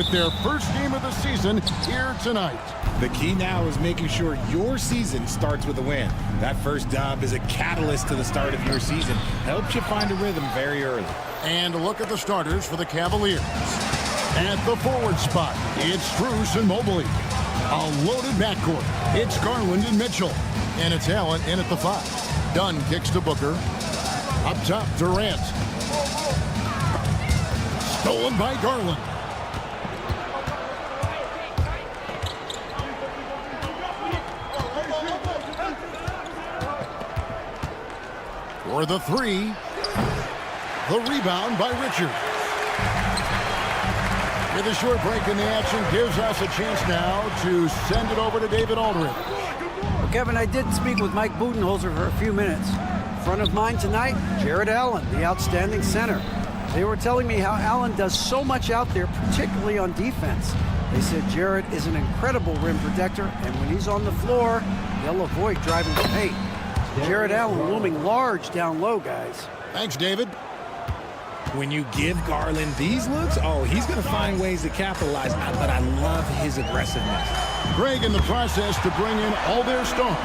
with their first game of the season here tonight. The key now is making sure your season starts with a win. That first dub is a catalyst to the start of your season. Helps you find a rhythm very early. And look at the starters for the Cavaliers. At the forward spot, it's Freez and Mobley. A loaded backcourt. It's Garland and Mitchell. And it's Allen in at the 5. Dunn kicks to Booker. Up top, Durant. Stolen by Garland. For the 3. The rebound by Richard. With a short break in the action, gives us a chance now to send it over to David Aldridge. Well, Kevin, I did speak with Mike Budenholzer for a few minutes. In front of mine tonight, Jarrett Allen, the outstanding center. They were telling me how Allen does so much out there, particularly on defense. They said Jarrett is an incredible rim protector, and when he's on the floor, they'll avoid driving the paint. Jarrett Allen looming large down low, guys. Thanks, David. When you give Garland these looks, oh, he's going to find ways to capitalize, but I love his aggressiveness. Greg in the process to bring in all their stars.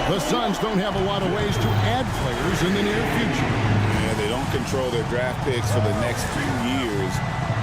The Suns don't have a lot of ways to add players in the near future. Yeah, they don't control their draft picks for the next few years.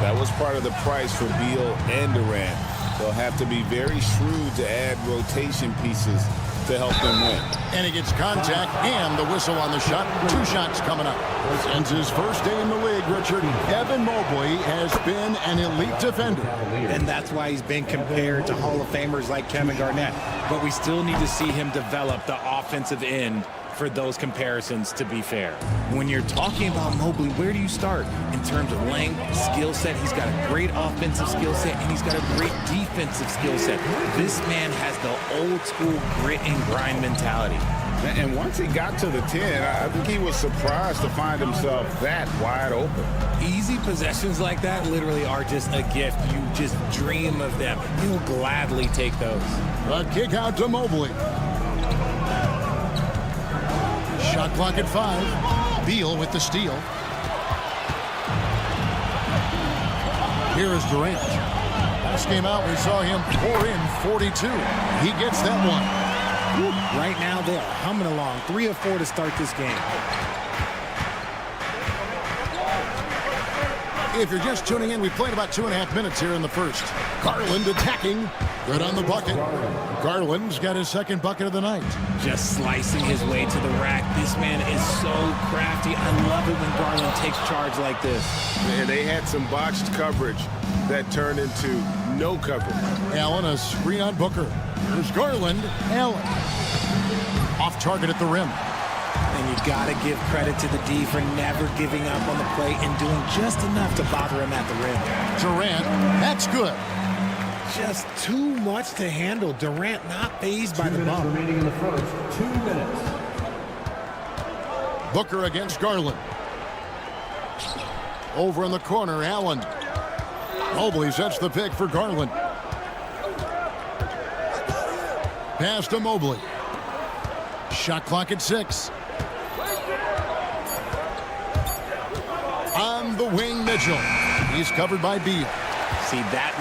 That was part of the price for Beal and Durant. They'll have to be very shrewd to add rotation pieces to help them win. And he gets contact and the whistle on the shot. 2 shots coming up. Since his first day in the league, Richard, Evan Mobley has been an elite defender. And that's why he's been compared to Hall of Famers like Kevin Garnett. But we still need to see him develop the offensive end for those comparisons to be fair. When you're talking about Mobley, where do you start? In terms of length, skill set, he's got a great offensive skill set and he's got a great defensive skill set. This man has the old school grit and grind mentality. And once he got to the 10, I think he was surprised to find himself that wide open. Easy possessions like that literally are just a gift. You just dream of them. He'll gladly take those. A kick out to Mobley. Shot clock at 5. Beal with the steal. Here is Durant. Last game out, we saw him pour in 42. He gets that one. Right now, they are humming along. 3 of 4 to start this game. If you're just tuning in, we played about 2.5 minutes here in the first. Garland attacking. Good on the bucket. Garland's got his second bucket of the night. Just slicing his way to the rack. This man is so crafty. I love it when Garland takes charge like this. Man, they had some botched coverage that turned into no coverage. Allen, a screen on Booker. Here's Garland. Allen. Off target at the rim. And you got to give credit to the D for never giving up on the play and doing just enough to bother him at the rim. Durant, that's good. Just too much to handle. Durant not fazed by the bump. Remaining in the first, 2 minutes. Booker against Garland. Over in the corner, Allen. Mobley sets the pick for Garland. Pass to Mobley. Shot clock at 6. On the wing, Mitchell. He's covered by Beal. See, that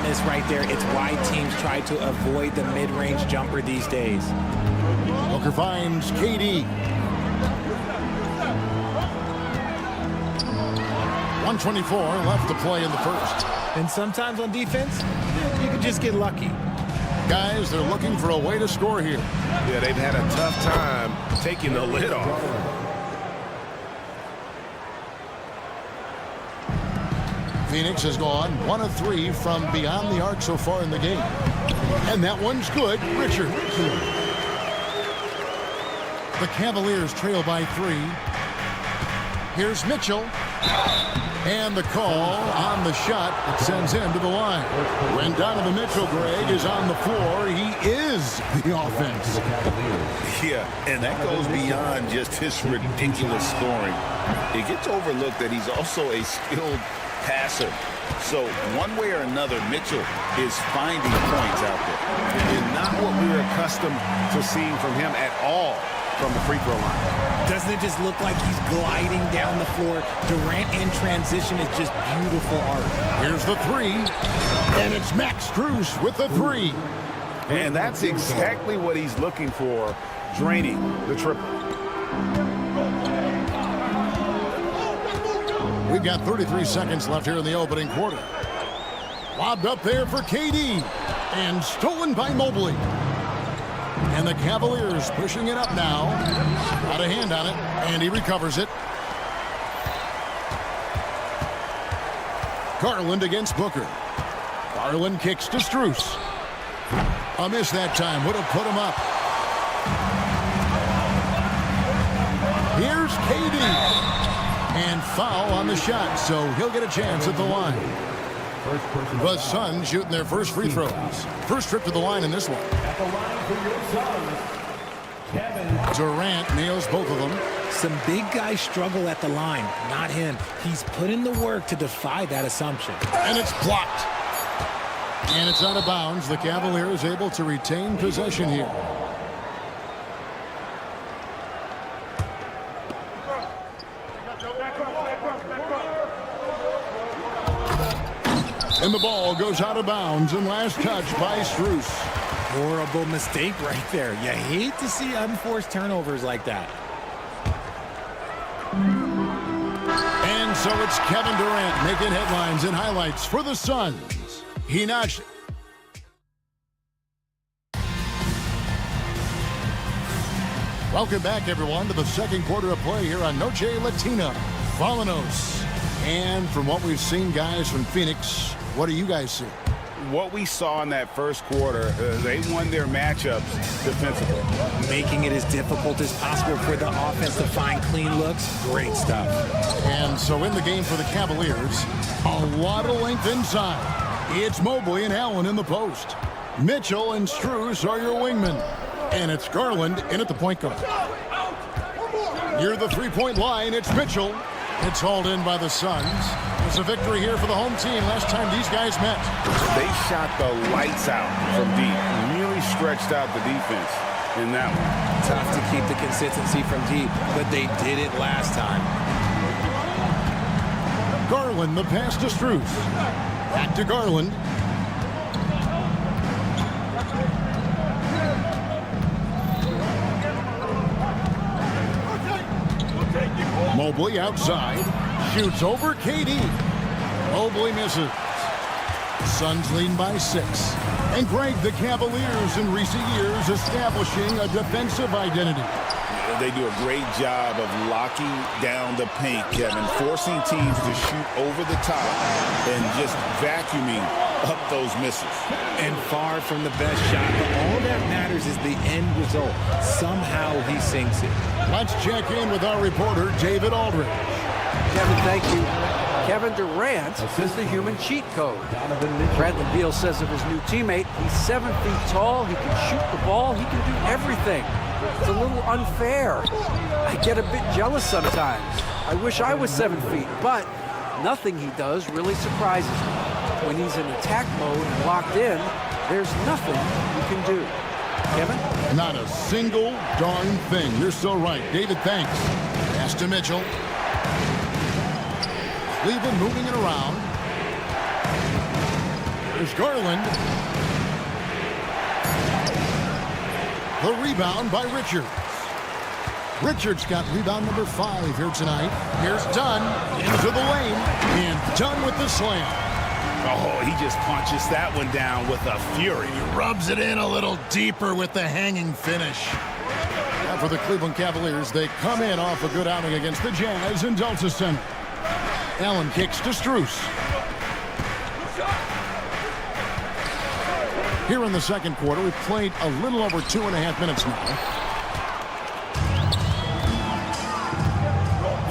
miss right there. It's why teams try to avoid the mid-range jumper these days. Booker finds KD. 124 left to play in the first. And sometimes on defense, you can just get lucky. Guys, they're looking for a way to score here. Yeah, they've had a tough time taking the lid off. Phoenix has gone 1 of 3 from beyond the arc so far in the game. And that one's good. Richard. The Cavaliers trail by 3. Here's Mitchell. And the call on the shot that sends him to the line. When Donovan Mitchell, Greg, is on the floor, he is the offense. Yeah, and that goes beyond just his ridiculous scoring. It gets overlooked that he's also a skilled passer. So one way or another, Mitchell is finding points out there. And not what we're accustomed to seeing from him at all from the free throw line. Doesn't it just look like he's gliding down the floor? Durant in transition is just beautiful art. Here's the three, and it's Max Strus with the three. And that's exactly what he's looking for, draining the triple. We've got 33 seconds left here in the opening quarter. Lobbed up there for KD, and stolen by Mobley. And the Cavaliers pushing it up now. Got a hand on it, and he recovers it. Garland against Booker. Garland kicks to Strus. A miss that time. Would have put him up. Here's KD. And foul on the shot, so he'll get a chance at the line. The Suns shooting their first free throws. First trip to the line in this one. Durant nails both of them. Some big guys struggle at the line, not him. He's put in the work to defy that assumption. And it's blocked. And it's out of bounds. The Cavaliers able to retain possession here. And the ball goes out of bounds, and last touch by Strus. Horrible mistake right there. You hate to see unforced turnovers like that. And so it's Kevin Durant making headlines and highlights for the Suns. He notched. Welcome back, everyone, to the second quarter of play here on Noche Latina. Vámonos. And from what we've seen, guys, from Phoenix, what do you guys see? What we saw in that first quarter, they won their matchups defensively. Making it as difficult as possible for the offense to find clean looks. Great stuff. And so in the game for the Cavaliers, a lot of length inside. It's Mobley and Allen in the post. Mitchell and Strus are your wingmen. And it's Garland in at the point guard. Near the three-point line, it's Mitchell. It's hauled in by the Suns. It's a victory here for the home team last time these guys met. They shot the lights out from deep. Really stretched out the defense in that one. Tough to keep the consistency from deep, but they did it last time. Garland, the pass to Strus. Back to Garland. Mobley outside. Shoots over KD. Mobley misses. Suns lead by 6. And Greg, the Cavaliers in recent years establishing a defensive identity. They do a great job of locking down the paint, Kevin, forcing teams to shoot over the top and just vacuuming up those misses. And far from the best shot, but all that matters is the end result. Somehow he sinks it. Let's check in with our reporter, David Aldridge. Kevin, thank you. Kevin Durant is the human cheat code. Bradley Beal says of his new teammate, he's 7 feet tall, he can shoot the ball, he can do everything. It's a little unfair. I get a bit jealous sometimes. I wish I was 7 feet, but nothing he does really surprises me. When he's in attack mode and locked in, there's nothing you can do. Kevin? Not a single darn thing. You're so right. David, thanks. Pass to Mitchell. Cleveland moving it around. There's Garland. The rebound by Richards. Richards got rebound number 5 here tonight. Here's Dunn into the lane. And Dunn with the slam. Oh, he just punches that one down with a fury. He rubs it in a little deeper with the hanging finish. And for the Cleveland Cavaliers, they come in off a good outing against the Jazz in Delta Center. Allen kicks to Strus. Here in the second quarter, we've played a little over 2.5 minutes now.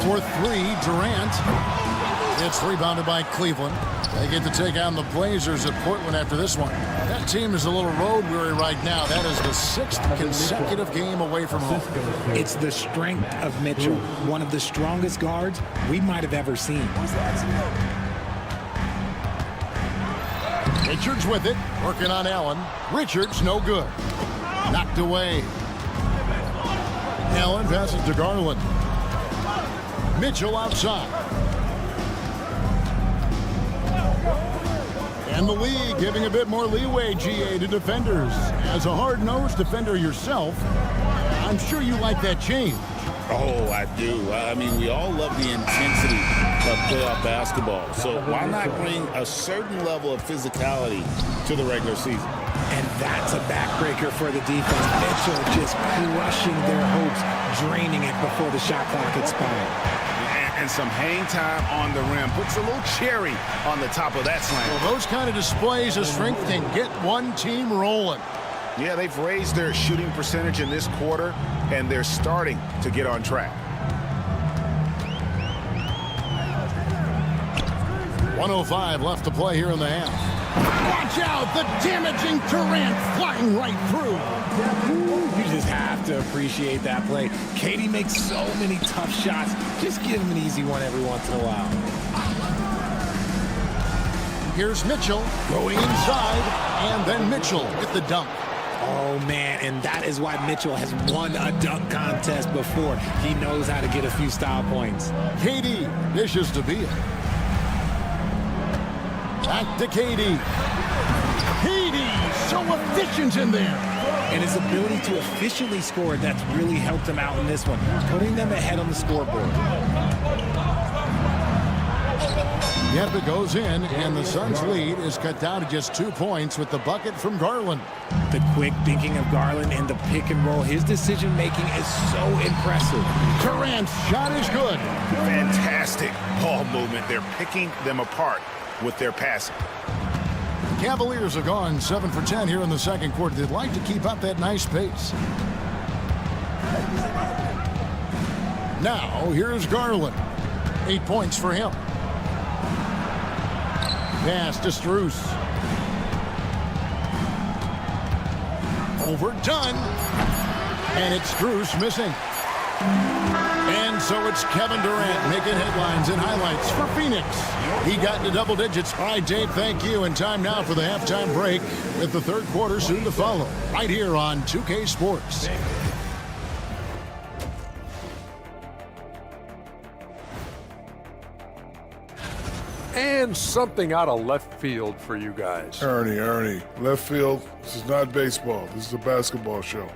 For 3, Durant. It's rebounded by Cleveland. They get to take on the Blazers at Portland after this one. That team is a little road weary right now. That is the 6th consecutive game away from home. It's the strength of Mitchell, one of the strongest guards we might have ever seen. Richards with it, working on Allen. Richards, no good. Knocked away. Allen passes to Garland. Mitchell outside. And the league giving a bit more leeway, GA, to defenders. As a hard-nosed defender yourself, I'm sure you like that change. Oh, I do. I mean, we all love the intensity of playoff basketball. So why not bring a certain level of physicality to the regular season? And that's a backbreaker for the defense. Mitchell just crushing their hopes, draining it before the shot clock expired. And some hang time on the rim. Puts a little cherry on the top of that slam. Well, those kind of displays of strength can get one team rolling. Yeah, they've raised their shooting percentage in this quarter, and they're starting to get on track. 1:05 left to play here in the half. Watch out, the damaging Durant flying right through. You just have to appreciate that play. Katie makes so many tough shots. Just give him an easy one every once in a while. Here's Mitchell going inside, and then Mitchell with the dunk. Oh, man, and that is why Mitchell has won a dunk contest before. He knows how to get a few style points. Katie dishes to Beal. Back to Katie. Katie, so efficient in there. And his ability to efficiently score, that's really helped him out in this one, putting them ahead on the scoreboard. Yep, it goes in, and the Suns' lead is cut down to just 2 points with the bucket from Garland. The quick thinking of Garland and the pick and roll, his decision-making is so impressive. Durant's shot is good. Fantastic ball movement. They're picking them apart with their passing. Cavaliers have gone 7 for 10 here in the second quarter. They'd like to keep up that nice pace. Now, here's Garland. 8 points for him. Pass to Strus. Overdone. And it's Strus missing. And so it's Kevin Durant making headlines and highlights for Phoenix. He got into double digits. All right, Dave, thank you. And time now for the halftime break with the third quarter soon to follow. Right here on 2K Sports. And something out of left field for you guys. Ernie, left field, this is not baseball. This is a basketball show.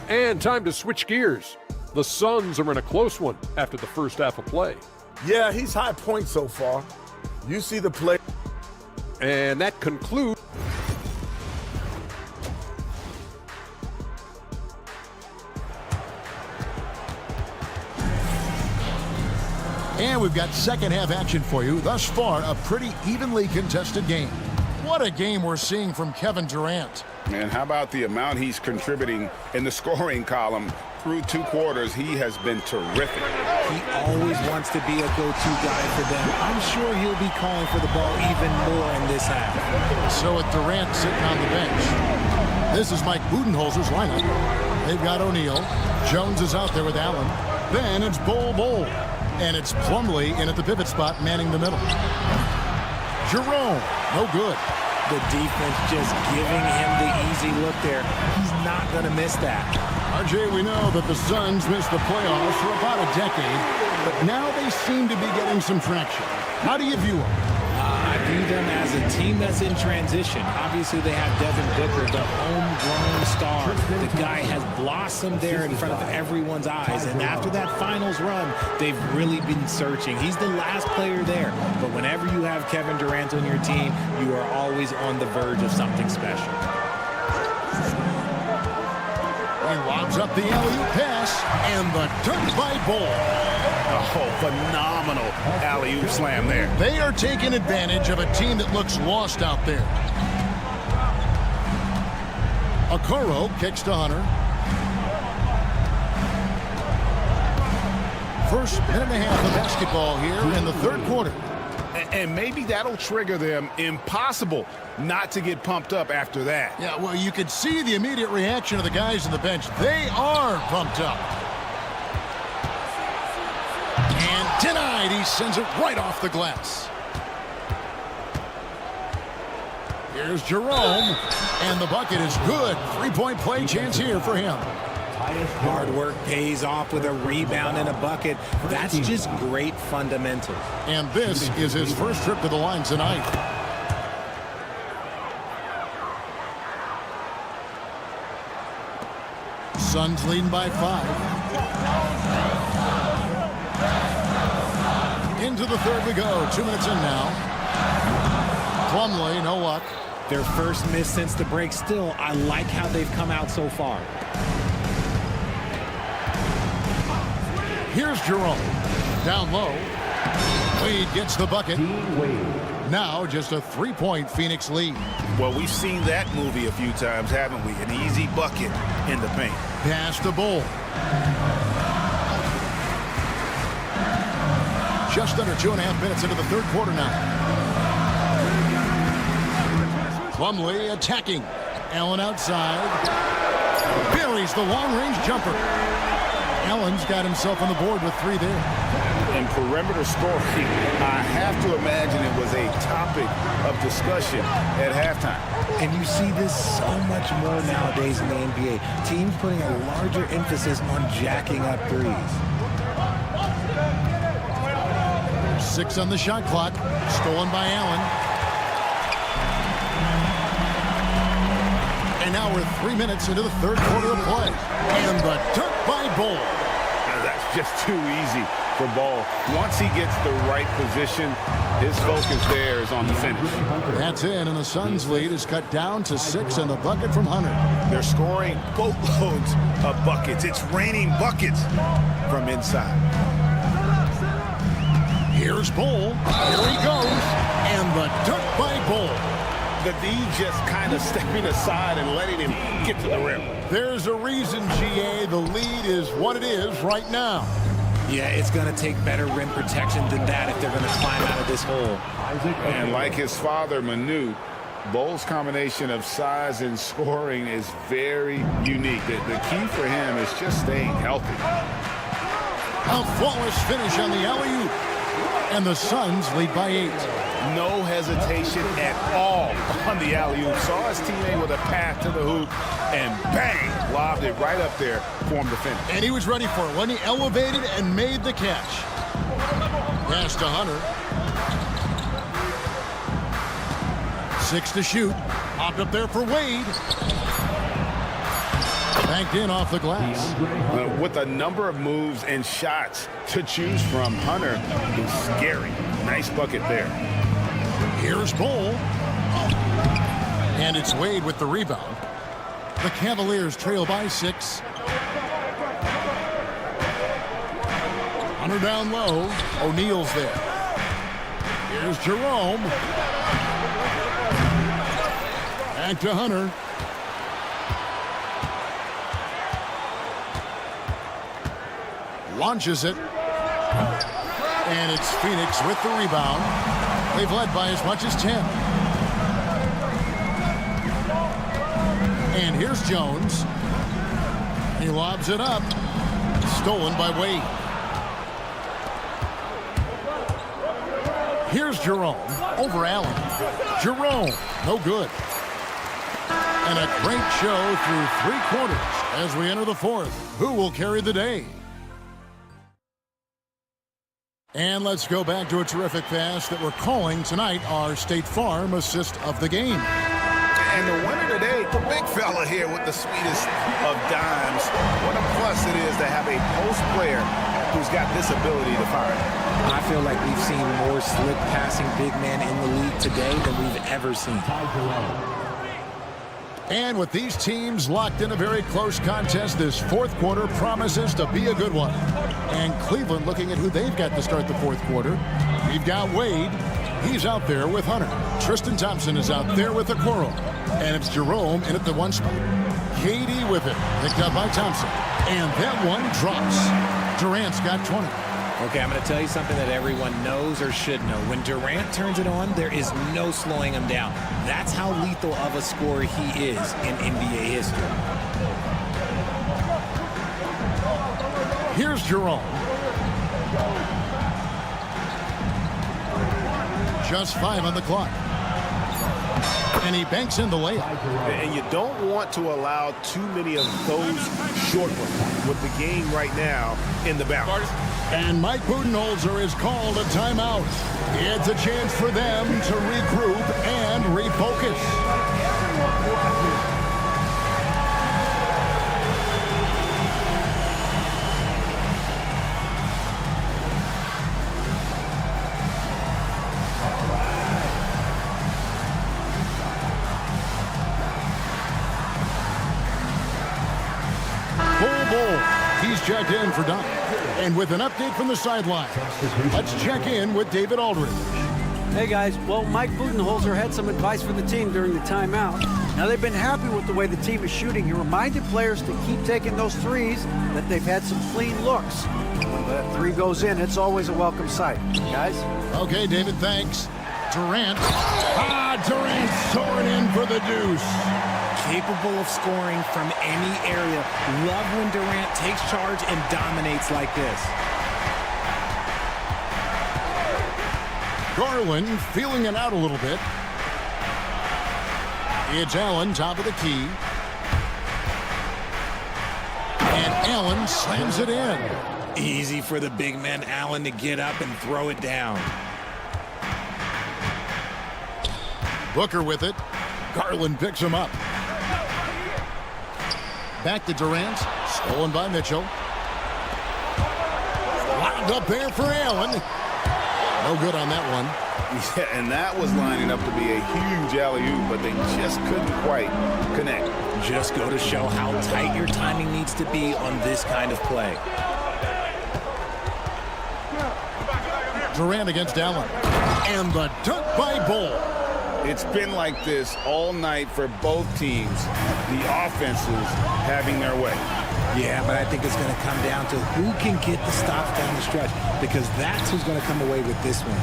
And time to switch gears. The Suns are in a close one after the first half of play. Yeah, he's high point so far. You see the play. And that concludes. And we've got second half action for you. Thus far, a pretty evenly contested game. What a game we're seeing from Kevin Durant. And how about the amount he's contributing in the scoring column through 2 quarters? He has been terrific. He always wants to be a go-to guy for them. I'm sure he'll be calling for the ball even more in this half. So with Durant sitting on the bench, this is Mike Budenholzer's lineup. They've got O'Neal. Jones is out there with Allen. Then it's Bol. And it's Plumlee in at the pivot spot, manning the middle. Jerome, no good. The defense just giving him the easy look there. He's not going to miss that. RJ, we know that the Suns missed the playoffs for about a decade, but now they seem to be getting some traction. How do you view them? I view them as a team that's in transition. Obviously, they have Devin Booker, the homegrown star. The guy has blossomed there in front of everyone's eyes. And after that finals run, they've really been searching. He's the last player there. But whenever you have Kevin Durant on your team, you are always on the verge of something special. He lobs up the alley-oop pass, and the dunk by Bol. Oh, phenomenal alley-oop slam there. They are taking advantage of a team that looks lost out there. Okoro kicks to Hunter. First minute and a half of basketball here in the third quarter. And maybe that'll trigger them. Impossible not to get pumped up after that. Yeah, well, you could see the immediate reaction of the guys on the bench. They are pumped up. And denied. He sends it right off the glass. Here's Jerome. And the bucket is good. 3-point play chance here for him. Hard work pays off with a rebound and a bucket. That's just great fundamentals. And this is his first trip to the line tonight. Suns leading by 5. Into the third we go. 2 minutes in now. Plumlee, no luck. Their first miss since the break. Still, I like how they've come out so far. Here's Jerome. Down low. Wade gets the bucket. Now just a 3-point Phoenix lead. Well, we've seen that movie a few times, haven't we? An easy bucket in the paint. Pass to Bull. Just under 2.5 minutes into the third quarter now. Plumlee attacking. Allen outside. Buries the long-range jumper. Allen's got himself on the board with 3 there. And perimeter scoring, I have to imagine it was a topic of discussion at halftime. And you see this so much more nowadays in the NBA. Teams putting a larger emphasis on jacking up threes. 6 on the shot clock. Stolen by Allen. And now we're 3 minutes into the third quarter of play. And the dunk by Bull. That's just too easy for Ball. Once he gets the right position, his focus there is on the finish. That's in, and the Suns' lead is cut down to 6, and the bucket from Hunter. They're scoring boatloads of buckets. It's raining buckets from inside. Here's Bull. Here he goes. And the dunk by Bull. The D just kind of stepping aside and letting him get to the rim. There's a reason, GA, the lead is what it is right now. Yeah, it's going to take better rim protection than that if they're going to climb out of this hole. And like his father, Manu, Bull's combination of size and scoring is very unique. The key for him is just staying healthy. A flawless finish on the alley-oop. And the Suns lead by 8. No hesitation at all on the alley-oop. Saw his teammate with a path to the hoop, and bang, lobbed it right up there for him to finish. And he was ready for it when he elevated and made the catch. Pass to Hunter. 6 to shoot. Popped up there for Wade. Banked in off the glass. With a number of moves and shots to choose from, Hunter is scary. Nice bucket there. Here's Bull. And it's Wade with the rebound. The Cavaliers trail by 6. Hunter down low. O'Neal's there. Here's Jerome. Back to Hunter. Launches it. And it's Phoenix with the rebound. They've led by as much as 10. And here's Jones. He lobs it up. Stolen by Wade. Here's Jerome over Allen. Jerome, no good. And a great show through 3 quarters as we enter the 4th. Who will carry the day? And let's go back to a terrific pass that we're calling tonight our State Farm assist of the game. And the winner today, the big fella here with the sweetest of dimes. What a plus it is to have a post player who's got this ability to fire. I feel like we've seen more slick passing big men in the league today than we've ever seen. And with these teams locked in a very close contest, this 4th quarter promises to be a good one. And Cleveland looking at who they've got to start the 4th quarter. We've got Wade. He's out there with Hunter. Tristan Thompson is out there with Okoro. And it's Jerome in at the 1 spot. Katie with it. Picked up by Thompson. And that one drops. Durant's got 20. Okay, I'm going to tell you something that everyone knows or should know. When Durant turns it on, there is no slowing him down. That's how lethal of a scorer he is in NBA history. Here's Jerome. Just 5 on the clock. And he banks in the layup. And you don't want to allow too many of those short ones with the game right now in the balance. And Mike Budenholzer is called a timeout. It's a chance for them to regroup and refocus. He's checked in for Doc. And with an update from the sideline, let's check in with David Aldridge. Hey guys, well, Mike Budenholzer had some advice for the team during the timeout. Now they've been happy with the way the team is shooting. He reminded players to keep taking those threes, that they've had some clean looks. When that three goes in, it's always a welcome sight. Guys? Okay, David, thanks. Durant. Durant soaring in for the deuce. Capable of scoring from any area. Love when Durant takes charge and dominates like this. Garland feeling it out a little bit. It's Allen, top of the key. And Allen slams it in. Easy for the big man Allen to get up and throw it down. Booker with it. Garland picks him up. Back to Durant. Stolen by Mitchell. Lobbed up there for Allen. No good on that one. Yeah, and that was lining up to be a huge alley-oop, but they just couldn't quite connect. Just go to show how tight your timing needs to be on this kind of play. Durant against Allen. And the dunk by Bull. It's been like this all night for both teams. The offenses having their way. Yeah, but I think it's going to come down to who can get the stops down the stretch, because that's who's going to come away with this one.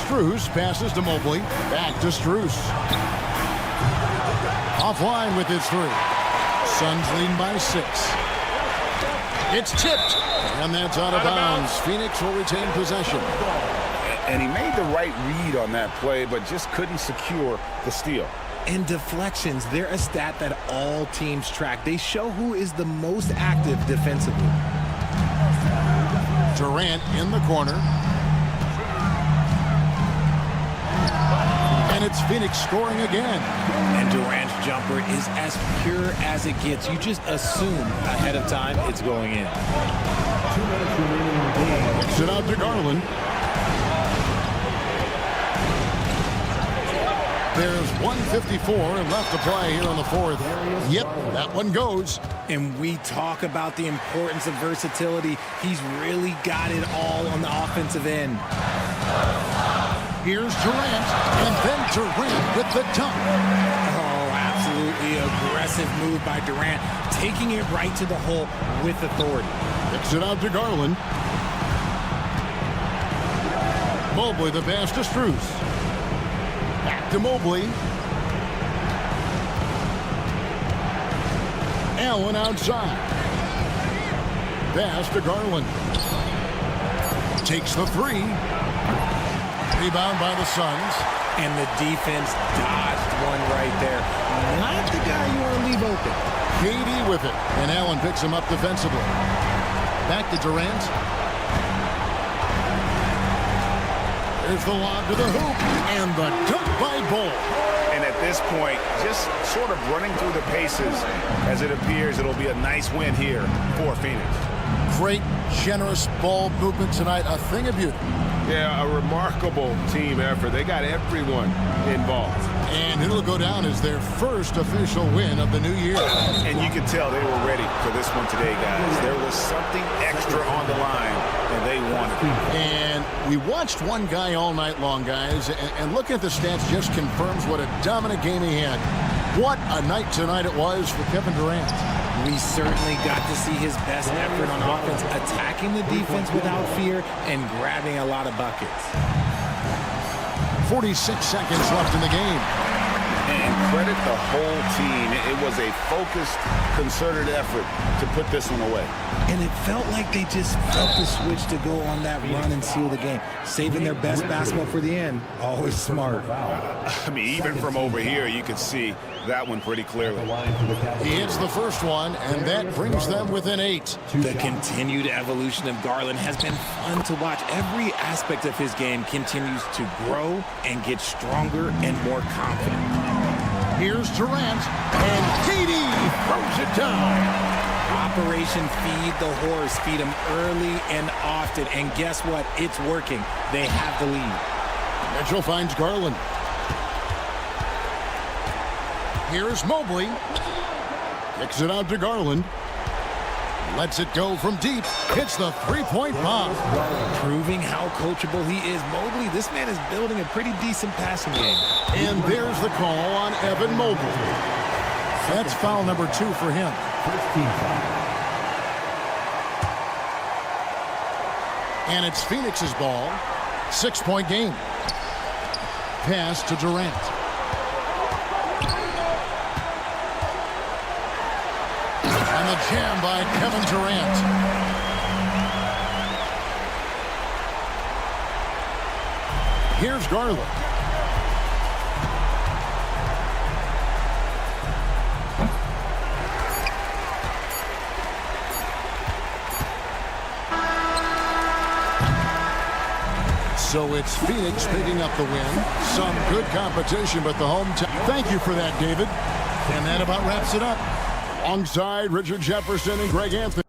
Strus passes to Mobley. Back to Strus. Offline with his three. Suns leading by 6. It's tipped. And that's out of bounds. Phoenix will retain possession. And he made the right read on that play, but just couldn't secure the steal. And deflections, they're a stat that all teams track. They show who is the most active defensively. Durant in the corner. And it's Phoenix scoring again. And Durant's jumper is as pure as it gets. You just assume ahead of time it's going in. 2 minutes remaining in the game. Kicks it out to Garland. There's 1:54 left to play here in the fourth. Yep, that one goes. And we talk about the importance of versatility. He's really got it all on the offensive end. Here's Durant, and then Durant with the dunk. Oh, absolutely aggressive move by Durant, taking it right to the hole with authority. Kicks it out to Garland. Mobley the pass to Strus. Back to Mobley. Allen outside. Pass to Garland. Takes the three. Rebound by the Suns. And the defense dodged one right there. Not the guy you want to leave open. KD with it. And Allen picks him up defensively. Back to Durant. There's the lob to the hoop. And the dunk by Bull. And at this point, just sort of running through the paces, as it appears it'll be a nice win here for Phoenix. Great, generous ball movement tonight. A thing of beauty. Yeah, a remarkable team effort. They got everyone involved. And it'll go down as their first official win of the new year. And you can tell they were ready for this one today, guys. There was something extra on the line, and they wanted it. And we watched one guy all night long, guys, and looking at the stats just confirms what a dominant game he had. What a night tonight it was for Kevin Durant. We certainly got to see his best effort on offense, attacking the defense without fear and grabbing a lot of buckets. 46 seconds left in the game. And credit the whole team. It was a focused, concerted effort to put this one away. And it felt like they just felt the switch to go on that run and seal the game. Saving their best basketball for the end. Always smart. I mean, even from over here, you could see that one pretty clearly. He hits the first one, and that brings them within 8. The continued evolution of Garland has been fun to watch. Every aspect of his game continues to grow and get stronger and more confident. Here's Durant, and KD throws it down. Operation Feed the Horse. Feed him early and often. And guess what? It's working. They have the lead. Mitchell finds Garland. Here's Mobley. Kicks it out to Garland. Lets it go from deep. Hits the three-point bomb. Proving how coachable he is. Mobley, this man is building a pretty decent passing game. And there's the call on Evan Mobley. That's foul number 2 for him. And it's Phoenix's ball. 6-point game. Pass to Durant. And the jam by Kevin Durant. Here's Garland. So it's Phoenix picking up the win. Some good competition, but the home team. Thank you for that, David. And that about wraps it up. Alongside Richard Jefferson and Greg Anthony.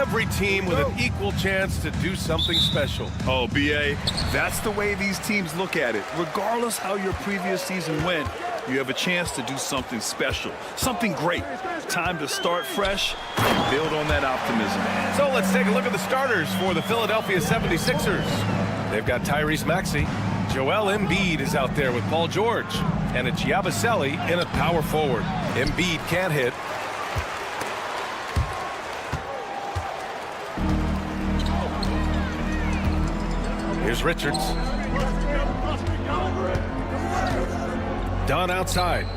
every team with an equal chance to do something special. Oh, B.A., that's the way these teams look at it. Regardless how your previous season went, you have a chance to do something special, something great. Time to start fresh and build on that optimism. So let's take a look at the starters for the Philadelphia 76ers. They've got Tyrese Maxey. Joel Embiid is out there with Paul George. And it's Yabusele in a power forward. Embiid can't hit. Here's Richards. Dunn outside.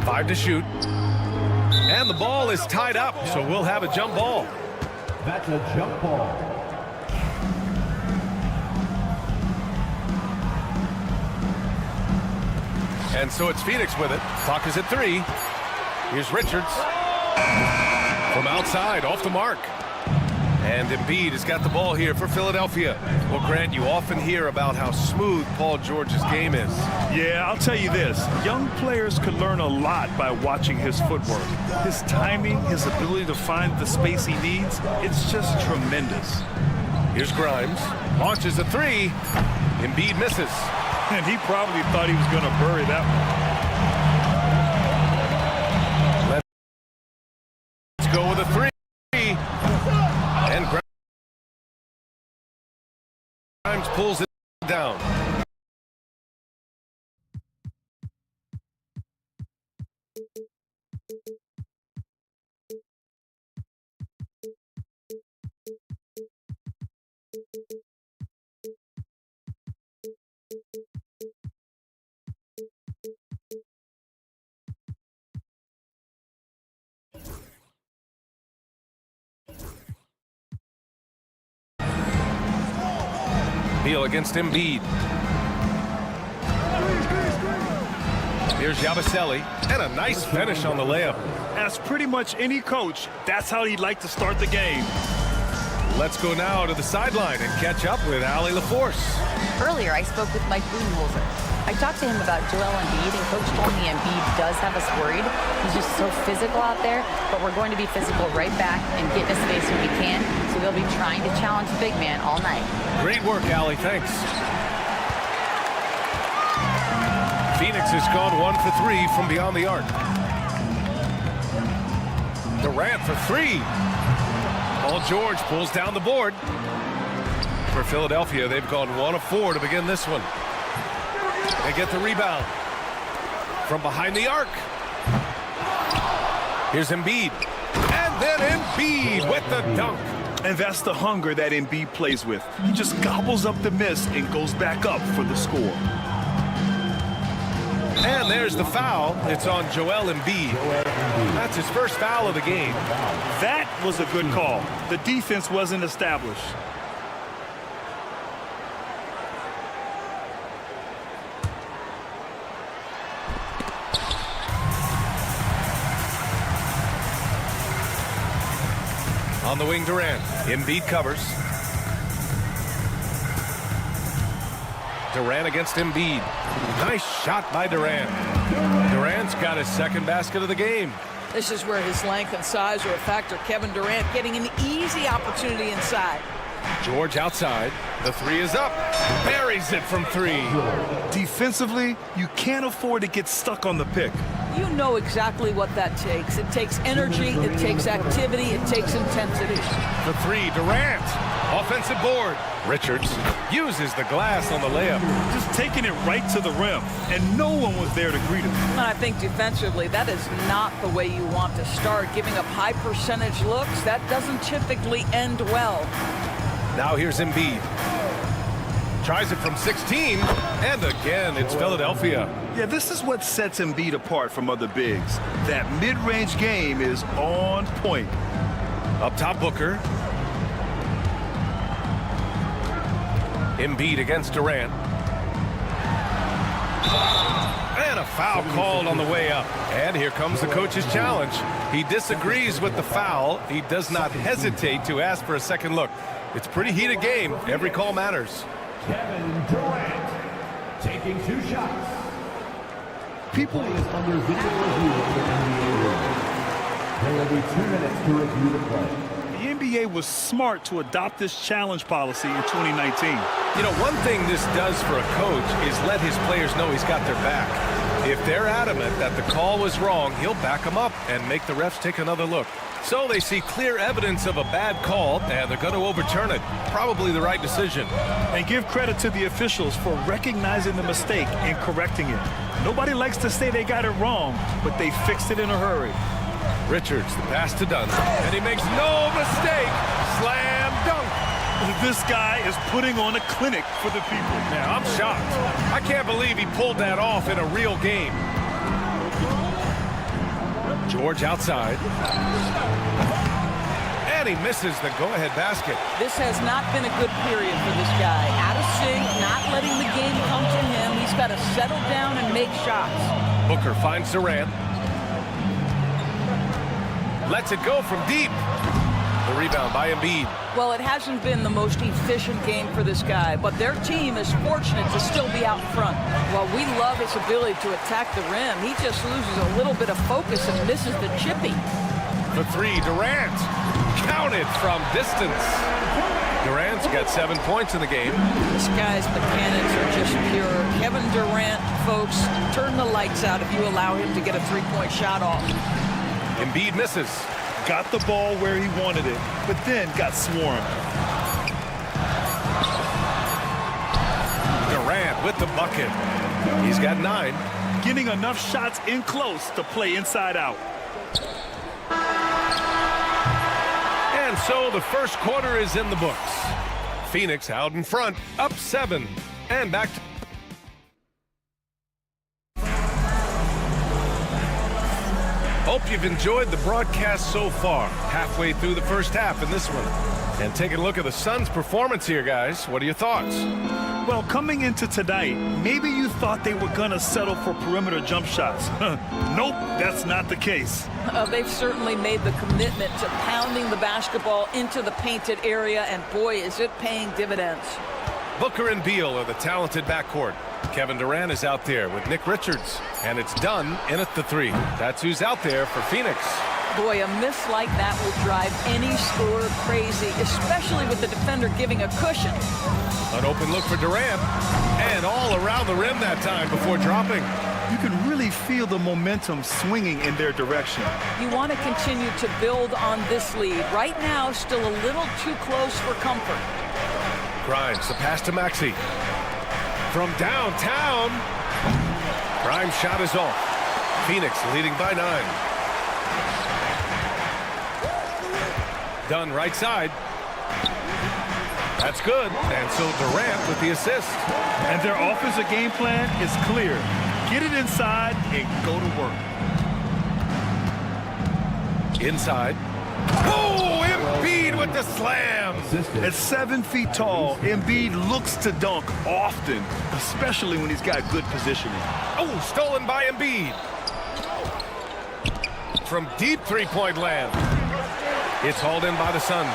5 to shoot. And the ball is tied up, so we'll have a jump ball. That's a jump ball. And so it's Phoenix with it. Clock is at 3. Here's Richards. From outside, off the mark. And Embiid has got the ball here for Philadelphia. Well, Grant, you often hear about how smooth Paul George's game is. Yeah, I'll tell you this. Young players could learn a lot by watching his footwork. His timing, his ability to find the space he needs, it's just tremendous. Here's Grimes. Launches a 3. Embiid misses. And he probably thought he was going to bury that one. Let's go with a 3. And Grimes pulls it down. Beal against Embiid. Here's Yabusele, and a nice finish on the layup. As pretty much any coach, that's how he'd like to start the game. Let's go now to the sideline and catch up with Allie LaForce. Earlier, I spoke with Mike Budenholzer. I talked to him about Joel Embiid, and Coach told me Embiid does have us worried. He's just so physical out there, but we're going to be physical right back and get in his face when we can, so they'll be trying to challenge the big man all night. Great work, Allie. Thanks. Phoenix has gone 1 for 3 from beyond the arc. Durant for 3. Paul George pulls down the board. For Philadelphia, they've gone 1 of 4 to begin this one. They get the rebound from behind the arc. Here's Embiid. And then Embiid with the dunk. And that's the hunger that Embiid plays with. He just gobbles up the miss and goes back up for the score. And there's the foul. It's on Joel Embiid. That's his first foul of the game. That was a good call. The defense wasn't established. On the wing, Durant. Embiid covers. Durant against Embiid. Nice shot by Durant. Durant's got his second basket of the game. This is where his length and size are a factor. Kevin Durant getting an easy opportunity inside. George outside. The 3 is up. Buries it from 3. Defensively, you can't afford to get stuck on the pick. You know exactly what that takes. It takes energy, it takes activity, it takes intensity. The 3, Durant. Offensive board. Richards uses the glass on the layup. Just taking it right to the rim, and no one was there to greet him. And I think defensively, that is not the way you want to start. Giving up high percentage looks, that doesn't typically end well. Now here's Embiid. Tries it from 16, and again, it's Philadelphia. Yeah, this is what sets Embiid apart from other bigs. That mid-range game is on point. Up top, Booker. Embiid against Durant. And a foul called on the way up. And here comes the coach's challenge. He disagrees with the foul. He does not hesitate to ask for a second look. It's a pretty heated game. Every call matters. Kevin Durant taking 2 shots. People is under video review of the NBA rule. There will be 2 minutes to review the play. The NBA was smart to adopt this challenge policy in 2019. You know, one thing this does for a coach is let his players know he's got their back. If they're adamant that the call was wrong, he'll back them up and make the refs take another look. So they see clear evidence of a bad call, and they're going to overturn it. Probably the right decision. And give credit to the officials for recognizing the mistake and correcting it. Nobody likes to say they got it wrong, but they fixed it in a hurry. Richards, the pass to Dunn, and he makes no mistake. Slam dunk. This guy is putting on a clinic for the people. Yeah, I'm shocked. I can't believe he pulled that off in a real game. George outside. And he misses the go-ahead basket. This has not been a good period for this guy. Out of sync, not letting the game come to him. He's got to settle down and make shots. Booker finds Durant. Lets it go from deep. The rebound by Embiid. Well, it hasn't been the most efficient game for this guy, but their team is fortunate to still be out front. While we love his ability to attack the rim, he just loses a little bit of focus and misses the chippy. For three, Durant. Counted from distance. Durant's got 7 points in the game. This guy's mechanics are just pure. Kevin Durant, folks, turn the lights out if you allow him to get a three-point shot off. Embiid misses. Got the ball where he wanted it, but then got swarmed. Durant with the bucket. He's got 9. Getting enough shots in close to play inside out. And so the first quarter is in the books. Phoenix out in front, up 7, and back to... Hope you've enjoyed the broadcast so far. Halfway through the first half in this one. And taking a look at the Suns' performance here, guys. What are your thoughts? Well, coming into tonight, maybe you thought they were going to settle for perimeter jump shots. Nope, that's not the case. They've certainly made the commitment to pounding the basketball into the painted area, and boy, is it paying dividends. Booker and Beal are the talented backcourt. Kevin Durant is out there with Nick Richards, and it's Dunn in at the 3. That's who's out there for Phoenix. Boy, a miss like that will drive any scorer crazy, especially with the defender giving a cushion. An open look for Durant, and all around the rim that time before dropping. You can really feel the momentum swinging in their direction. You want to continue to build on this lead. Right now, still a little too close for comfort. Grimes, the pass to Maxey. From downtown. Grimes' shot is off. Phoenix leading by 9. Dunn right side. That's good. And so Durant with the assist. And their offensive game plan is clear. Get it inside and go to work. Inside. Oh, Embiid with the slam. At 7 feet tall, Embiid looks to dunk often, especially when he's got good positioning. Oh, stolen by Embiid. From deep three-point land. It's hauled in by the Suns.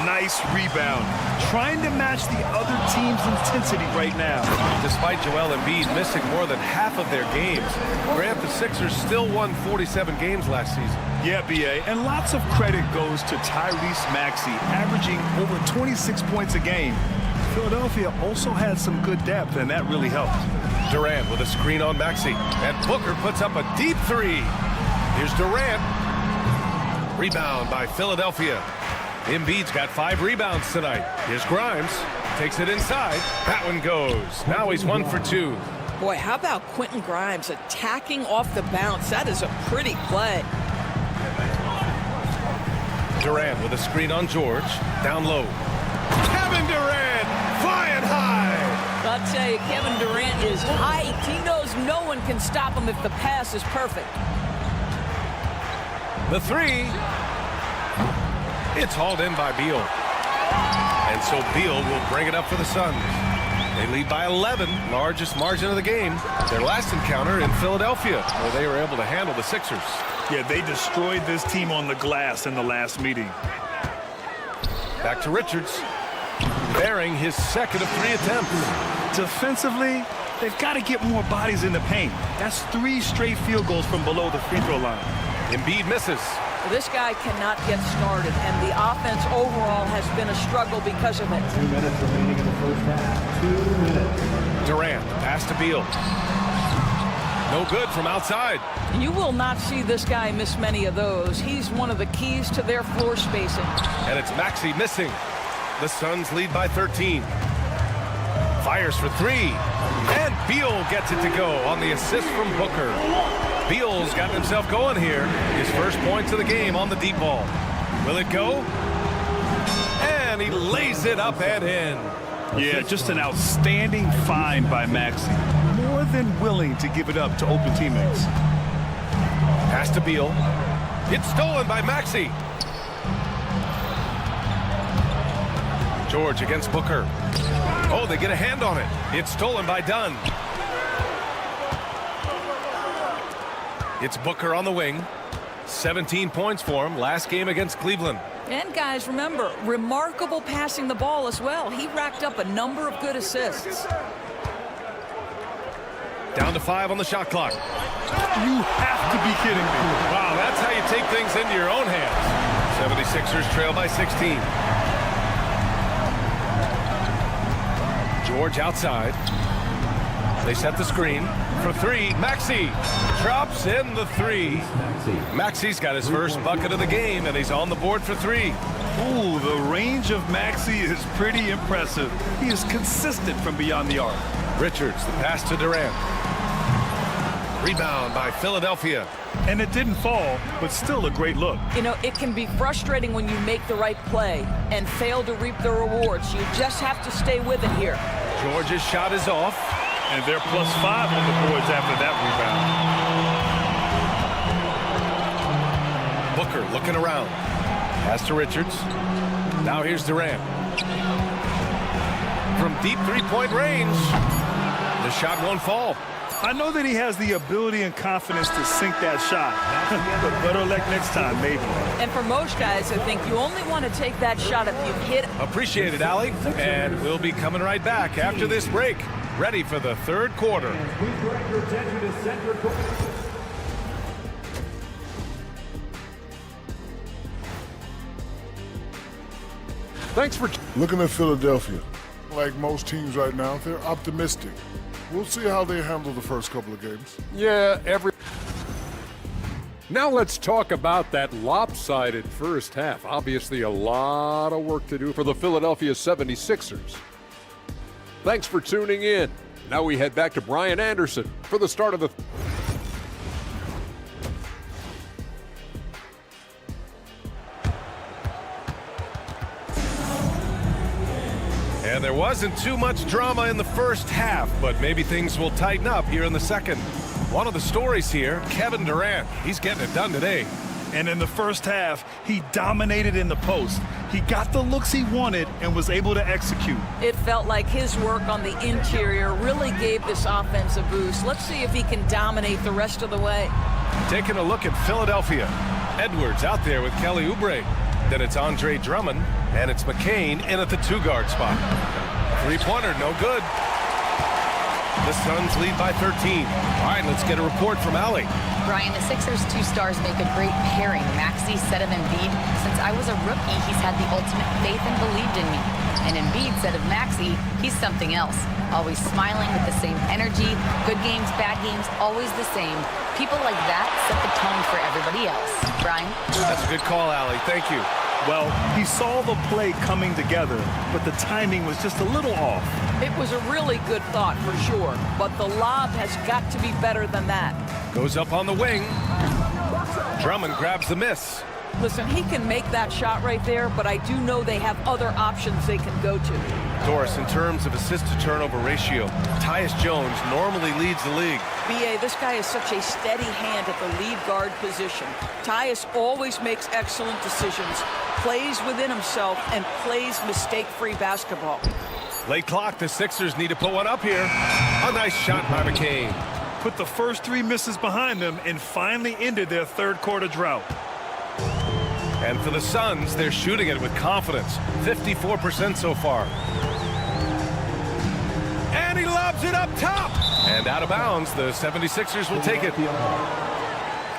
Nice rebound. Trying to match the other team's intensity right now. Despite Joel Embiid missing more than half of their games, Grant, the Sixers still won 47 games last season. Yeah, B.A., and lots of credit goes to Tyrese Maxey, averaging over 26 points a game. Philadelphia also had some good depth, and that really helped. Durant with a screen on Maxey, and Booker puts up a deep 3. Here's Durant. Rebound by Philadelphia. Embiid's got 5 rebounds tonight. Here's Grimes. Takes it inside. That one goes. Now he's 1 for 2. Boy, how about Quentin Grimes attacking off the bounce? That is a pretty play. Durant with a screen on George. Down low. Kevin Durant flying high. I'll tell you, Kevin Durant is hyped. He knows no one can stop him if the pass is perfect. The 3. It's hauled in by Beal. And so Beal will bring it up for the Suns. They lead by 11, largest margin of the game. Their last encounter in Philadelphia, where they were able to handle the Sixers. Yeah, they destroyed this team on the glass in the last meeting. Back to Richards, bearing his second of 3 attempts. Defensively, they've got to get more bodies in the paint. That's 3 straight field goals from below the free throw line. Embiid misses. This guy cannot get started, and the offense overall has been a struggle because of it. 2 minutes remaining in the first half. 2 minutes. Durant, pass to Beal. No good from outside. You will not see this guy miss many of those. He's one of the keys to their floor spacing. And it's Maxey missing. The Suns lead by 13. Fires for three. And Beal gets it to go on the assist from Booker. Beal's got himself going here. His first points of the game on the deep ball. Will it go? And he lays it up and in. Yeah, just an outstanding find by Maxey. More than willing to give it up to open teammates. Pass to Beal. It's stolen by Maxey. George against Booker. Oh, they get a hand on it. It's stolen by Dunn. It's Booker on the wing. 17 points for him last game against Cleveland. And guys, remember, remarkable passing the ball as well. He racked up a number of good assists. Down to 5 on the shot clock. You have to be kidding me. Wow, that's how you take things into your own hands. 76ers trail by 16. George outside. They set the screen for three. Maxey drops in the three. Maxey's got his first bucket of the game, and he's on the board for three. Ooh, the range of Maxey is pretty impressive. He is consistent from beyond the arc. Richards, the pass to Durant. Rebound by Philadelphia. And it didn't fall, but still a great look. You know, it can be frustrating when you make the right play and fail to reap the rewards. You just have to stay with it here. George's shot is off. And they're +5 on the boards after that rebound. Booker looking around. Pass to Richards. Now here's Durant. From deep three-point range. The shot won't fall. I know that he has the ability and confidence to sink that shot. But better luck next time, maybe. And for most guys, I think you only want to take that shot if you've hit. Appreciate it, Allie. And we'll be coming right back after this break. Ready for the third quarter. Thanks for Looking at Philadelphia, like most teams right now, they're optimistic. We'll see how they handle the first couple of games. Now let's talk about that lopsided first half. Obviously a lot of work to do for the Philadelphia 76ers. Thanks for tuning in. Now we head back to Brian Anderson for the start of the... And there wasn't too much drama in the first half, but maybe things will tighten up here in the second. One of the stories here, Kevin Durant. He's getting it done today. And in the first half, he dominated in the post. He got the looks he wanted and was able to execute. It felt like his work on the interior really gave this offense a boost. Let's see if he can dominate the rest of the way. Taking a look at Philadelphia. Edwards out there with Kelly Oubre. Then it's Andre Drummond, and it's McCain in at the two-guard spot. Three-pointer, no good. The Suns lead by 13. All right, let's get a report from Allie. Brian, the Sixers' two stars make a great pairing. Maxey said of Embiid, since I was a rookie, he's had the ultimate faith and believed in me. And Embiid said of Maxey, he's something else. Always smiling with the same energy. Good games, bad games, always the same. People like that set the tone for everybody else. Brian? That's a good call, Allie. Thank you. Well, he saw the play coming together, but the timing was just a little off. It was a really good thought for sure, but the lob has got to be better than that. Goes up on the wing. Drummond grabs the miss. Listen, he can make that shot right there, but I do know they have other options they can go to. Doris, in terms of assist-to-turnover ratio, Tyus Jones normally leads the league. B.A., this guy is such a steady hand at the lead guard position. Tyus always makes excellent decisions, plays within himself, and plays mistake-free basketball. Late clock, the Sixers need to put one up here. A nice shot by McCain. Put the first three misses behind them and finally ended their third quarter drought. And for the Suns, they're shooting it with confidence. 54% so far. And he lobs it up top. And out of bounds, the 76ers will take it.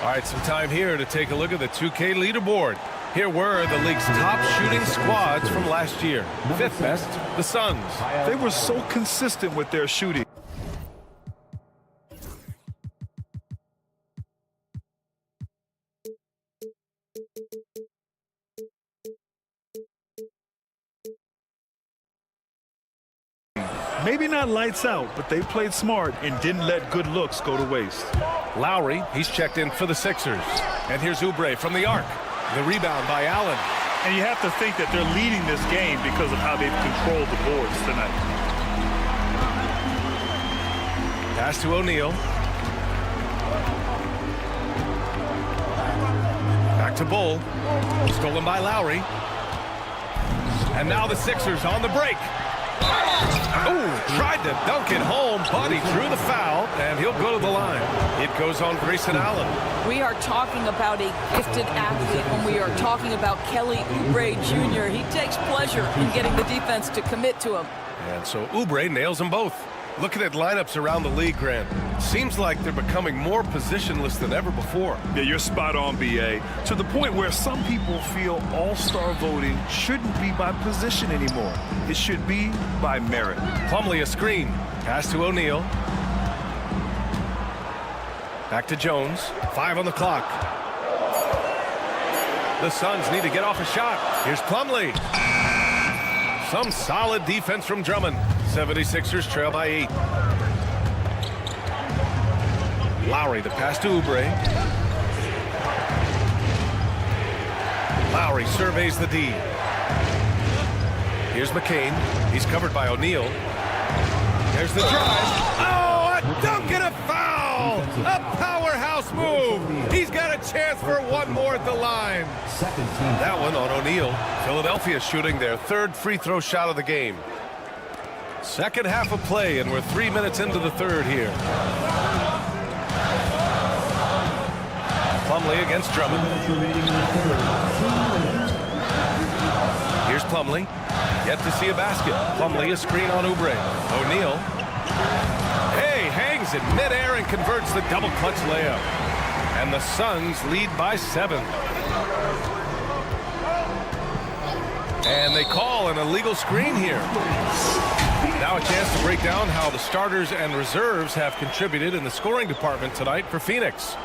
All right, some time here to take a look at the 2K leaderboard. Here were the league's top shooting squads from last year. Fifth best, the Suns. They were so consistent with their shooting. Maybe not lights out, but they played smart and didn't let good looks go to waste. Lowry, he's checked in for the Sixers. And here's Oubre from the arc. The rebound by Allen. And you have to think that they're leading this game because of how they've controlled the boards tonight. Pass to O'Neal. Back to Bull. Stolen by Lowry. And now the Sixers on the break. Oh, tried to dunk it home, but he drew the foul, and he'll go to the line. It goes on Grayson Allen. We are talking about a gifted athlete when we are talking about Kelly Oubre Jr. He takes pleasure in getting the defense to commit to him. And so Oubre nails them both. Looking at lineups around the league, Grant, seems like they're becoming more positionless than ever before. Yeah, you're spot on, B.A. To the point where some people feel all-star voting shouldn't be by position anymore. It should be by merit. Plumlee a screen. Pass to O'Neal. Back to Jones. 5 on the clock. The Suns need to get off a shot. Here's Plumlee. Some solid defense from Drummond. 76ers trail by 8. Lowry, the pass to Oubre. Lowry surveys the D. Here's McCain. He's covered by O'Neal. There's the drive. Oh, a dunk and a foul! A powerhouse move. He's got a chance for one more at the line. That one on O'Neal. Philadelphia shooting their third free throw shot of the game. Second half of play, and we're 3 minutes into the third here. Plumlee against Drummond. Here's Plumlee. Yet to see a basket. Plumlee a screen on Oubre. O'Neal. Hey, hangs in midair and converts the double clutch layup. And the Suns lead by 7. And they call an illegal screen here. Now a chance to break down how the starters and reserves have contributed in the scoring department tonight for Phoenix.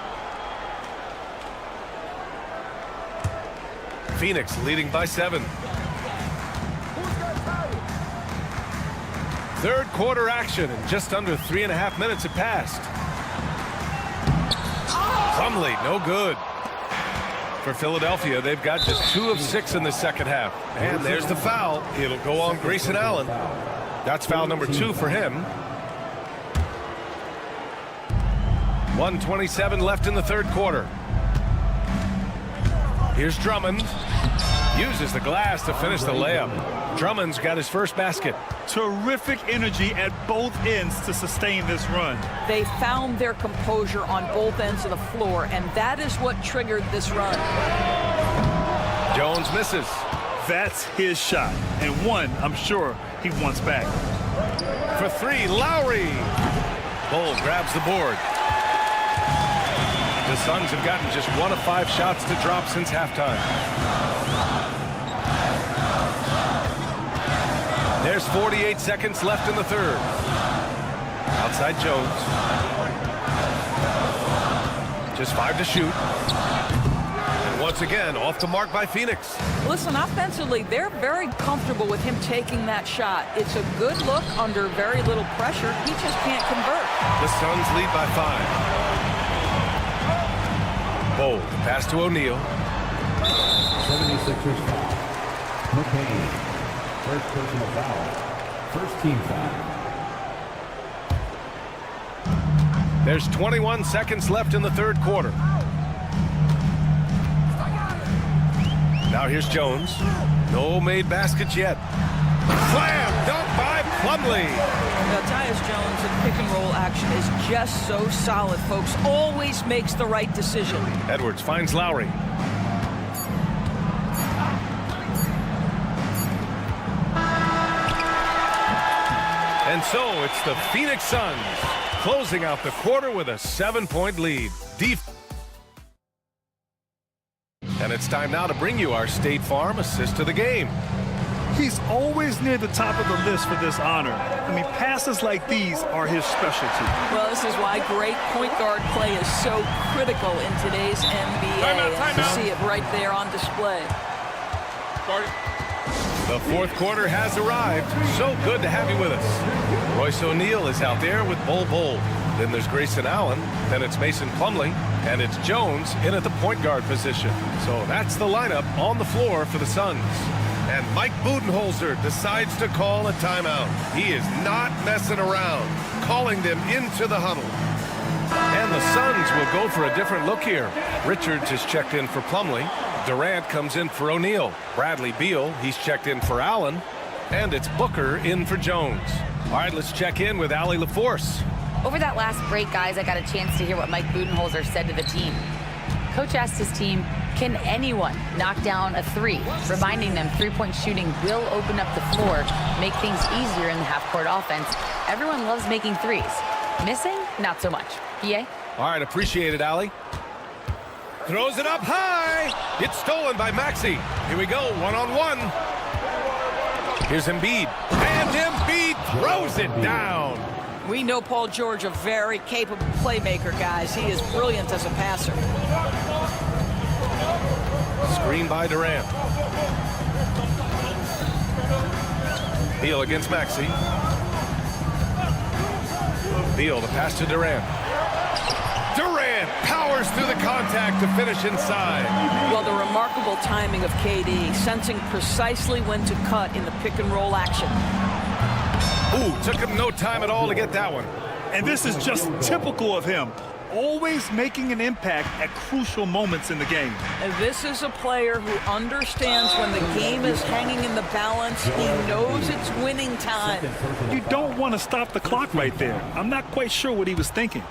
Phoenix leading by 7. Third quarter action, and just under 3.5 minutes have passed. Plumlee, no good. For Philadelphia, they've got just 2 of 6 in the second half. And there's the foul. It'll go on Grayson Allen. That's foul number 2 for him. 1:27 left in the third quarter. Here's Drummond. Uses the glass to finish the layup. Drummond's got his first basket. Terrific energy at both ends to sustain this run. They found their composure on both ends of the floor, and that is what triggered this run. Jones misses. That's his shot, and one I'm sure he wants back. For 3, Lowry. Bull grabs the board. The Suns have gotten just 1 of 5 shots to drop since halftime. There's 48 seconds left in the third. Outside Jones. Just 5 to shoot. And once again, off the mark by Phoenix. Listen, offensively, they're very comfortable with him taking that shot. It's a good look under very little pressure. He just can't convert. The Suns lead by 5. Bold pass to O'Neal. 76ers foul. McCain. First personal foul. First team foul. There's 21 seconds left in the third quarter. Now here's Jones. No made baskets yet. Slam dunk by Plumlee. Now, Tyus Jones in pick and roll action is just so solid, folks. Always makes the right decision. Edwards finds Lowry. And so it's the Phoenix Suns closing out the quarter with a 7-point lead. And it's time now to bring you our State Farm assist of the game. He's always near the top of the list for this honor. I mean, passes like these are his specialty. Well, this is why great point guard play is so critical in today's NBA. Time You out. see it right there on display. The fourth quarter has arrived. So good to have you with us. Royce O'Neal is out there with Bol Bol. Then there's Grayson Allen. Then it's Mason Plumlee. And it's Jones in at the point guard position. So that's the lineup on the floor for the Suns. And Mike Budenholzer decides to call a timeout. He is not messing around, calling them into the huddle. And the Suns will go for a different look here. Richards is checked in for Plumlee. Durant comes in for O'Neal. Bradley Beal, he's checked in for Allen. And it's Booker in for Jones. All right, let's check in with Allie LaForce. Over that last break, guys, I got a chance to hear what Mike Budenholzer said to the team. Coach asked his team, can anyone knock down a three? Reminding them three-point shooting will open up the floor, make things easier in the half-court offense. Everyone loves making threes. Missing? Not so much. PA? All right, appreciate it, Allie. Throws it up high. It's stolen by Maxey. Here we go, one-on-one. Here's Embiid. And Embiid throws it down. We know Paul George, a very capable playmaker, guys. He is brilliant as a passer. Screen by Durant. Beal against Maxey. Beal, the pass to Durant. Durant powers through the contact to finish inside. Well, the remarkable timing of KD, sensing precisely when to cut in the pick-and-roll action. Ooh, took him no time at all to get that one. And this is just typical of him. Always making an impact at crucial moments in the game. And this is a player who understands when the game is hanging in the balance. He knows it's winning time. You don't want to stop the clock right there. I'm not quite sure what he was thinking.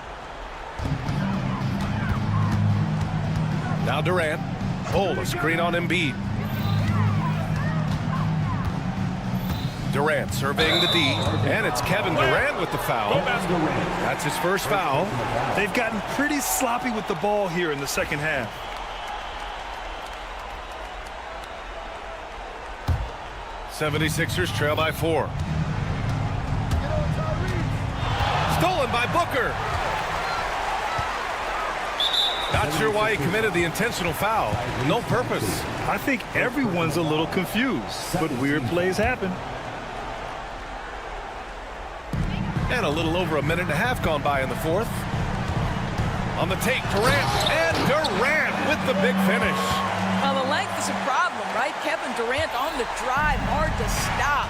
Now Durant. Oh, a screen on Embiid. Durant surveying the D, and it's Kevin Durant with the foul. That's his first foul. They've gotten pretty sloppy with the ball here in the second half. '76ers trail by 4. Stolen by Booker. Not sure why he committed the intentional foul. No purpose. I think everyone's a little confused, but weird plays happen. And a little over a minute and a half gone by in the fourth. On the take, Durant, and Durant with the big finish. Well, the length is a problem, right? Kevin Durant on the drive, hard to stop.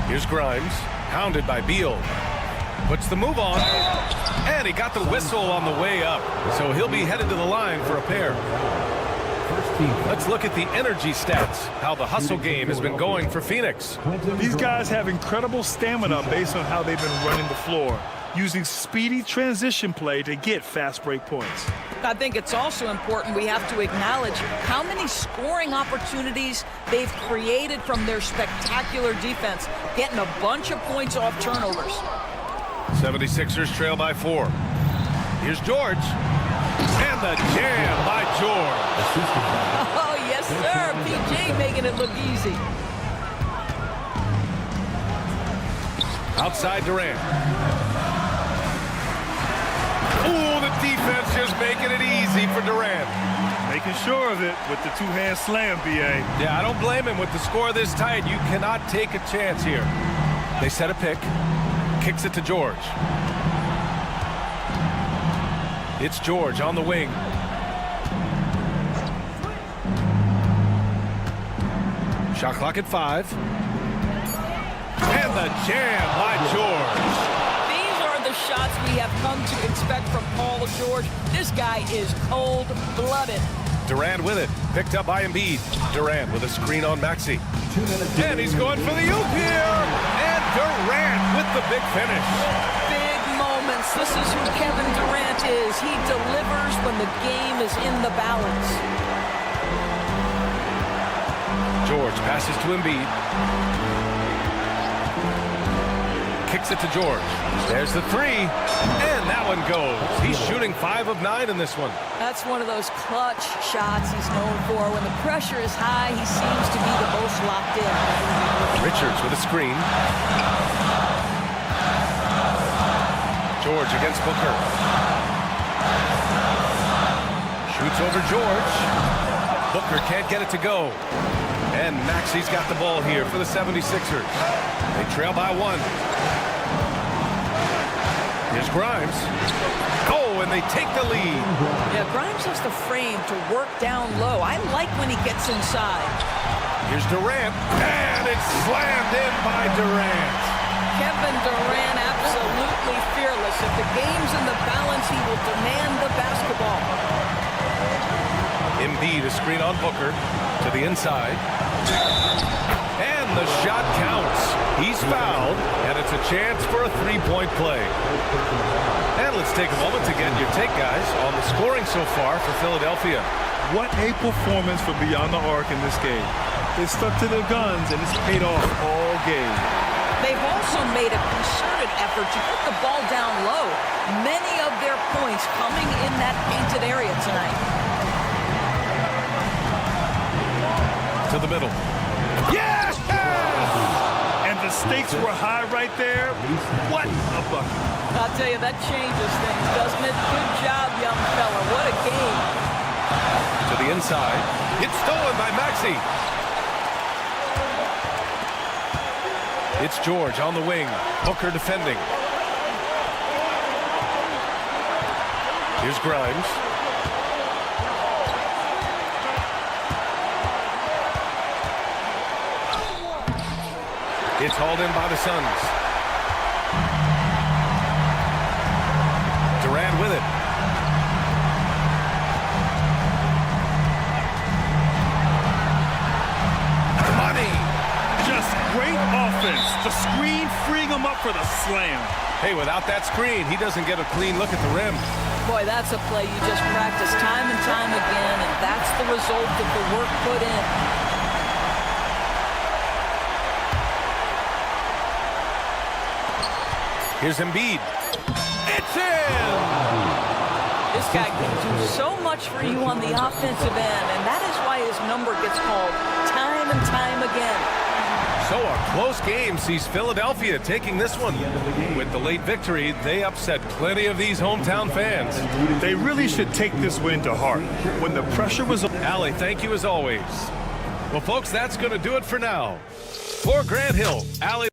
Here's Grimes, hounded by Beal. Puts the move on, and he got the whistle on the way up. So he'll be headed to the line for a pair. Let's look at the energy stats, how the hustle game has been going for Phoenix. These guys have incredible stamina based on how they've been running the floor, using speedy transition play to get fast break points. I think it's also important we have to acknowledge how many scoring opportunities they've created from their spectacular defense, getting a bunch of points off turnovers. 76ers trail by 4. Here's George. And the jam by George. Oh, yes, sir. PJ making it look easy. Outside Durant. Ooh, the defense just making it easy for Durant. Making sure of it with the two-hand slam, BA. Yeah, I don't blame him. With the score this tight, you cannot take a chance here. They set a pick. Kicks it to George. It's George on the wing. Shot clock at 5. And the jam by George. These are the shots we have come to expect from Paul George. This guy is cold-blooded. Durant with it. Picked up by Embiid. Durant with a screen on Maxey. And he's going for the oop here. And Durant with the big finish. Big moments. This is who Kevin Durant is. He delivers when the game is in the balance. George passes to Embiid. Kicks it to George. There's the 3. And that one goes. He's shooting 5 of 9 in this one. That's one of those clutch shots he's known for. When the pressure is high, he seems to be the most locked in. Richards with a screen. George against Booker. Shoots over George. Booker can't get it to go. And Maxi's got the ball here for the 76ers. They trail by 1. Here's Grimes. Oh, and they take the lead. Yeah, Grimes has the frame to work down low. I like when he gets inside. Here's Durant. And it's slammed in by Durant. Kevin Durant absolutely fearless. If the game's in the balance, he will demand the basketball. Embiid, a screen on Booker to the inside. And the shot counts. He's fouled, and it's a chance for a three-point play. And let's take a moment to get your take, guys, on the scoring so far for Philadelphia. What a performance for Beyond the Arc in this game. They stuck to their guns, and it's paid off all game. They've also made a concerted effort to put the ball down low. Many of their points coming in that painted area tonight. To the middle. Yes! And the stakes were high right there. What a bucket. I'll tell you, that changes things, doesn't it? Good job, young fella. What a game. To the inside. It's stolen by Maxey. It's George on the wing. Booker defending. Here's Grimes. It's hauled in by the Suns. Durant with it. Money. Just great offense. The screen freeing him up for the slam. Hey, without that screen, he doesn't get a clean look at the rim. Boy, that's a play you just practice time and time again, and that's the result of the work put in. Here's Embiid. It's in! This guy can do so much for you on the offensive end, and that is why his number gets called time and time again. So a close game sees Philadelphia taking this one. With the late victory, they upset plenty of these hometown fans. They really should take this win to heart. When the pressure was on. Allie, thank you as always. Well, folks, that's going to do it for now. For Grant Hill, Allie.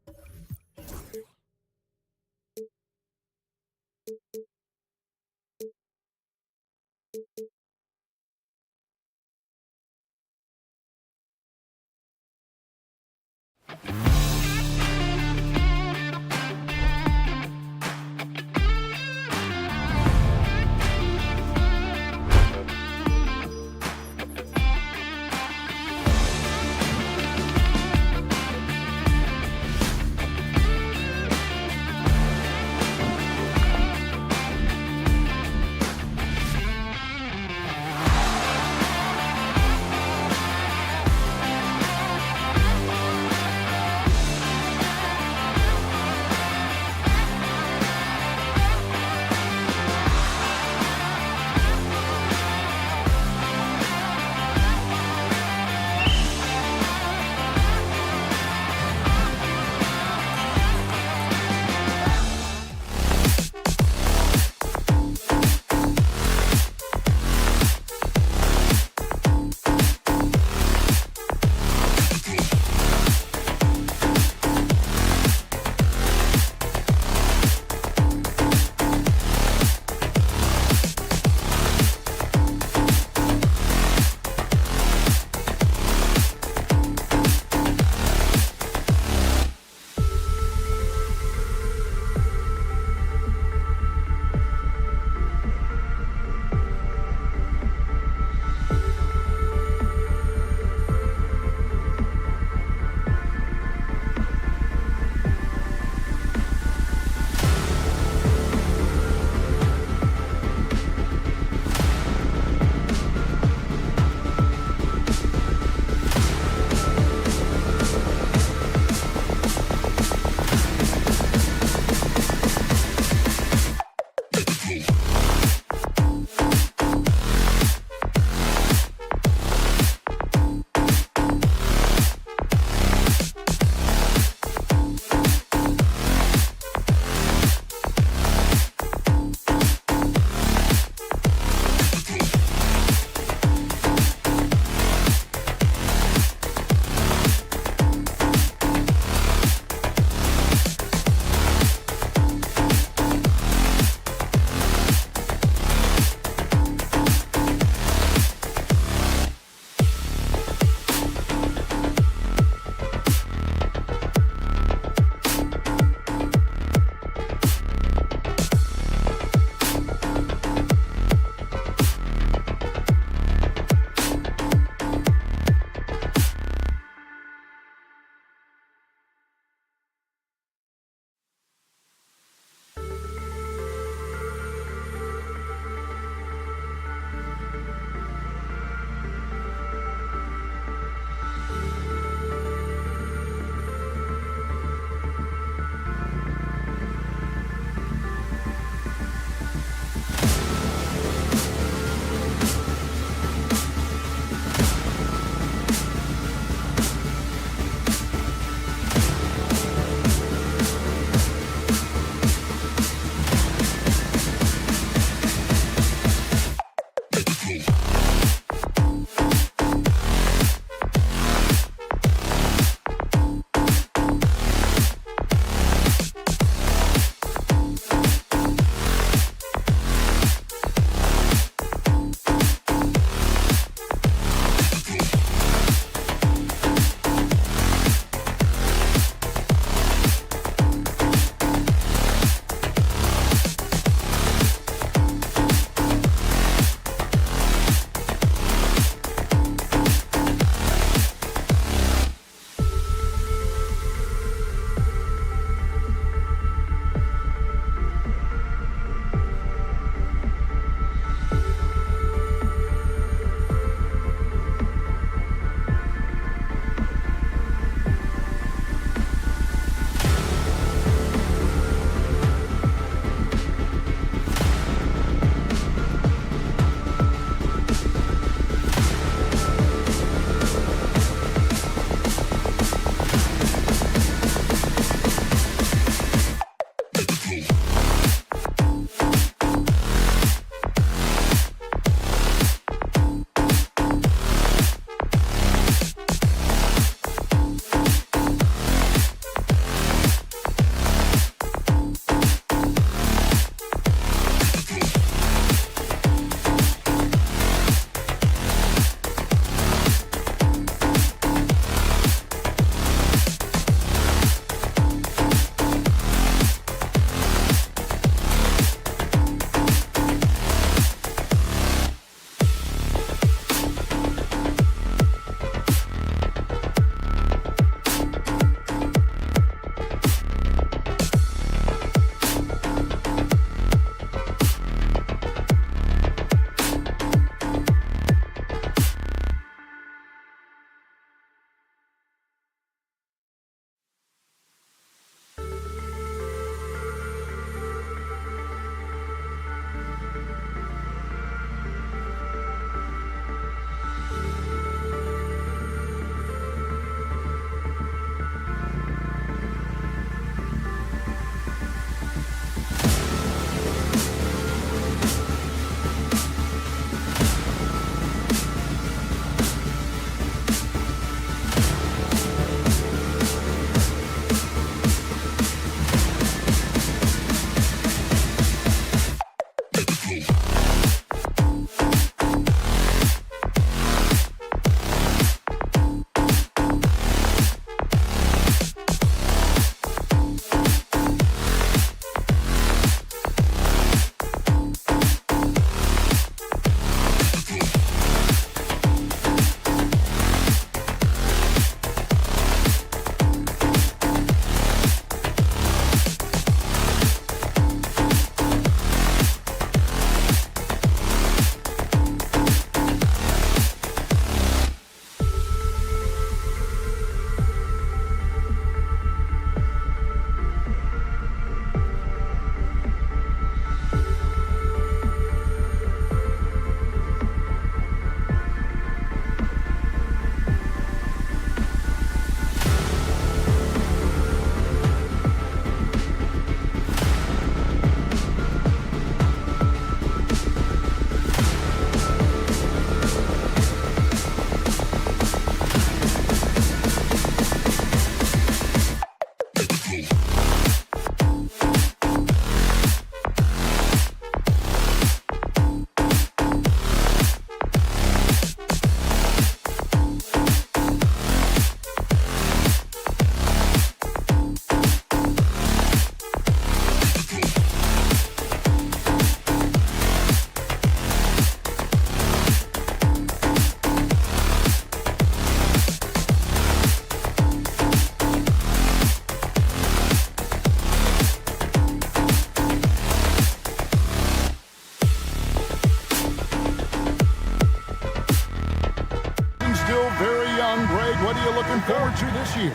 you looking forward to this year?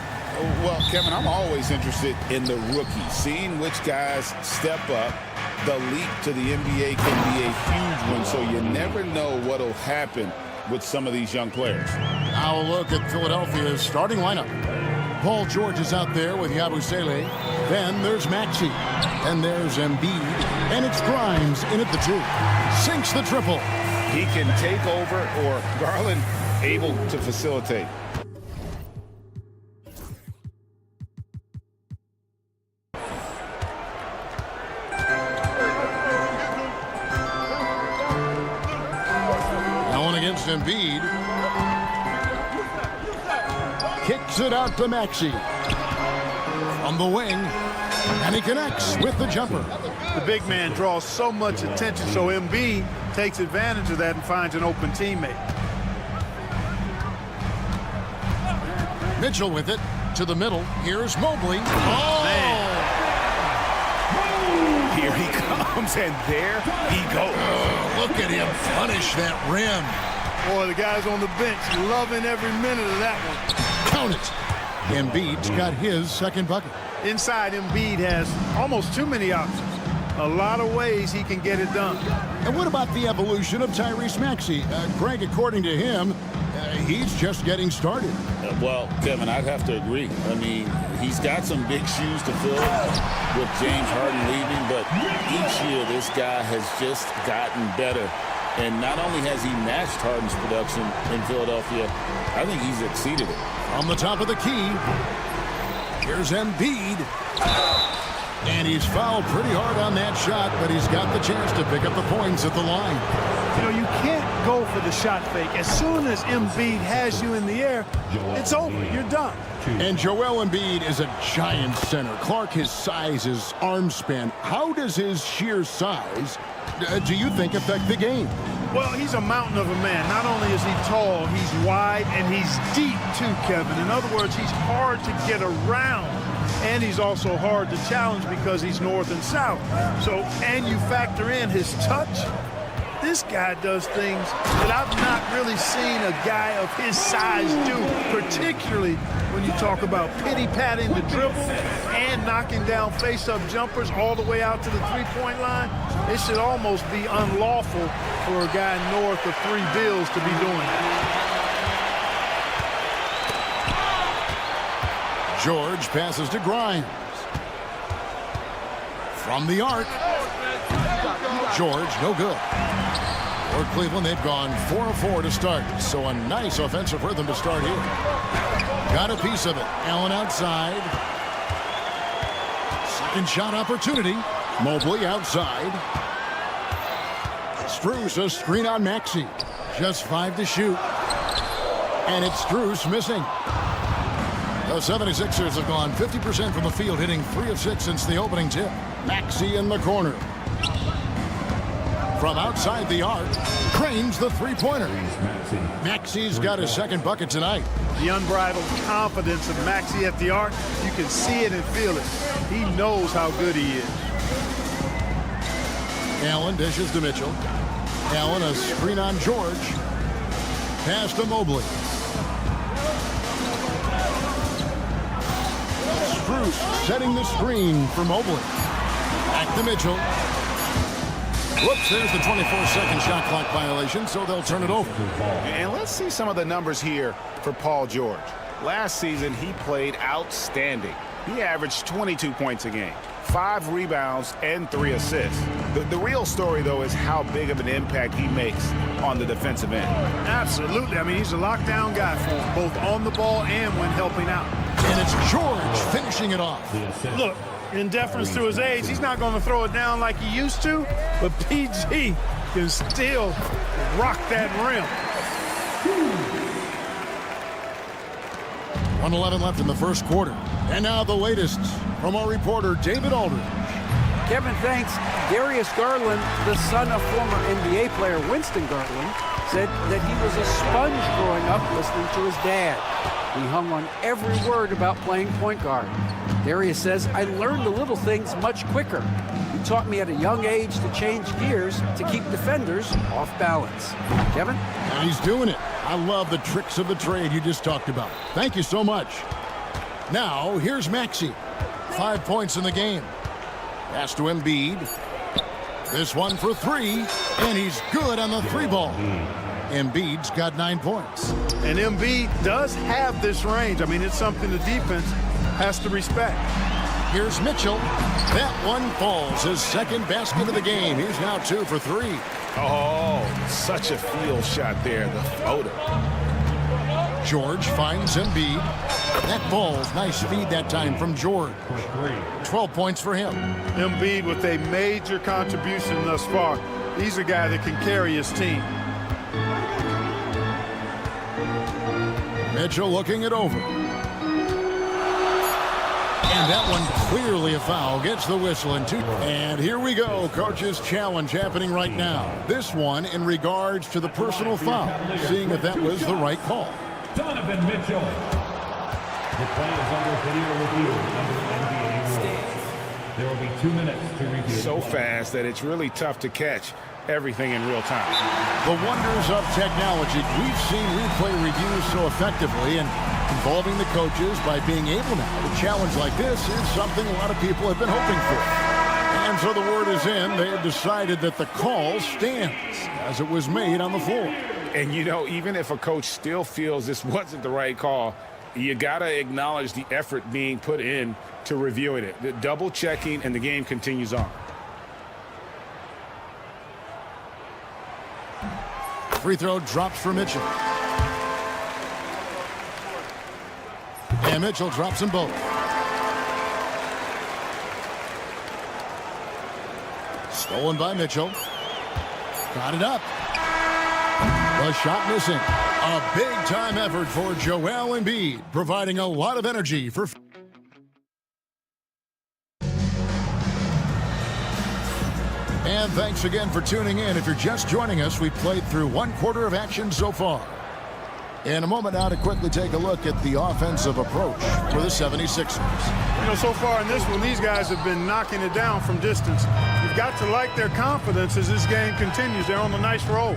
Well, Kevin, I'm always interested in the rookies, seeing which guys step up. The leap to the NBA can be a huge one, so you never know what will happen with some of these young players. Now a look at Philadelphia's starting lineup. Paul George is out there with Yabusele. Then there's Maxey. And there's Embiid. And it's Grimes in at the 2. Sinks the triple. He can take over, or Garland able to facilitate. Allen against Embiid. Kicks it out to Maxey. From the wing. And he connects with the jumper. The big man draws so much attention, so Embiid takes advantage of that and finds an open teammate. Mitchell with it to the middle. Here's Mobley. Oh! Man. Here he comes, and there he goes. Oh, look at him punish that rim. Boy, the guys on the bench loving every minute of that one. Count it. Embiid's got his second bucket. Inside, Embiid has almost too many options. A lot of ways he can get it done. And what about the evolution of Tyrese Maxey? Greg, according to him, he's just getting started. Well, Kevin, I'd have to agree. I mean, he's got some big shoes to fill with James Harden leaving, but each year this guy has just gotten better. And not only has he matched Harden's production in Philadelphia, I think he's exceeded it. On the top of the key, here's Embiid. And he's fouled pretty hard on that shot, but he's got the chance to pick up the points at the line. You know, you can't go for the shot fake. As soon as Embiid has you in the air, it's over. You're done. And Joel Embiid is a giant center. Clark, his size, his arm span. How does his sheer size, do you think, affect the game? Well, he's a mountain of a man. Not only is he tall, he's wide, and he's deep too, Kevin. In other words, he's hard to get around. And he's also hard to challenge because he's north and south. So, and you factor in his touch. This guy does things that I've not really seen a guy of his size do, particularly when you talk about pity-patting the dribble and knocking down face-up jumpers all the way out to the three-point line. It should almost be unlawful for a guy north of 3 bills to be doing that. George passes to Grimes. From the arc. George, no good. For Cleveland, they've gone 4 of 4 to start. So a nice offensive rhythm to start here. Got a piece of it. Allen outside. Second shot opportunity. Mobley outside. Strus, a screen on Maxey. Just 5 to shoot. And it's Strus missing. The 76ers have gone 50% from the field, hitting 3 of 6 since the opening tip. Maxey in the corner. From outside the arc, cranes the three-pointer. Maxey's got his second bucket tonight. The unbridled confidence of Maxey at the arc, you can see it and feel it. He knows how good he is. Allen dishes to Mitchell. Allen, a screen on George. Pass to Mobley. Strus setting the screen for Mobley. Back to Mitchell. Whoops, there's the 24-second shot clock violation, so they'll turn it over. And let's see some of the numbers here for Paul George. Last season, he played outstanding. He averaged 22 points a game, 5 rebounds, and 3 assists. The real story, though, is how big of an impact he makes on the defensive end. Absolutely. I mean, he's a lockdown guy for him, both on the ball and when helping out. And it's George finishing it off. Look, in deference to his age, he's not going to throw it down like he used to, but PG can still rock that rim. 1:11 left in the first quarter. And now the latest from our reporter, David Aldridge. Kevin, thanks. Darius Garland, the son of former NBA player Winston Garland, said that he was a sponge growing up listening to his dad. He hung on every word about playing point guard. Darius says, I learned the little things much quicker. He taught me at a young age to change gears to keep defenders off balance. Kevin? And he's doing it. I love the tricks of the trade you just talked about. Thank you so much. Now, here's Maxey. 5 points in the game. Pass to Embiid. This one for 3, and he's good on the 3-ball. Embiid's got 9 points. And Embiid does have this range. I mean, it's something the defense has to respect. Here's Mitchell. That one falls. His second basket of the game. He's now 2 for 3. Oh, such a field shot there, the floater. George finds Embiid. That falls. Nice feed that time from George. 12 points for him. Embiid with a major contribution thus far. He's a guy that can carry his team. Mitchell looking it over. And that one clearly a foul. Gets the whistle in 2. And here we go. Coach's challenge happening right now. This one in regards to the personal foul. Seeing if that was the right call. Donovan Mitchell. The play is under video review under NBA rules. There will be 2 minutes to review. So fast that it's really tough to catch everything in real time. The wonders of technology. We've seen replay reviews so effectively, and involving the coaches by being able now to challenge like this is something a lot of people have been hoping for. And so the word is in. They have decided that the call stands as it was made on the floor. And, you know, even if a coach still feels this wasn't the right call, you got to acknowledge the effort being put in to reviewing it. The double checking, and the game continues on. Free throw drops for Mitchell. And Mitchell drops them both. Stolen by Mitchell. Got it up. The shot missing. A big-time effort for Joel Embiid, providing a lot of energy for... And thanks again for tuning in. If you're just joining us, we played through 1 quarter of action so far. In a moment now to quickly take a look at the offensive approach for the 76ers. You know, so far in this one, these guys have been knocking it down from distance. You've got to like their confidence as this game continues. They're on a nice roll.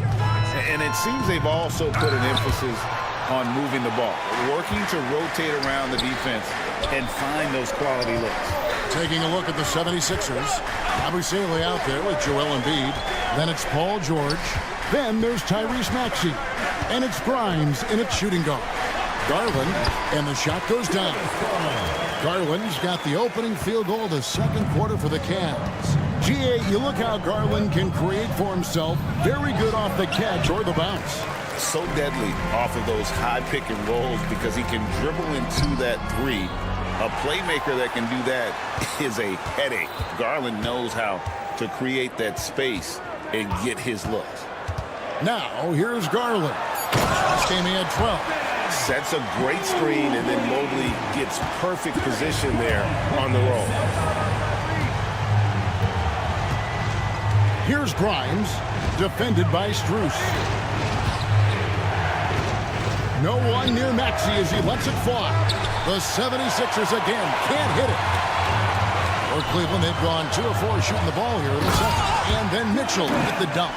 And it seems they've also put an emphasis on moving the ball, working to rotate around the defense and find those quality looks. Taking a look at the 76ers, Cavaliers out there with Joel Embiid. Then it's Paul George. Then there's Tyrese Maxey. And it's Grimes in its shooting guard. Garland, and the shot goes down. Garland's got the opening field goal of the second quarter for the Cavs. GA, you look how Garland can create for himself. Very good off the catch or the bounce. So deadly off of those high pick and rolls because he can dribble into that 3. A playmaker that can do that is a headache. Garland knows how to create that space and get his looks. Now, here's Garland. Last game he had 12. Sets a great screen, and then Mobley gets perfect position there on the roll. Here's Grimes, defended by Strus. No one near Maxey as he lets it fly. The 76ers again can't hit it. For Cleveland, they've gone 2 of 4 shooting the ball here in the second. And then Mitchell with the dunk.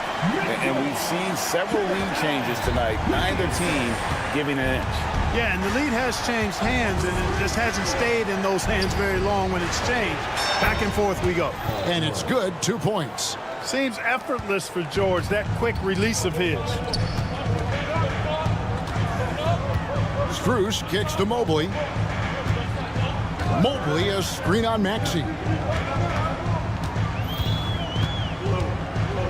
And we've seen several lead changes tonight. Neither team giving an inch. Yeah, and the lead has changed hands, and it just hasn't stayed in those hands very long when it's changed. Back and forth we go. And it's good, 2 points. Seems effortless for George, that quick release of his. Strus kicks to Mobley. Mobley a screen on Maxey.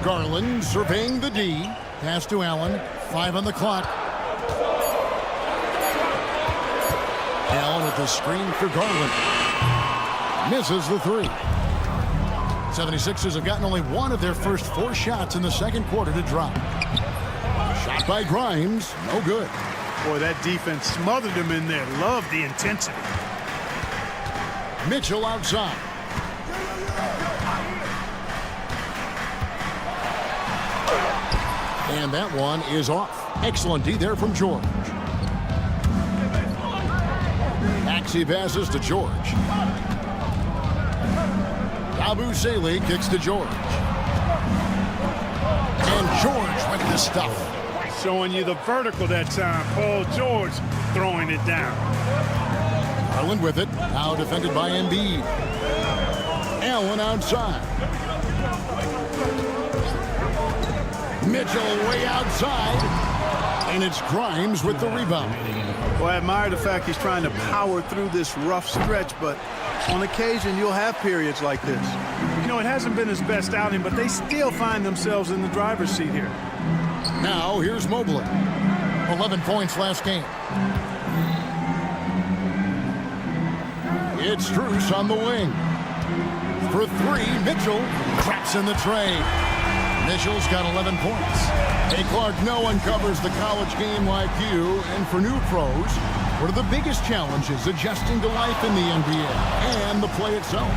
Garland surveying the D. Pass to Allen. 5 on the clock. Allen with the screen for Garland. Misses the 3. 76ers have gotten only 1 of their first 4 shots in the second quarter to drop. Shot by Grimes. No good. Boy, that defense smothered him in there. Love the intensity. Mitchell outside. And that one is off. Excellent D there from George. Maxey passes to George. Cavaliers kicks to George. And George with the stuff. showing you the vertical that time. Paul George throwing it down. Garland with it. Now defended by Embiid. Allen outside. Mitchell way outside. And it's Grimes with the rebound. Well, I admire the fact he's trying to power through this rough stretch, but on occasion you'll have periods like this. You know, it hasn't been his best outing, but they still find themselves in the driver's seat here. Now here's Mobley. 11 points last game. It's Strus on the wing. For three, Mitchell traps in the tray. Mitchell's got 11 points. Hey, Clark, no one covers the college game like you. And for new pros, what are the biggest challenges adjusting to life in the NBA and the play itself?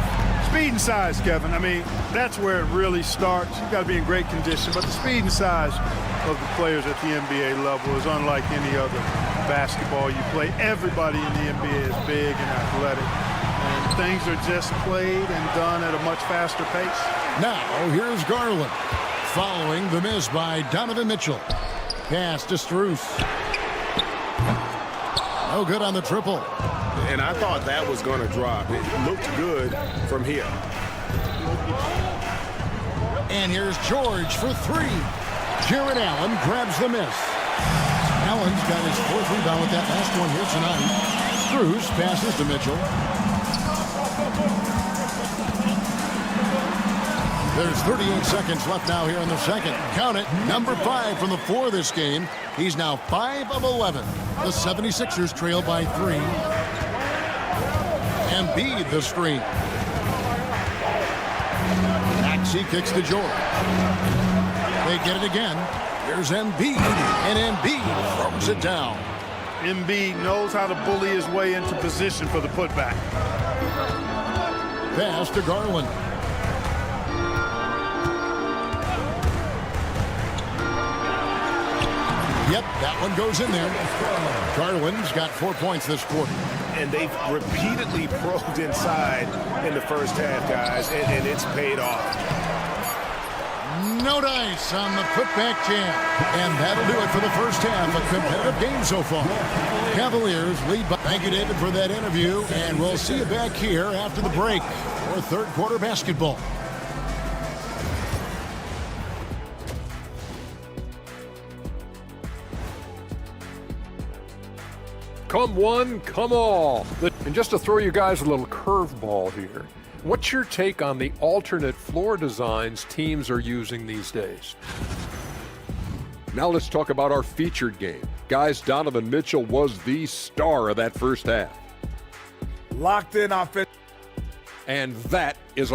Speed and size, Kevin. I mean, that's where it really starts. You've got to be in great condition, but the speed and size of the players at the NBA level is unlike any other basketball you play. Everybody in the NBA is big and athletic, and things are just played and done at a much faster pace. Now, here's Garland, following the miss by Donovan Mitchell. Pass to Strus. No good on the triple. And I thought that was going to drop. It looked good from here. And here's George for three. Jared Allen grabs the miss. Allen's got his fourth rebound with that last one here tonight. Strus passes to Mitchell. There's 38 seconds left now here in the second. Count it, number 5 from the floor this game. He's now 5 of 11. The 76ers trail by 3. Embiid the screen. Maxey kicks to George. They get it again. Here's Embiid, and Embiid throws it down. Embiid knows how to bully his way into position for the putback. Pass to Garland. Yep, that one goes in there. Garland's got 4 points this quarter. And they've repeatedly probed inside in the first half, guys, and it's paid off. No dice on the putback jam. And that'll do it for the first half. A competitive game so far. Cavaliers lead by... Thank you, David, for that interview. And we'll see you back here after the break for third quarter basketball. Come one, come all. And just to throw you guys a little curveball here, what's your take on the alternate floor designs teams are using these days? Now let's talk about our featured game. Guys, Donovan Mitchell was the star of that first half. Locked in offense. And that is...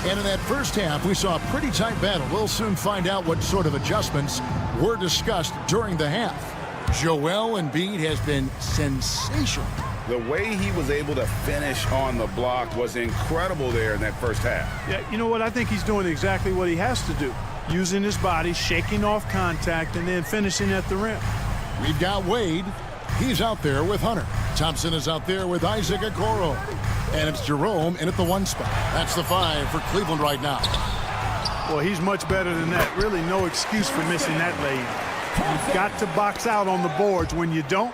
And in that first half, we saw a pretty tight battle. We'll soon find out what sort of adjustments were discussed during the half. Joel Embiid has been sensational. The way he was able to finish on the block was incredible there in that first half. Yeah, you know what? I think he's doing exactly what he has to do. Using his body, shaking off contact, and then finishing at the rim. We've got Wade. He's out there with Hunter. Thompson is out there with Isaac Okoro. And it's Jerome in at the 1 spot. That's the 5 for Cleveland right now. Well, he's much better than that. Really no excuse for missing that lane. You've got to box out on the boards. When you don't,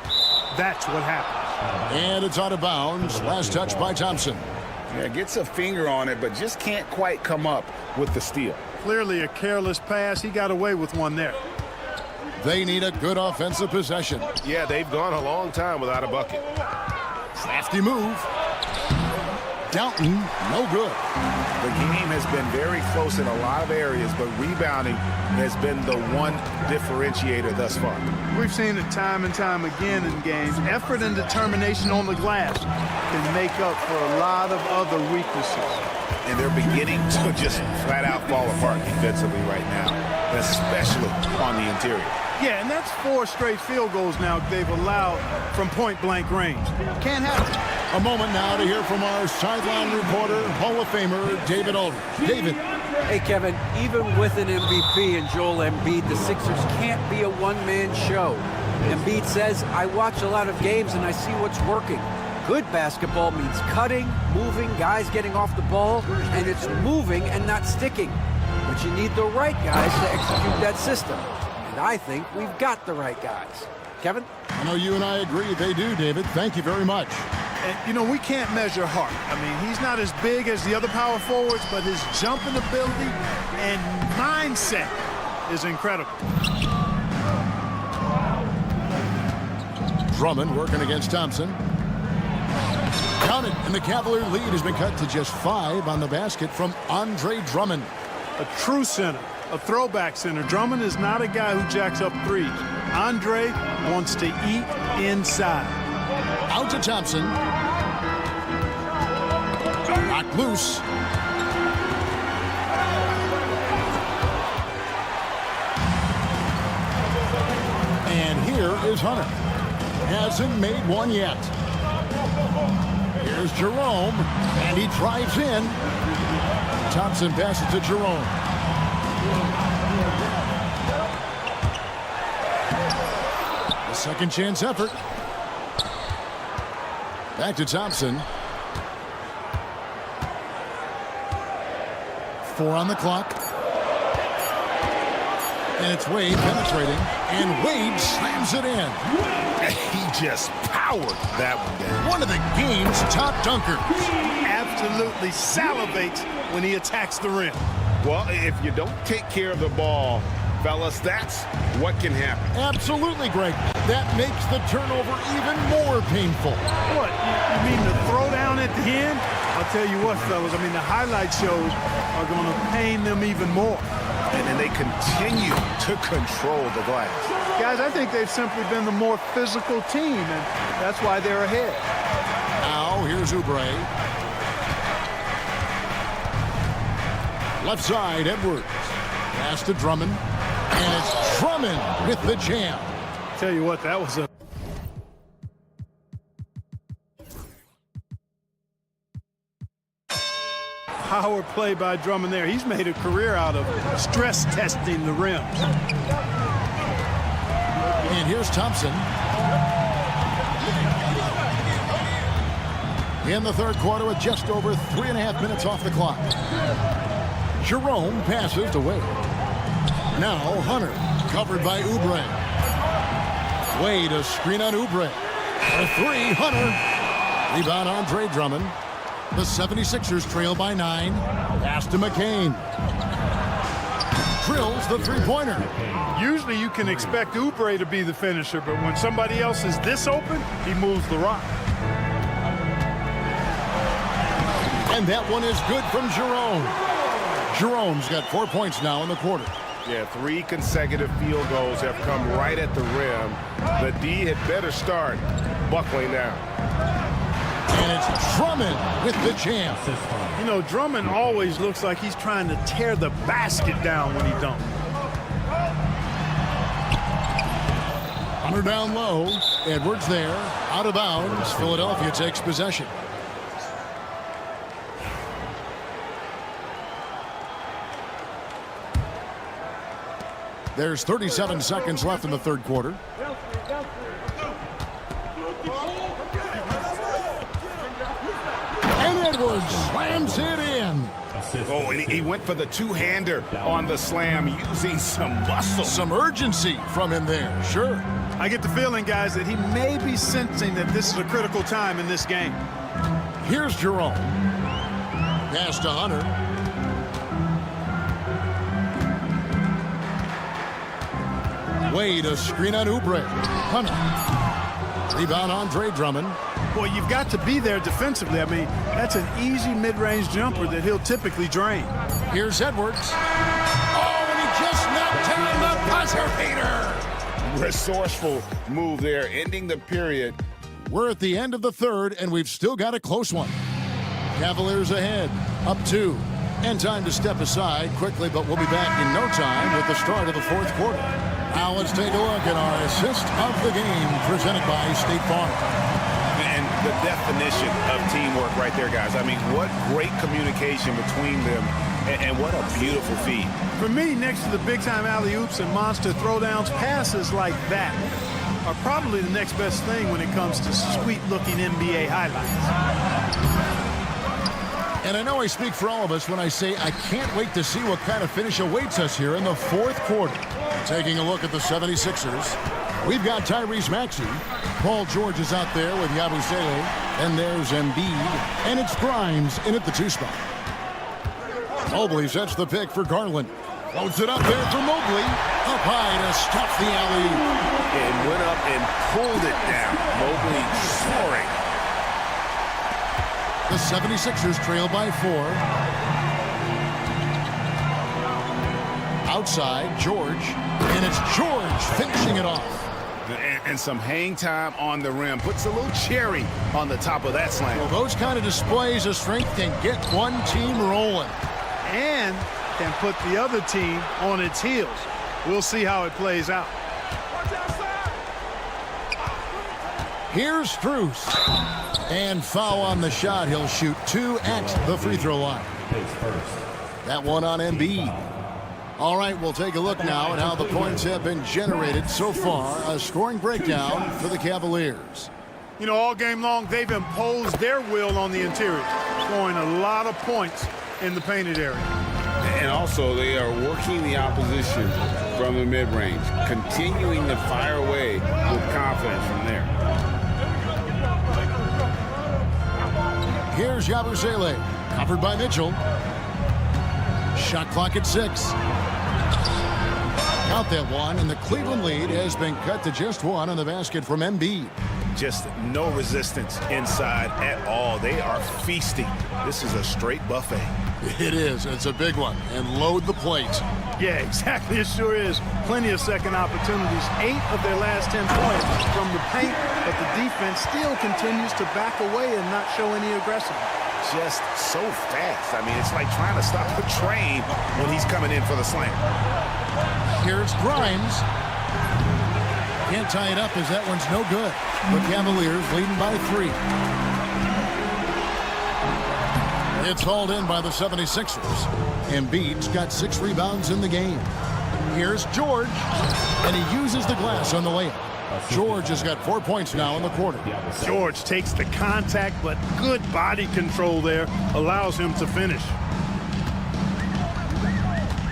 that's what happens. And it's out of bounds. Last touch by Thompson. Yeah, gets a finger on it, but just can't quite come up with the steal. Clearly a careless pass. He got away with one there. They need a good offensive possession. Yeah, they've gone a long time without a bucket. Crafty move. Downton, no good. The game has been very close in a lot of areas, but rebounding has been the one differentiator thus far. We've seen it time and time again in games. Effort and determination on the glass can make up for a lot of other weaknesses. And they're beginning to just flat out fall apart defensively right now, especially on the interior. Yeah, and that's 4 straight field goals now they've allowed from point-blank range. Can't happen. A moment now to hear from our sideline reporter, Hall of Famer, David Aldridge. David. Hey, Kevin, even with an MVP and Joel Embiid, the Sixers can't be a one-man show. Embiid says, I watch a lot of games and I see what's working. Good basketball means cutting, moving, guys getting off the ball, and it's moving and not sticking. But you need the right guys to execute that system. And I think we've got the right guys. Kevin? I know you and I agree they do, David. Thank you very much. And, you know, we can't measure Hart. I mean, he's not as big as the other power forwards, but his jumping ability and mindset is incredible. Drummond working against Thompson. Counted, and the Cavalier lead has been cut to just 5 on the basket from Andre Drummond. A true center, a throwback center. Drummond is not a guy who jacks up threes. Andre wants to eat inside. Out to Thompson. Knocked loose. And here is Hunter. Hasn't made one yet. Here's Jerome, and he drives in. Thompson passes to Jerome. A second chance effort. Back to Thompson. 4 on the clock. And it's Wade penetrating, and Wade slams it in. He just powered that one down. One of the game's top dunkers. Absolutely salivates when he attacks the rim. Well, if you don't take care of the ball, fellas, that's what can happen. Absolutely, Greg. That makes the turnover even more painful. What, you mean the throwdown at the end? I'll tell you what, fellas, I mean, the highlight shows are going to pain them even more. And then they continue to control the glass. Guys, I think they've simply been the more physical team, and that's why they're ahead. Now, here's Oubre. Left side, Edwards. Pass to Drummond. And it's Drummond with the jam. Tell you what, that was a power play by Drummond there. He's made a career out of stress testing the rim. And here's Thompson. In the third quarter with just over 3.5 minutes off the clock. Jerome passes to Wade. Now Hunter, covered by Oubre. Wade, a screen on Oubre. A 3, Hunter. Rebound Andre Drummond. The 76ers trail by 9. Pass to McCain. Drills the three-pointer. Usually you can expect Oubre to be the finisher, but when somebody else is this open, he moves the rock. And that one is good from Jerome. Jerome's got 4 points now in the quarter. Yeah, 3 consecutive field goals have come right at the rim. The D had better start buckling down. And it's Drummond with the jam. You know, Drummond always looks like he's trying to tear the basket down when he dunks. Hunter down low. Edwards there. Out of bounds. Philadelphia takes possession. There's 37 seconds left in the third quarter. And Edwards slams it in. Oh, and he went for the two-hander on the slam, using some muscle. Some urgency from him there, sure. I get the feeling, guys, that he may be sensing that this is a critical time in this game. Here's Jerome. Pass to Hunter. Wade, a screen on Oubre. Hunter. Rebound Andre Drummond. Boy, you've got to be there defensively. I mean, that's an easy mid-range jumper that he'll typically drain. Here's Edwards. Oh, and he just knocked down the buzzer beater. Resourceful move there, ending the period. We're at the end of the third, and we've still got a close one. Cavaliers ahead, up 2. And time to step aside quickly, but we'll be back in no time with the start of the fourth quarter. Now let's take a look at our assist of the game presented by State Farm. And the definition of teamwork right there, guys. I mean, what great communication between them, and what a beautiful feed. For me, next to the big-time alley-oops and monster throwdowns, passes like that are probably the next best thing when it comes to sweet-looking NBA highlights. And I know I speak for all of us when I say I can't wait to see what kind of finish awaits us here in the fourth quarter. Taking a look at the 76ers, we've got Tyrese Maxey. Paul George is out there with Yabusele. And there's Embiid. And it's Grimes in at the 2 spot. Mobley sets the pick for Garland. Floats it up there for Mobley. Up high to stuff the alley. And went up and pulled it down. Mobley soaring. The 76ers trail by 4. Outside, George. And it's George finishing it off. And some hang time on the rim. Puts a little cherry on the top of that slam. Well, those kind of displays of strength can get one team rolling. And can put the other team on its heels. We'll see how it plays out. Here's Strus. And foul on the shot. He'll shoot 2 at the free throw line. That one on Embiid. All right, we'll take a look now at how the points have been generated so far. A scoring breakdown for the Cavaliers. You know, all game long, they've imposed their will on the interior, scoring a lot of points in the painted area. And also, they are working the opposition from the mid-range, continuing to fire away with confidence from there. Here's Yabusele, covered by Mitchell. Shot clock at 6. Count that one, and the Cleveland lead has been cut to just 1 on the basket from Embiid. Just no resistance inside at all. They are feasting. This is a straight buffet. It is. It's a big one. And load the plate. Yeah, exactly. It sure is. Plenty of second opportunities. 8 of their last 10 points from the paint, but the defense still continues to back away and not show any aggression. Just so fast. I mean, it's like trying to stop a train when he's coming in for the slam. Here's Grimes. Can't tie it up as that one's no good. The Cavaliers leading by 3. It's hauled in by the 76ers. Embiid's got 6 rebounds in the game. Here's George. And he uses the glass on the layup. George has got 4 points now in the quarter. George takes the contact, but good body control there allows him to finish.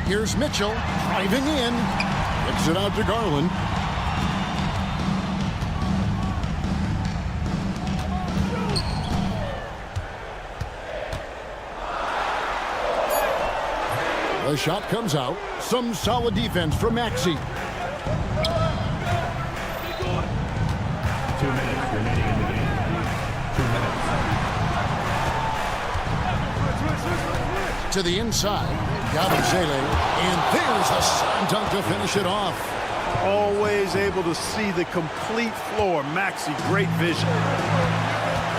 Here's Mitchell driving in. Kicks it out to Garland. The shot comes out. Some solid defense from Maxey. 2 minutes remaining in the game. 2 minutes. To the inside. Yabusele. And there's the slam dunk to finish it off. Always able to see the complete floor. Maxey, great vision.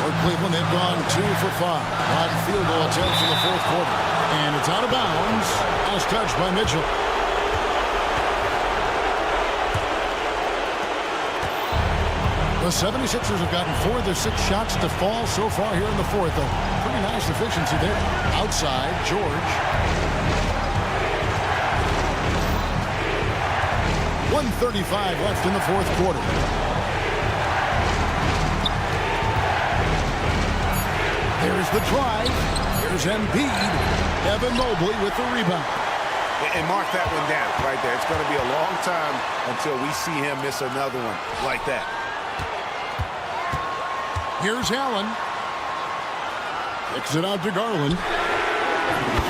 For Cleveland, they've gone 2 for 5 on field goal attempts in the fourth quarter. And it's out of bounds. Last touch by Mitchell. The 76ers have gotten 4 of their 6 shots to fall so far here in the fourth. A pretty nice efficiency there. Outside, George. 1:35 left in the fourth quarter. There's the drive. Here's Embiid. Evan Mobley with the rebound. And mark that one down right there. It's going to be a long time until we see him miss another one like that. Here's Allen. Kicks it out to Garland.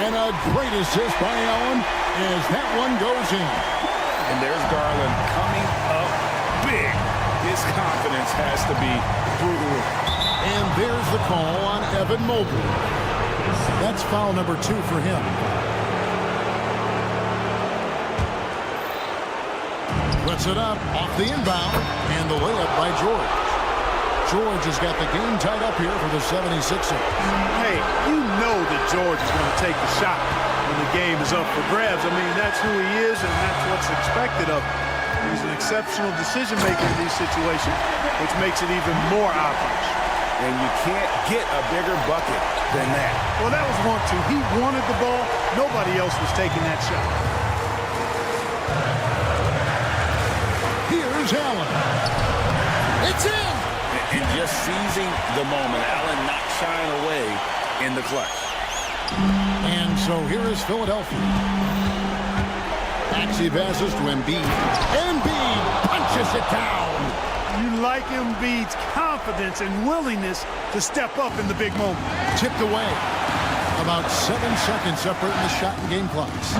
And a great assist by Allen as that one goes in. And there's Garland coming up big. His confidence has to be through the roof. And there's the call on Evan Mobley. That's foul number 2 for him. Puts it up off the inbound, and the layup by George. George has got the game tied up here for the 76ers. Hey, you know that George is going to take the shot when the game is up for grabs. I mean, that's who he is, and that's what's expected of him. He's an exceptional decision maker in these situations, which makes it even more obvious. And you can't get a bigger bucket than that. Well, that was 1-2. He wanted the ball. Nobody else was taking that shot. Here's Allen. It's in! And just seizing the moment. Allen not shying away in the clutch. And so here is Philadelphia. Maxey passes to Embiid. Embiid punches it down. You like Embiid's confidence and willingness to step up in the big moment. Tipped away. About 7 seconds separating the shot and game clocks.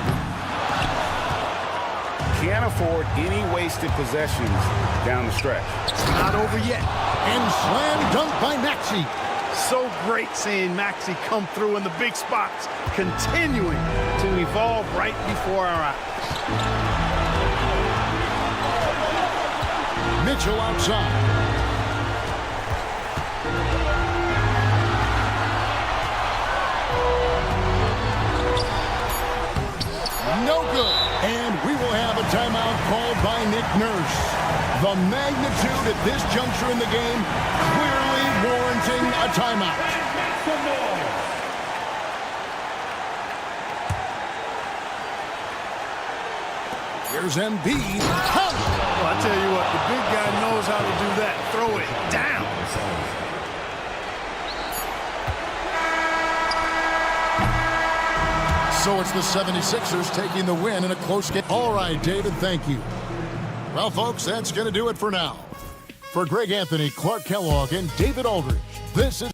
Can't afford any wasted possessions down the stretch. Not over yet. And slam dunk by Maxey. So great seeing Maxey come through in the big spots, continuing to evolve right before our eyes. Mitchell outside. No good. And we will have a timeout called by Nick Nurse. The magnitude at this juncture in the game clearly warranting a timeout. Here's Embiid. Well, I tell you what, the big guy knows how to do that. Throw it down. So it's the 76ers taking the win in a close game. All right, David, thank you. Well, folks, that's going to do it for now. For Greg Anthony, Clark Kellogg, and David Aldridge, this is...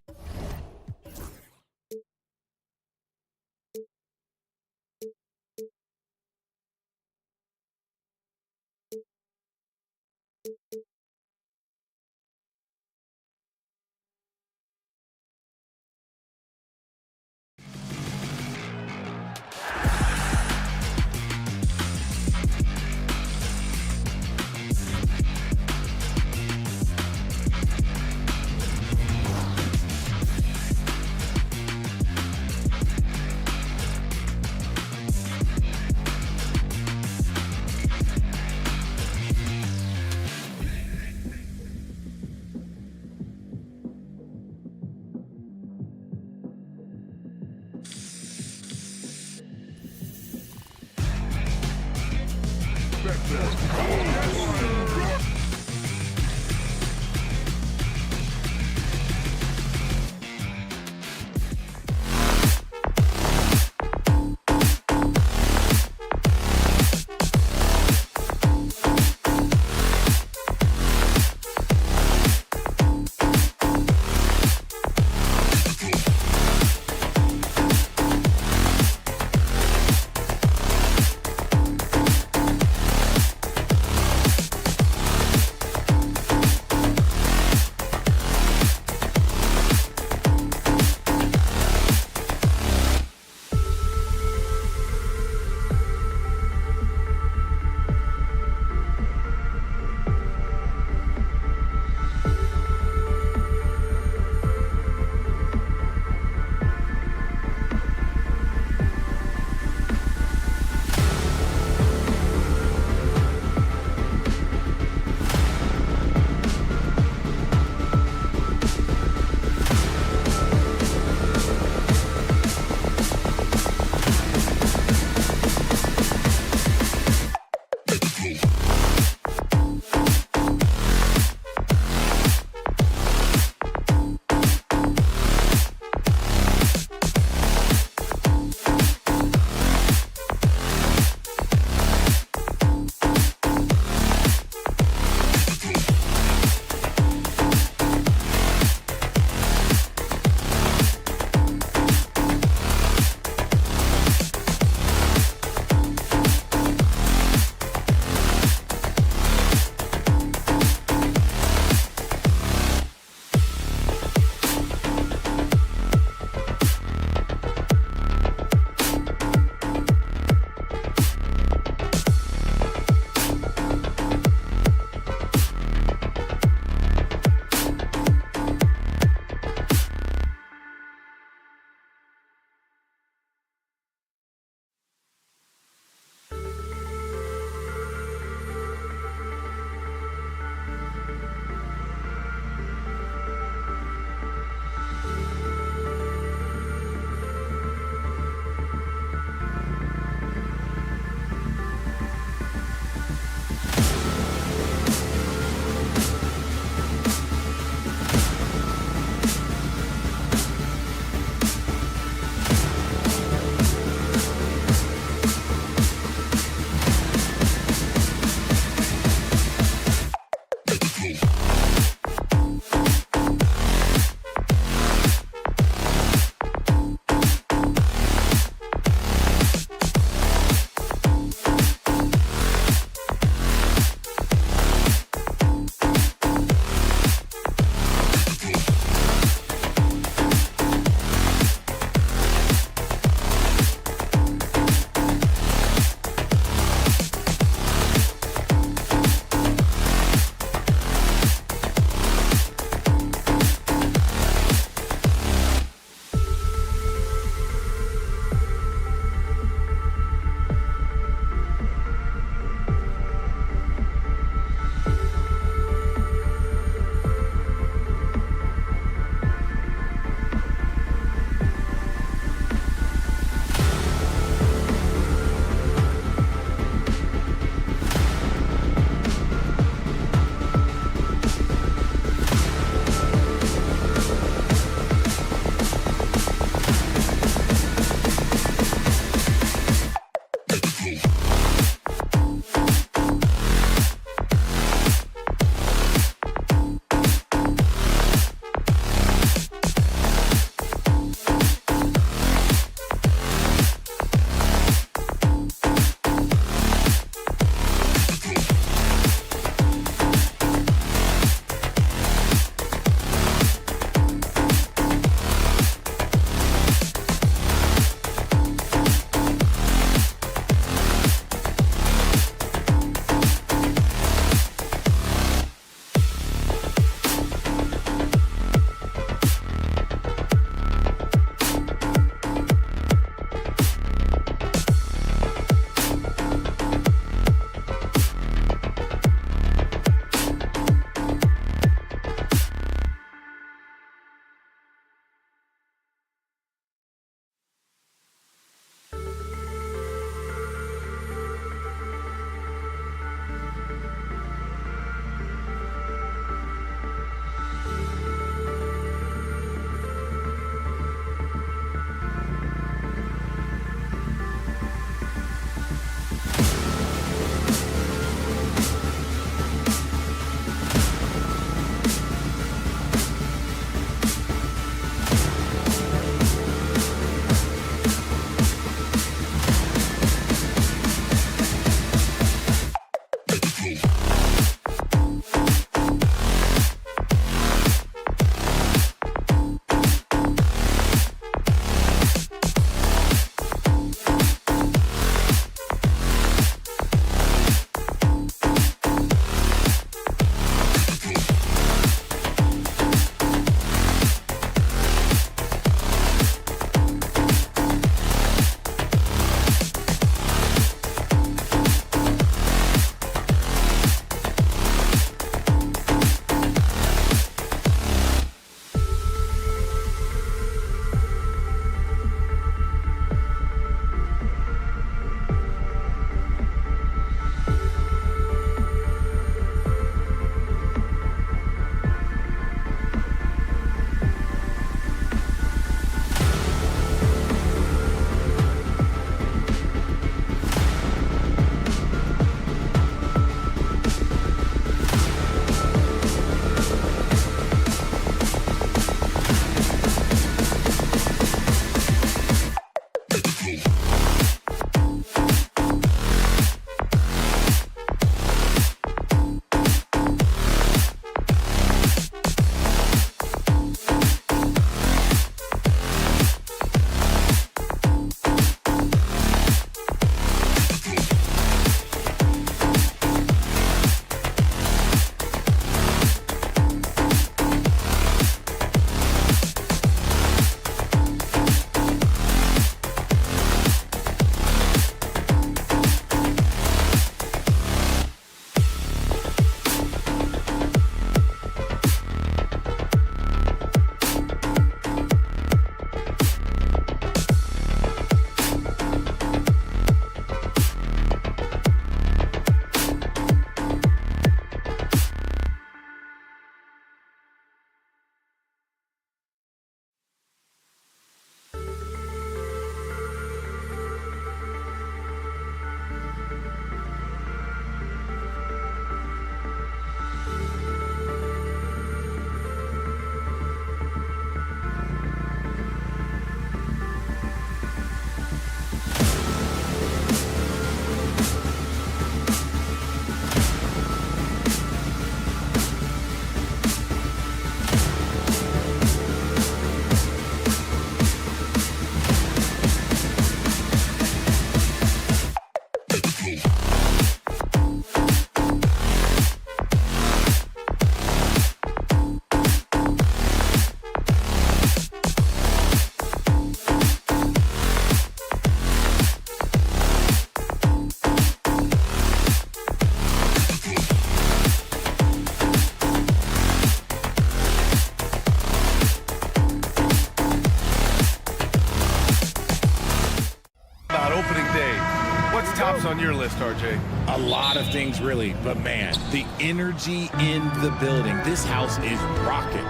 What's tops on your list, RJ? A lot of things, really. But, man, the energy in the building. This house is rocking.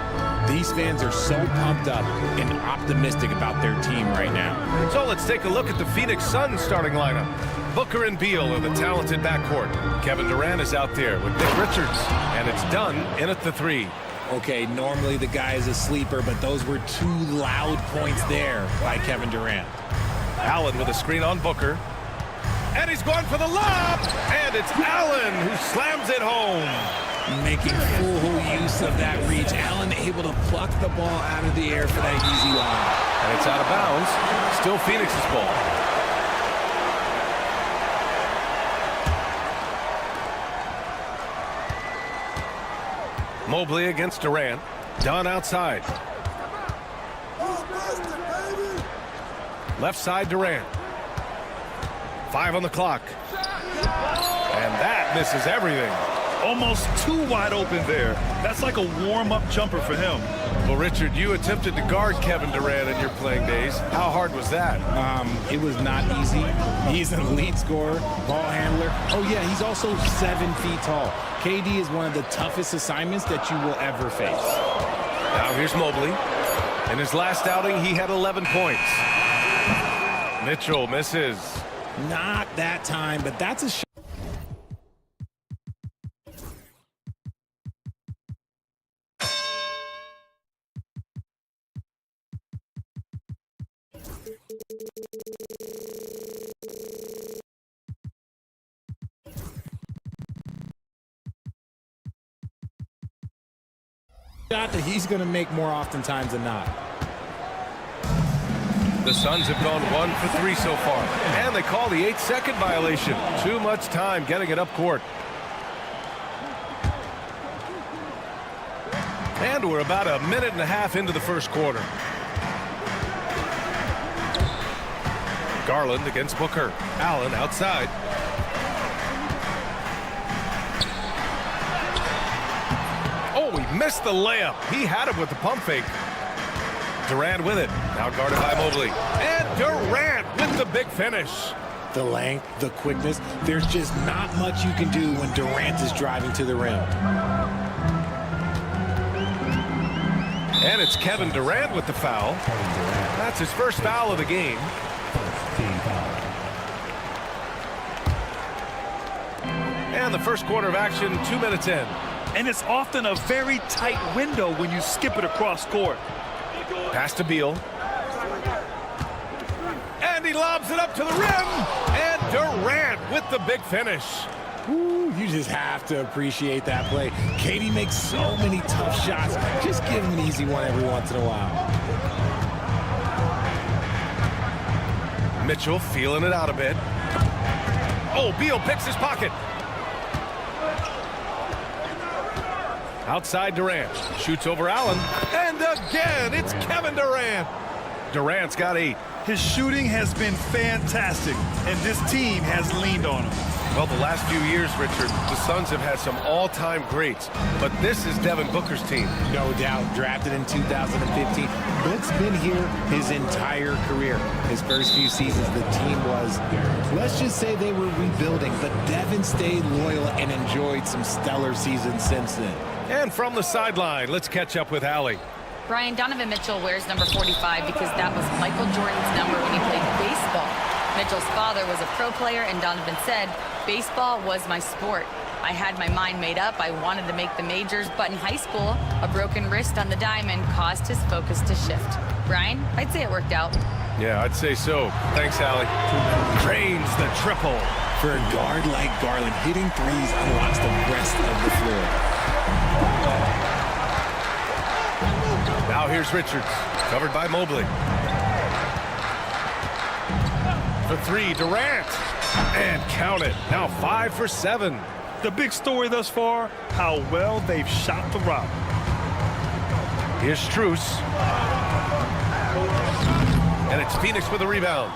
These fans are so pumped up and optimistic about their team right now. So let's take a look at the Phoenix Suns starting lineup. Booker and Beal are the talented backcourt. Kevin Durant is out there with Nick Richards, and it's done in at the 3. Okay, normally the guy is a sleeper, but those were 2 loud points there by Kevin Durant. Allen with a screen on Booker. And he's going for the lob! And it's Allen who slams it home. Making full use of that reach. Allen able to pluck the ball out of the air for that easy lob. And it's out of bounds. Still Phoenix's ball. Mobley against Durant. Dunn outside. Left side Durant. 5 on the clock. And that misses everything. Almost too wide open there. That's like a warm-up jumper for him. Well, Richard, you attempted to guard Kevin Durant in your playing days. How hard was that? It was not easy. He's an elite scorer, ball handler. Oh, yeah, he's also 7 feet tall. KD is one of the toughest assignments that you will ever face. Now here's Mobley. In his last outing, he had 11 points. Mitchell misses. Not that time, but that's a shot. That he's going to make more oftentimes than not. The Suns have gone 1 for 3 so far. And they call the 8-second violation. Too much time getting it up court. And we're about a minute and a half into the first quarter. Garland against Booker. Allen outside. Oh, he missed the layup. He had it with the pump fake. Durant with it. Now guarded by Mobley. And Durant with the big finish. The length, the quickness. There's just not much you can do when Durant is driving to the rim. And it's Kevin Durant with the foul. That's his first foul of the game. And the first quarter of action, 2 minutes in. And it's often a very tight window when you skip it across court. Pass to Beal. And he lobs it up to the rim. And Durant with the big finish. Ooh, you just have to appreciate that play. Katie makes so many tough shots. Just give him an easy one every once in a while. Mitchell feeling it out a bit. Oh, Beal picks his pocket. Outside Durant. Shoots over Allen. And again, it's Kevin Durant. Durant's got 8. His shooting has been fantastic, and this team has leaned on him. Well, the last few years, Richard, the Suns have had some all-time greats, but this is Devin Booker's team. No doubt, drafted in 2015. Book's been here his entire career. His first few seasons, the team was, let's just say they were rebuilding, but Devin stayed loyal and enjoyed some stellar seasons since then. And from the sideline, let's catch up with Allie. Brian, Donovan Mitchell wears number 45 because that was Michael Jordan's number when he played baseball. Mitchell's father was a pro player, and Donovan said, baseball was my sport. I had my mind made up. I wanted to make the majors, but in high school, a broken wrist on the diamond caused his focus to shift. Brian, I'd say it worked out. Yeah, I'd say so. Thanks, Allie. Drains the triple. For a guard like Garland, hitting threes unlocks the rest of the floor. Now here's Richards, covered by Mobley. For 3, Durant. And count it. Now 5 for 7. The big story thus far, how well they've shot the rock. Here's Strus. And it's Phoenix with a rebound.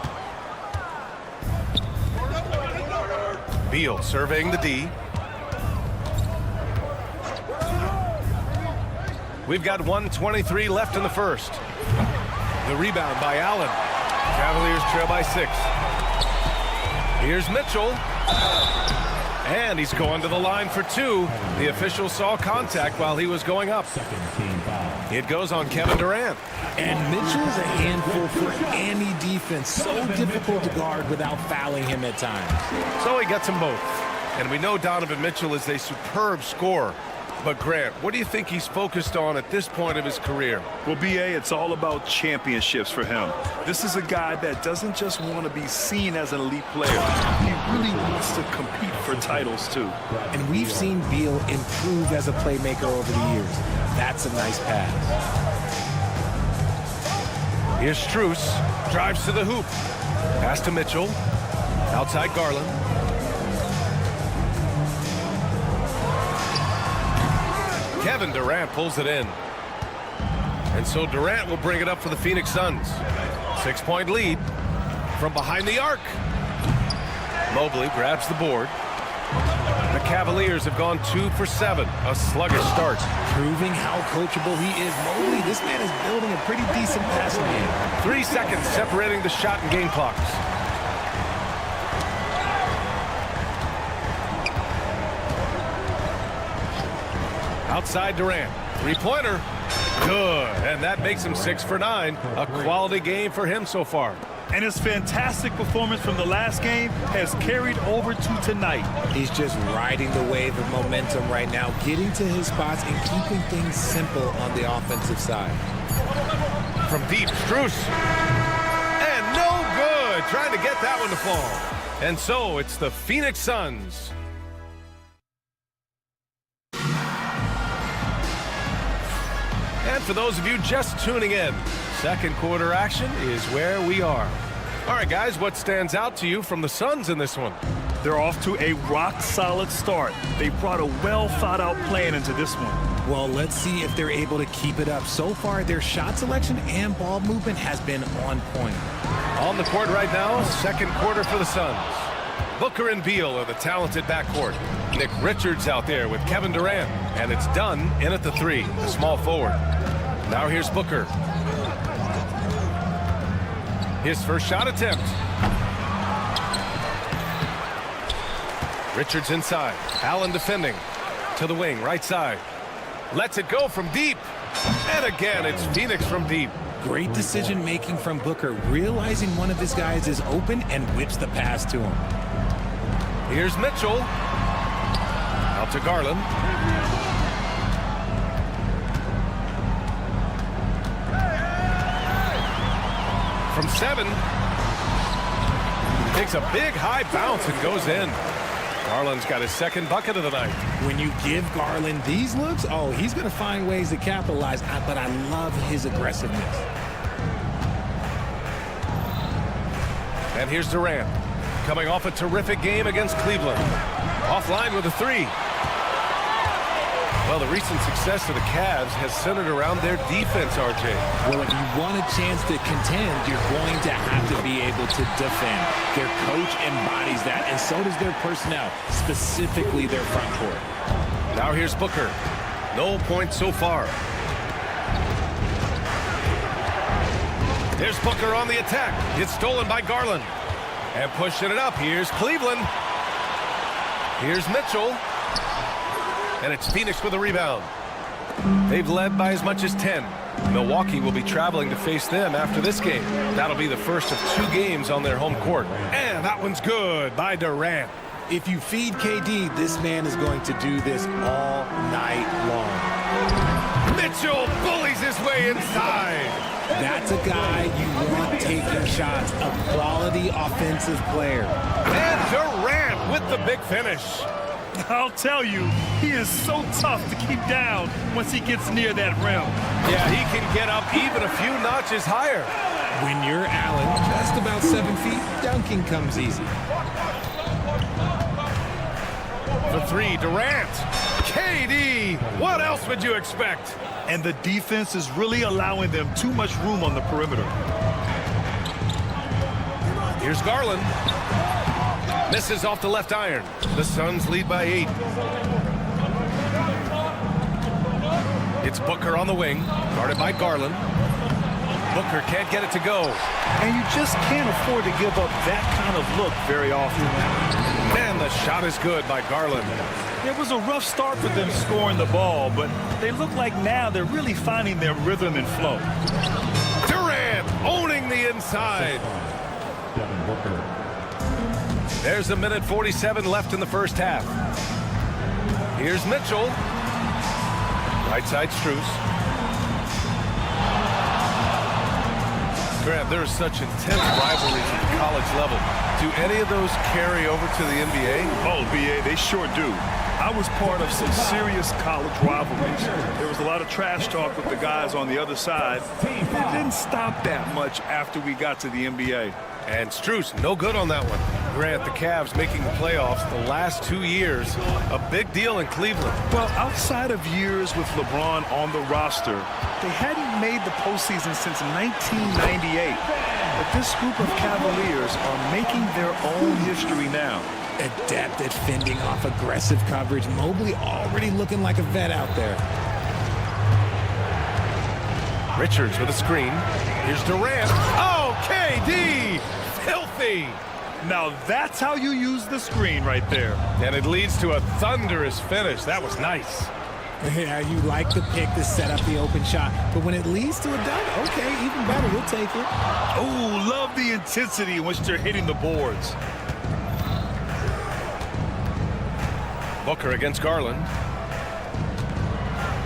Beal surveying the D. We've got 1:23 left in the first. The rebound by Allen. Cavaliers trail by 6. Here's Mitchell. And he's going to the line for two. The official saw contact while he was going up. It goes on Kevin Durant. And Mitchell's a handful for any defense. So difficult to guard without fouling him at times. So he gets them both. And we know Donovan Mitchell is a superb scorer. But Grant, what do you think he's focused on at this point of his career? Well, B.A., it's all about championships for him. This is a guy that doesn't just want to be seen as an elite player. He really wants to compete for titles, too. And we've seen Beal improve as a playmaker over the years. That's a nice pass. Here's Strus. Drives to the hoop. Pass to Mitchell. Outside Garland. Kevin Durant pulls it in. And so Durant will bring it up for the Phoenix Suns. 6-point lead from behind the arc. Mobley grabs the board. The Cavaliers have gone 2 for 7. A sluggish start. Proving how coachable he is. Mobley, this man is building a pretty decent passing game. 3 seconds separating the shot and game clocks. Outside Durant. Three-pointer. Good. And that makes him 6 for 9. A quality game for him so far. And his fantastic performance from the last game has carried over to tonight. He's just riding the wave of momentum right now, getting to his spots and keeping things simple on the offensive side. From deep, Strus. And no good. Trying to get that one to fall. And so it's the Phoenix Suns. And for those of you just tuning in, second quarter action is where we are. All right, guys, what stands out to you from the Suns in this one? They're off to a rock-solid start. They brought a well-thought-out plan into this one. Well, let's see if they're able to keep it up. So far, their shot selection and ball movement has been on point. On the court right now, second quarter for the Suns. Booker and Beal are the talented backcourt. Nick Richards out there with Kevin Durant. And it's done in at the 3, the small forward. Now here's Booker. His first shot attempt. Richards inside. Allen defending. To the wing, right side. Lets it go from deep. And again, it's Phoenix from deep. Great decision-making from Booker, realizing one of his guys is open and whips the pass to him. Here's Mitchell. Out to Garland. From 7. Takes a big high bounce and goes in. Garland's got his second bucket of the night. When you give Garland these looks, oh, he's going to find ways to capitalize, but I love his aggressiveness. And here's Durant, coming off a terrific game against Cleveland. Offline with a 3. Well, the recent success of the Cavs has centered around their defense, RJ. Well, if you want a chance to contend, you're going to have to be able to defend. Their coach embodies that, and so does their personnel, specifically their front court. Now here's Booker. No points so far. There's Booker on the attack. It's stolen by Garland. And pushing it up, here's Cleveland. Here's Mitchell. And it's Phoenix with a rebound. They've led by as much as 10. Milwaukee will be traveling to face them after this game. That'll be the first of 2 games on their home court. And that one's good by Durant. If you feed KD, this man is going to do this all night long. Mitchell bullies his way inside. That's a guy you want taking shots, a quality offensive player. And Durant with the big finish. I'll tell you, he is so tough to keep down once he gets near that rim. Yeah, he can get up even a few notches higher. When you're Allen, just about 7 feet, dunking comes easy. The 3, Durant. KD, what else would you expect? And the defense is really allowing them too much room on the perimeter. Here's Garland. Misses off the left iron. The Suns lead by 8. It's Booker on the wing, guarded by Garland. Booker can't get it to go. And you just can't afford to give up that kind of look very often. Man, the shot is good by Garland. It was a rough start for them scoring the ball, but they look like now they're really finding their rhythm and flow. Durant owning the inside. Devin Booker. There's 1:47 left in the first half. Here's Mitchell. Right side Strus. Grant, there's such intense rivalries at the college level. Do any of those carry over to the NBA? Oh, BA, they sure do. I was part of some serious college rivalries. There was a lot of trash talk with the guys on the other side. It didn't stop that much after we got to the NBA. And Strus, no good on that one. Grant, the Cavs making the playoffs the last 2 years. A big deal in Cleveland. Well, outside of years with LeBron on the roster, they hadn't made the postseason since 1998. But this group of Cavaliers are making their own history now. Adept at fending off aggressive coverage. Mobley already looking like a vet out there. Richards with a screen. Here's Durant. Oh, KD! Filthy! Now that's how you use the screen right there. And it leads to a thunderous finish. That was nice. Yeah, you like the pick to set up the open shot, but when it leads to a dunk, okay, even better, we'll take it. Oh, love the intensity in which they're hitting the boards. Booker against Garland.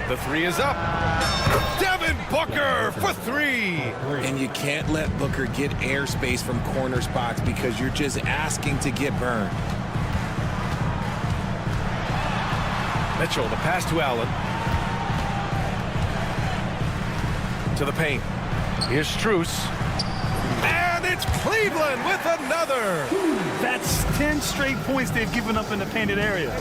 The three is up. Devin Booker for three. And you can't let Booker get airspace from corner spots because you're just asking to get burned. Mitchell, the pass to Allen. To the paint. Here's Strus. And it's Cleveland with another. That's 10 straight points they've given up in the painted area.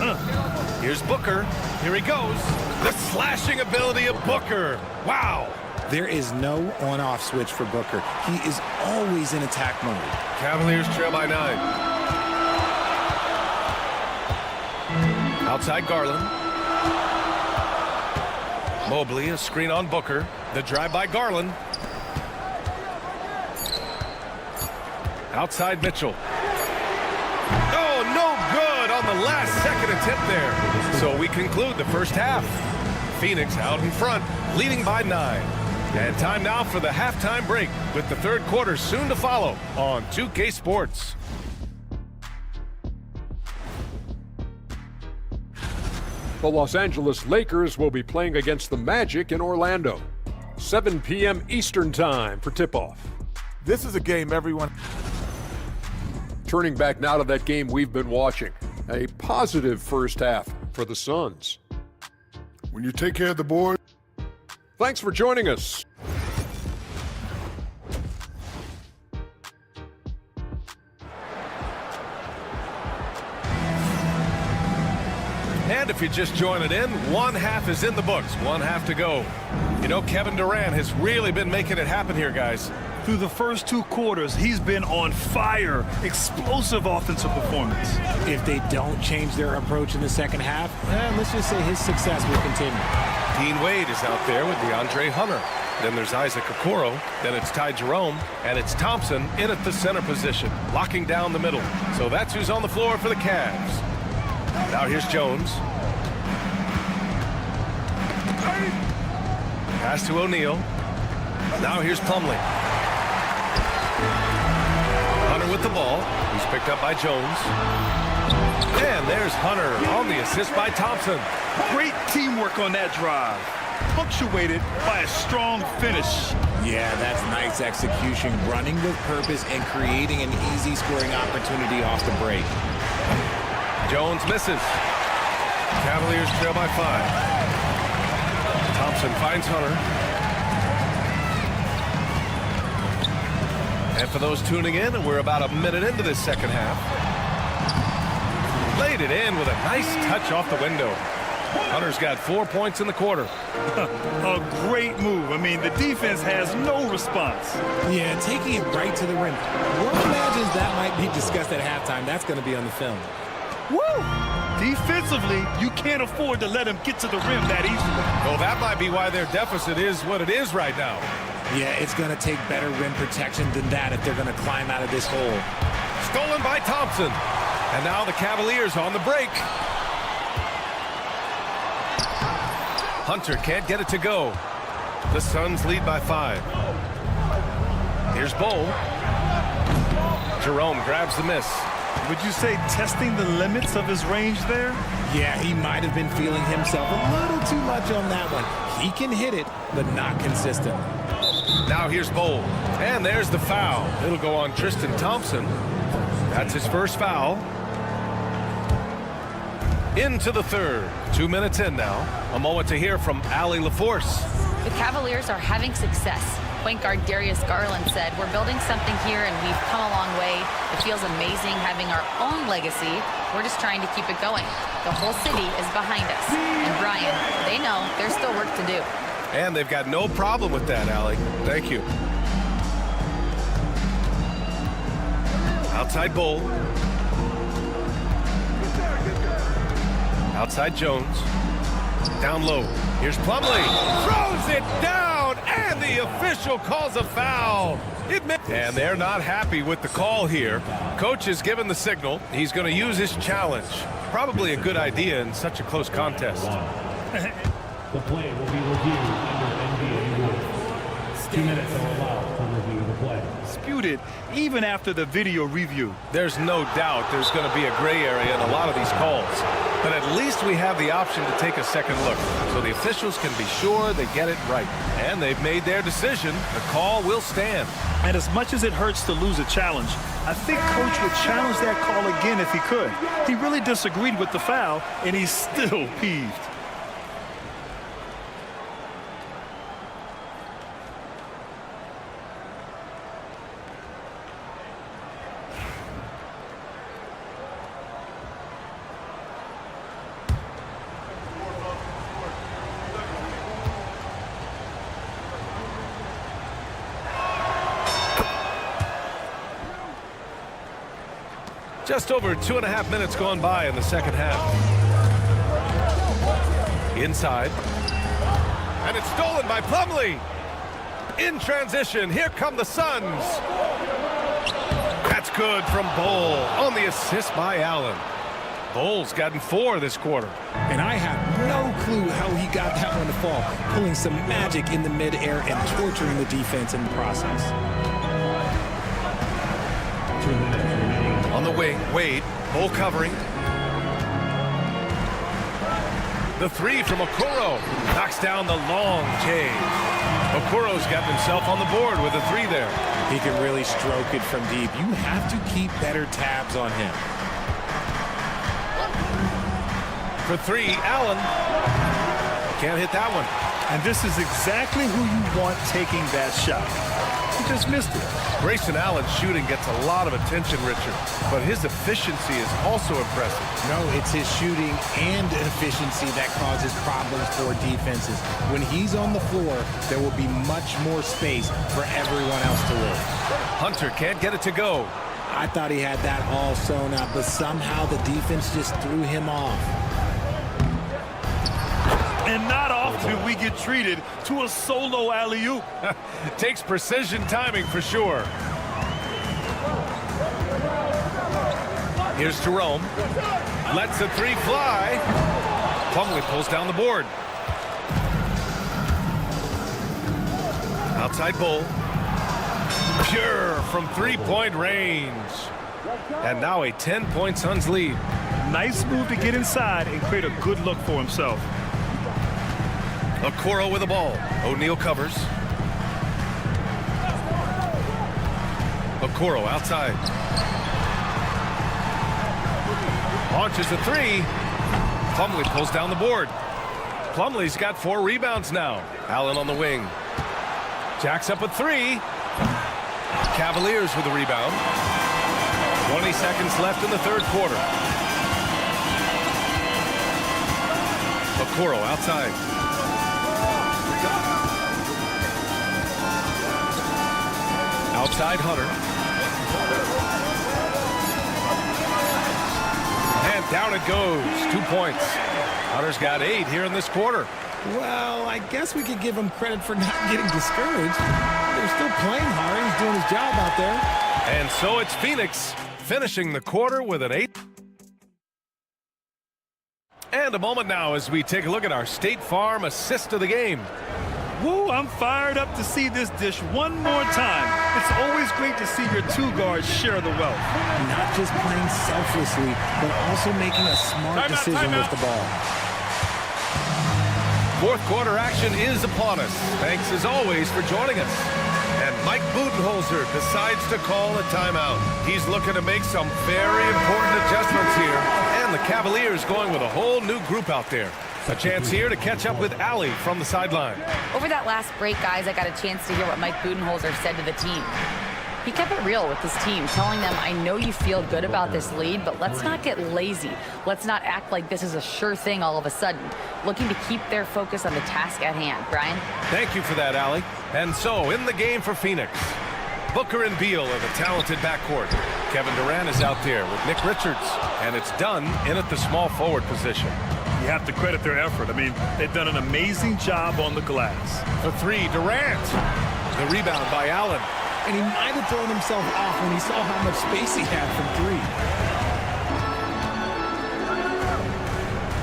Here's Booker. Here he goes. The slashing ability of Booker. Wow. There is no on-off switch for Booker. He is always in attack mode. Cavaliers trail by 9. Outside Garland. Mobley, a screen on Booker. The drive by Garland. Outside Mitchell. Oh, no good on the last second attempt there. So we conclude the first half. Phoenix out in front, leading by 9. And time now for the halftime break, with the third quarter soon to follow on 2K Sports. The Los Angeles Lakers will be playing against the Magic in Orlando. 7 p.m. Eastern Time for tip-off. This is a game everyone... Turning back now to that game we've been watching. A positive first half for the Suns. When you take care of the board... Thanks for joining us. And if you're just joining in, one half is in the books, one half to go. You know, Kevin Durant has really been making it happen here, guys. Through the first 2 quarters, he's been on fire. Explosive offensive performance. If they don't change their approach in the second half, let's just say his success will continue. Dean Wade is out there with DeAndre Hunter. Then there's Isaac Okoro. Then it's Ty Jerome. And it's Thompson in at the center position, locking down the middle. So that's who's on the floor for the Cavs. Now here's Jones. Pass to O'Neal. Now here's Plumlee. Hunter with the ball. He's picked up by Jones. And there's Hunter on the assist by Thompson. Great teamwork on that drive. Punctuated by a strong finish. Yeah, that's nice execution. Running with purpose and creating an easy scoring opportunity off the break. Jones misses. Cavaliers trail by 5. Thompson finds Hunter. And for those tuning in, we're about a minute into this second half. Laid it in with a nice touch off the window. Hunter's got 4 points in the quarter. A great move. I mean, the defense has no response. Yeah, taking it right to the rim. One imagines that might be discussed at halftime. That's going to be on the film. Woo! Defensively, you can't afford to let him get to the rim that easily. Well, that might be why their deficit is what it is right now. Yeah, it's going to take better rim protection than that if they're going to climb out of this hole. Stolen by Thompson. And now the Cavaliers on the break. Hunter can't get it to go. The Suns lead by 5. Here's Bowl. Jerome grabs the miss. Would you say testing the limits of his range there? Yeah, he might have been feeling himself a little too much on that one. He can hit it, but not consistent. Now here's Bowl. And there's the foul. It'll go on Tristan Thompson. That's his first foul. Into the third. 2 minutes in now. A moment to hear from Allie LaForce. The Cavaliers are having success. Point guard Darius Garland said, "We're building something here and we've come a long way. It feels amazing having our own legacy. We're just trying to keep it going. The whole city is behind us." And Brian, they know there's still work to do. And they've got no problem with that, Allie. Thank you. Outside Bowl. Outside Jones. Down low. Here's Plumlee. Throws it down, and the official calls a foul. And they're not happy with the call here. Coach has given the signal. He's going to use his challenge. Probably a good idea in such a close contest. The play will be reviewed under NBA rules. 2 minutes are allowed to review the play. Disputed even after the video review. There's no doubt there's going to be a gray area in a lot of these calls. But at least we have the option to take a second look, so the officials can be sure they get it right. And they've made their decision. The call will stand. And as much as it hurts to lose a challenge, I think Coach would challenge that call again if he could. He really disagreed with the foul, and he's still peeved. Just over 2.5 minutes gone by in the second half. Inside. And it's stolen by Plumlee. In transition, here come the Suns. That's good from Bowl on the assist by Allen. Bowl's gotten 4 this quarter. And I have no clue how he got that one to fall, pulling some magic in the midair and torturing the defense in the process. 2 minutes remaining. On the wing, Wade, Bowl covering. The 3 from Okoro knocks down the long J. Okoro's got himself on the board with a 3 there. He can really stroke it from deep. You have to keep better tabs on him. For 3, Allen. Can't hit that one. And this is exactly who you want taking that shot. He just missed it. Grayson Allen's shooting gets a lot of attention, Richard, but his efficiency is also impressive. No, it's his shooting and efficiency that causes problems for defenses. When he's on the floor, there will be much more space for everyone else to live. Hunter can't get it to go. I thought he had that all sewn up, but somehow the defense just threw him off. And not often we get treated to a solo alley-oop. Takes precision timing for sure. Here's Jerome. Lets the 3 fly. Plumlee pulls down the board. Outside Bowl. Pure from 3-point range. And now a 10-point Suns lead. Nice move to get inside and create a good look for himself. Okoro with the ball. O'Neal covers. Okoro outside. Launches the 3. Plumlee pulls down the board. Plumlee's got 4 rebounds now. Allen on the wing. Jacks up a 3. Cavaliers with the rebound. 20 seconds left in the third quarter. Okoro outside. Outside Hunter. And down it goes. 2 points. Hunter's got 8 here in this quarter. Well, I guess we could give him credit for not getting discouraged. They're still playing hard. He's doing his job out there. And so it's Phoenix finishing the quarter with an 8. And a moment now as we take a look at our State Farm assist of the game. Woo, I'm fired up to see this dish one more time. It's always great to see your two guards share the wealth. Not just playing selflessly, but also making a smart decision with the ball. Fourth quarter action is upon us. Thanks as always for joining us. And Mike Budenholzer decides to call a timeout. He's looking to make some very important adjustments here. And the Cavaliers going with a whole new group out there. A chance here to catch up with Allie from the sideline. Over that last break, guys, I got a chance to hear what Mike Budenholzer said to the team. He kept it real with his team, telling them, I know you feel good about this lead, but let's not get lazy. Let's not act like this is a sure thing all of a sudden. Looking to keep their focus on the task at hand. Brian? Thank you for that, Allie. And so, in the game for Phoenix, Booker and Beal are the talented backcourt. Kevin Durant is out there with Nick Richards, and it's done in at the small forward position. You have to credit their effort. I mean, they've done an amazing job on the glass. For three, Durant. The rebound by Allen. And he might have thrown himself off when he saw how much space he had from three.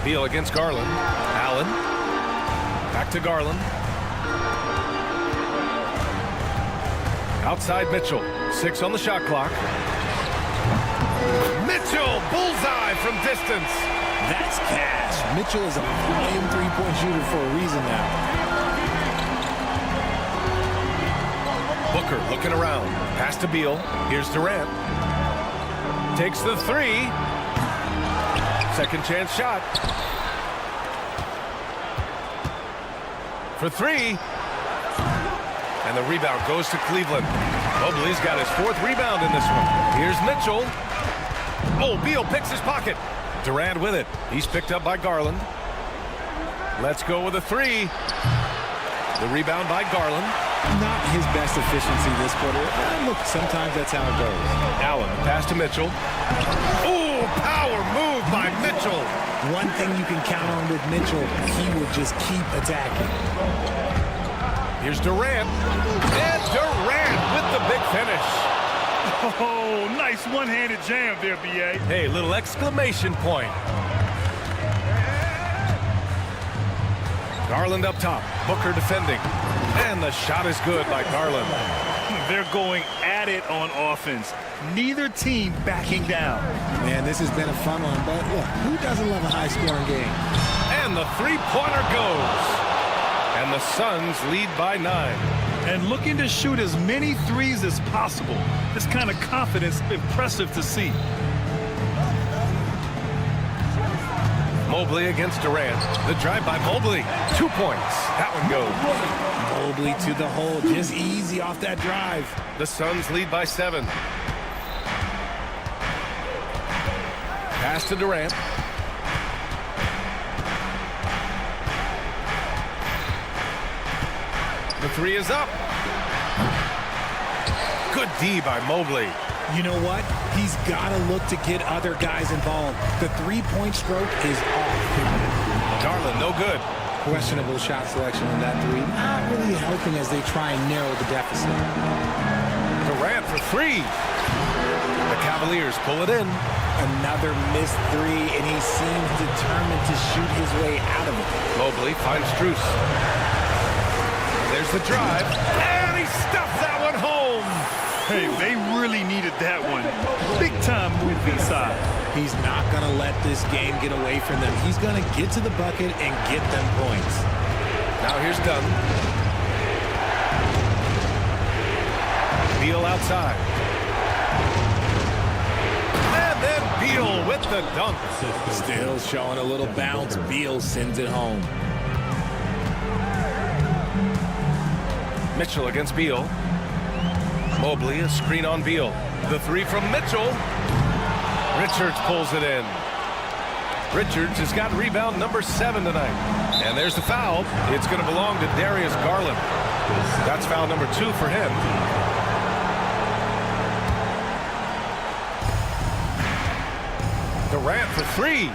Beal against Garland. Allen. Back to Garland. Outside Mitchell. 6 on the shot clock. Mitchell, bullseye from distance. That's cash. Mitchell is a prime three-point shooter for a reason now. Booker looking around. Pass to Beal. Here's Durant. Takes the 3. Second chance shot. For 3. And the rebound goes to Cleveland. Mobley's got his 4th rebound in this one. Here's Mitchell. Oh, Beal picks his pocket. Durant with it. He's picked up by Garland. Let's go with a 3. The rebound by Garland. Not his best efficiency this quarter. Look, sometimes that's how it goes. Allen, pass to Mitchell. Ooh, power move by Mitchell. One thing you can count on with Mitchell, he will just keep attacking. Here's Durant. And Durant with the big finish. Oh, nice one-handed jam there, B.A. Hey, little exclamation point. Garland up top. Booker defending. And the shot is good by Garland. They're going at it on offense. Neither team backing down. Man, this has been a fun one, but look, who doesn't love a high-scoring game? And the three-pointer goes. And the Suns lead by 9. And looking to shoot as many threes as possible. This kind of confidence, impressive to see. Mobley against Durant. The drive by Mobley. 2 points. That one goes. Mobley to the hole. Just easy off that drive. The Suns lead by 7. Pass to Durant. The 3 is up. Good D by Mobley. You know what? He's got to look to get other guys involved. The three-point stroke is off. Garland, no good. Questionable shot selection on that 3. Not really helping as they try and narrow the deficit. Durant for 3. The Cavaliers pull it in. Another missed 3, and he seems determined to shoot his way out of it. Mobley finds Strus. There's the drive, and he stuffs that one home. Hey, they really needed that one. Big time move inside. He's not going to let this game get away from them. He's going to get to the bucket and get them points. Now here's Dunn. Beal outside. And then Beal with the dunk. Still showing a little bounce. Beal sends it home. Mitchell against Beal. Mobley, a screen on Beal. The 3 from Mitchell. Richards pulls it in. Richards has got rebound number 7 tonight. And there's the foul. It's going to belong to Darius Garland. That's foul number 2 for him. Durant for 3.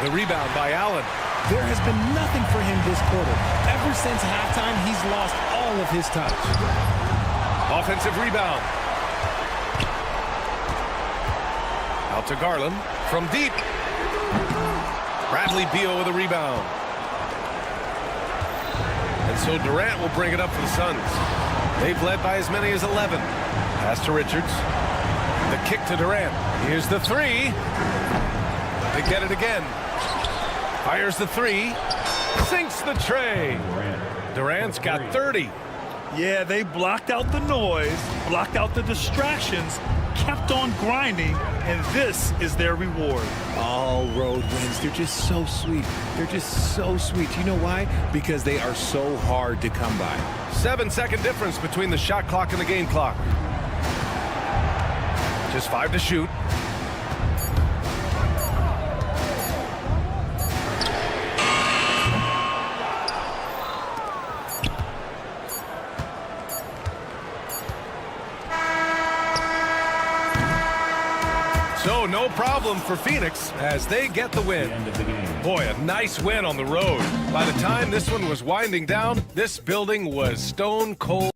The rebound by Allen. There has been nothing for him this quarter. Ever since halftime, he's lost all of his touch. Offensive rebound. Out to Garland from deep. Bradley Beal with a rebound. And so Durant will bring it up for the Suns. They've led by as many as 11. Pass to Richards. The kick to Durant. Here's the three. They get it again. Fires the three. Sinks the tray. Durant's got 30. Yeah, they blocked out the noise, blocked out the distractions, kept on grinding, and this is their reward. All road wins. They're just so sweet. They're just so sweet. You know why? Because they are so hard to come by. 7-second difference between the shot clock and the game clock. Just 5 to shoot. So no problem for Phoenix as they get the win. Boy, a nice win on the road. By the time this one was winding down, this building was stone cold.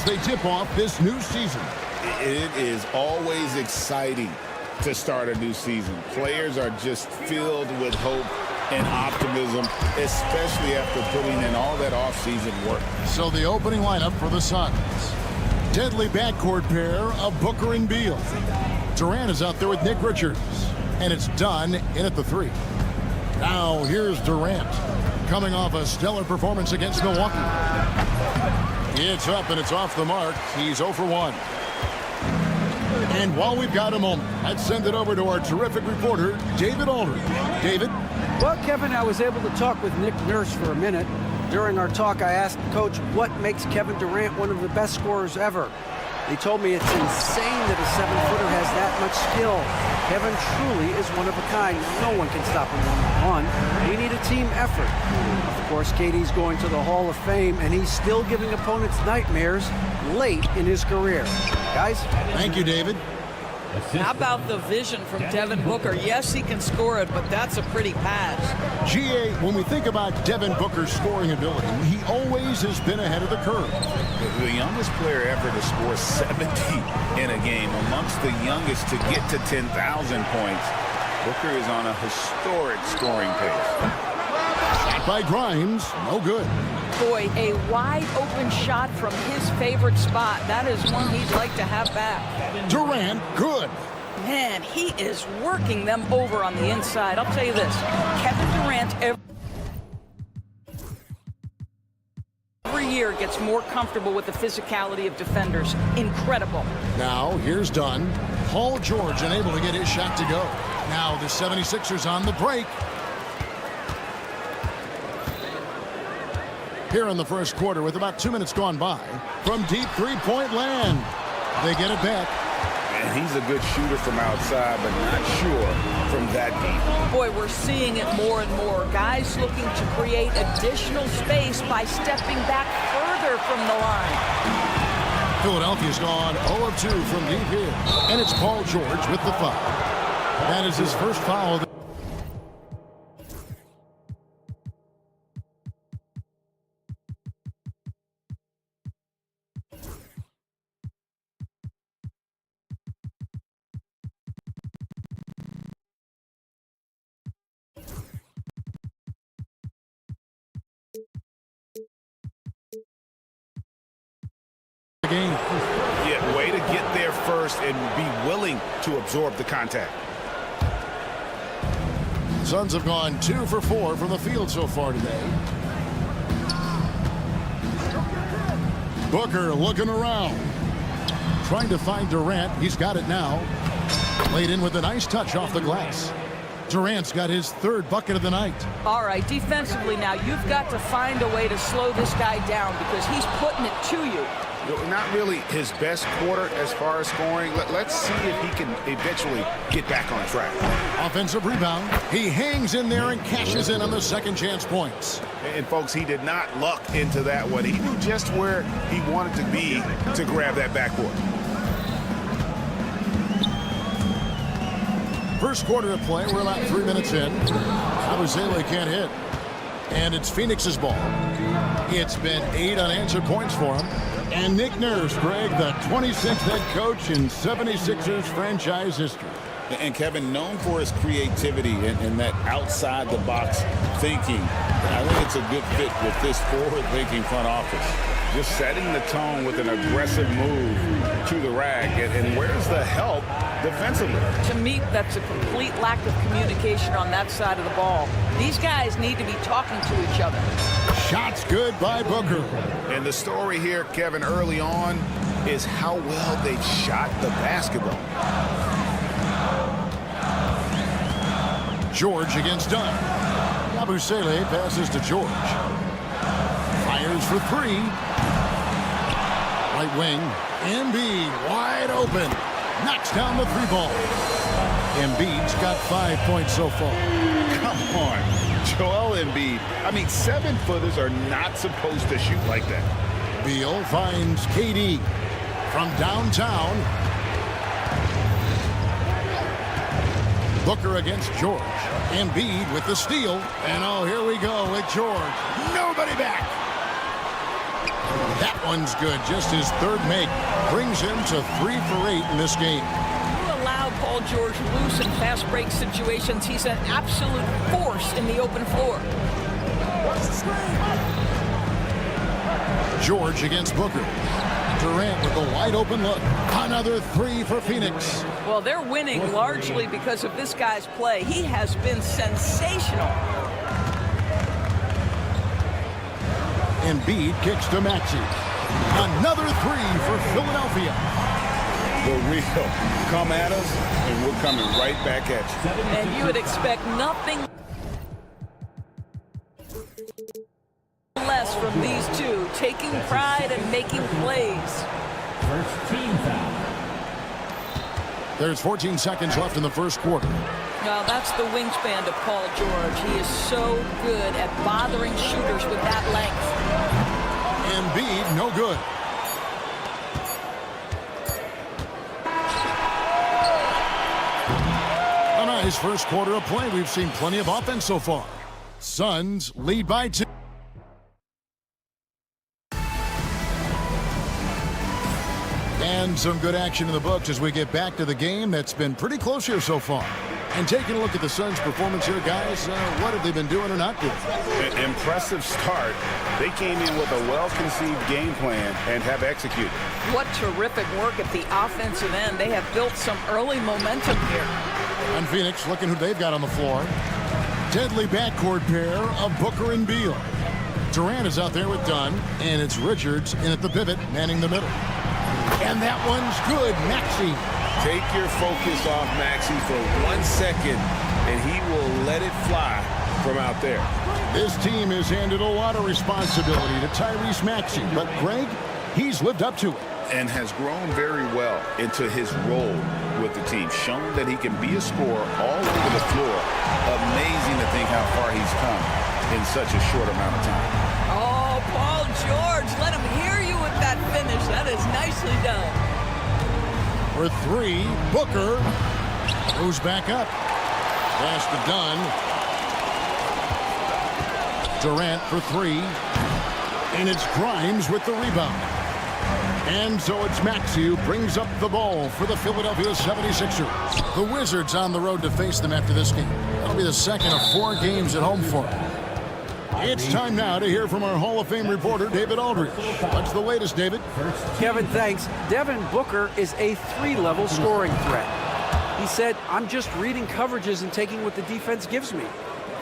they tip off this new season. It is always exciting to start a new season. Players are just filled with hope and optimism, especially after putting in all that offseason work. So the opening lineup for the Suns. Deadly backcourt pair of Booker and Beal. Durant is out there with Nick Richards. And it's done in at the 3. Now here's Durant, coming off a stellar performance against Milwaukee. It's up and it's off the mark. He's 0 for 1. And while we've got a moment, let's send it over to our terrific reporter, David Aldridge. David? Well, Kevin, I was able to talk with Nick Nurse for a minute. During our talk, I asked the coach what makes Kevin Durant one of the best scorers ever. He told me it's insane that a 7-footer has that much skill. Kevin truly is one of a kind. No one can stop him one-on-one. We need a team effort. Of course, KD's going to the Hall of Fame, and he's still giving opponents nightmares late in his career. Guys? Thank you, David. How about the vision from Devin Booker? Yes, he can score it, but that's a pretty pass. GA, when we think about Devin Booker's scoring ability, he always has been ahead of the curve. The youngest player ever to score 70 in a game, amongst the youngest to get to 10,000 points. Booker is on a historic scoring pace. Shot by Grimes, no good. Boy, a wide open shot from his favorite spot. That is one he'd like to have back. Durant, good. Man, he is working them over on the inside. I'll tell you this, Kevin Durant every year gets more comfortable with the physicality of defenders. Incredible. Now, here's Dunn. Paul George unable to get his shot to go. Now the 76ers on the break. Here in the first quarter with about 2 minutes gone by. From deep three-point land. They get it back. And he's a good shooter from outside, but not sure from that deep. Boy, we're seeing it more and more. Guys looking to create additional space by stepping back further from the line. Philadelphia's gone 0 of 2 from deep here. And it's Paul George with the foul. That is his first foul. Game. Yeah, way to get there first and be willing to absorb the contact. Suns have gone 2 for 4 from the field so far today. Booker looking around. Trying to find Durant. He's got it now. Laid in with a nice touch off the glass. Durant's got his third bucket of the night. All right, defensively now, you've got to find a way to slow this guy down because he's putting it to you. Not really his best quarter as far as scoring. Let's see if he can eventually get back on track. Offensive rebound. He hangs in there and cashes in on the second chance points. And folks, he did not luck into that one. He knew just where he wanted to be to grab that backboard. First quarter of play. We're about 3 minutes in. Cavaliers can't hit. And it's Phoenix's ball. It's been 8 unanswered points for him. And Nick Nurse, Greg, the 26th head coach in 76ers franchise history. And Kevin, known for his creativity and that outside-the-box thinking. I think it's a good fit with this forward-thinking front office. Just setting the tone with an aggressive move to the rack. And where's the help defensively? To me, that's a complete lack of communication on that side of the ball. These guys need to be talking to each other. Shots good by Booker. And the story here, Kevin, early on is how well they've shot the basketball. George against Dunn. Cavaliers passes to George. Fires for 3. Right wing. Embiid wide open. Knocks down the 3-ball. Embiid's got 5 points so far. Come on. Joel Embiid. I mean, 7-footers are not supposed to shoot like that. Beal finds KD from downtown. Booker against George. Embiid with the steal. And oh, here we go with George. Nobody back. That one's good. Just his third make brings him to 3 for 8 in this game. You allow Paul George loose in fast break situations. He's an absolute force in the open floor. George against Booker. Durant with a wide open look. Another 3 for Phoenix. Well, they're winning largely because of this guy's play. He has been sensational. Embiid kicks to Maxey. Another 3 for Philadelphia. The real. Come at us, and we're coming right back at you. And you would expect nothing less from these two, taking pride and making plays. First team foul. There's 14 seconds left in the first quarter. Now that's the wingspan of Paul George. He is so good at bothering shooters with that length. Embiid, no good. A nice first quarter of play. We've seen plenty of offense so far. Suns lead by 2. And some good action in the books as we get back to the game that's been pretty close here so far. And taking a look at the Suns' performance here, guys, what have they been doing or not doing? An impressive start. They came in with a well-conceived game plan and have executed. What terrific work at the offensive end. They have built some early momentum here. And Phoenix, looking who they've got on the floor. Deadly backcourt pair of Booker and Beal. Durant is out there with Dunn, and it's Richards in at the pivot, manning the middle. And that one's good. Maxey. Take your focus off Maxey for 1 second, and he will let it fly from out there. This team has handed a lot of responsibility to Tyrese Maxey, but Greg, he's lived up to it. And has grown very well into his role with the team. Shown that he can be a scorer all over the floor. Amazing to think how far he's come in such a short amount of time. Oh, Paul George, let him hear you with that finish. That is nicely done. For 3, Booker goes back up. Pass to Dunn. Durant for 3. And it's Grimes with the rebound. And so it's Maxey who brings up the ball for the Philadelphia 76ers. The Wizards on the road to face them after this game. That'll be the second of 4 games at home for them. It's time now to hear from our Hall of Fame reporter, David Aldridge. What's the latest, David? Kevin, thanks. Devin Booker is a 3-level scoring threat. He said, I'm just reading coverages and taking what the defense gives me.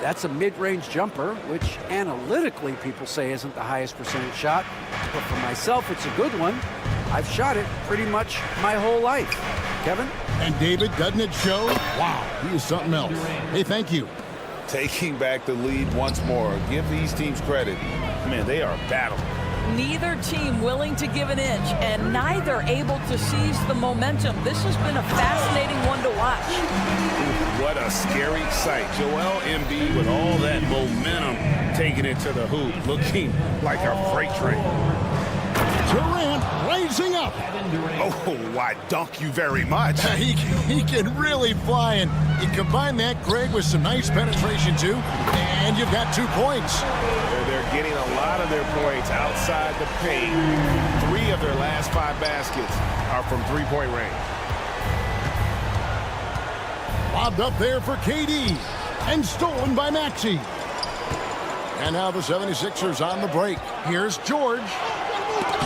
That's a mid-range jumper, which analytically people say isn't the highest percentage shot. But for myself, it's a good one. I've shot it pretty much my whole life. Kevin? And David, doesn't it show? Wow, he is something else. Hey, thank you. Taking back the lead once more. Give these teams credit. Man, they are battling. Neither team willing to give an inch, and neither able to seize the momentum. This has been a fascinating one to watch. What a scary sight. Joel Embiid with all that momentum taking it to the hoop, looking like a freight train. Durant rising up. Oh, why dunk you very much. He can really fly, and you combine that, Greg, with some nice penetration too, and you've got 2 points. They're getting a lot of their points outside the paint. 3 of their last 5 baskets are from three-point range. Lobbed up there for KD, and stolen by Maxey. And now the 76ers on the break. Here's George.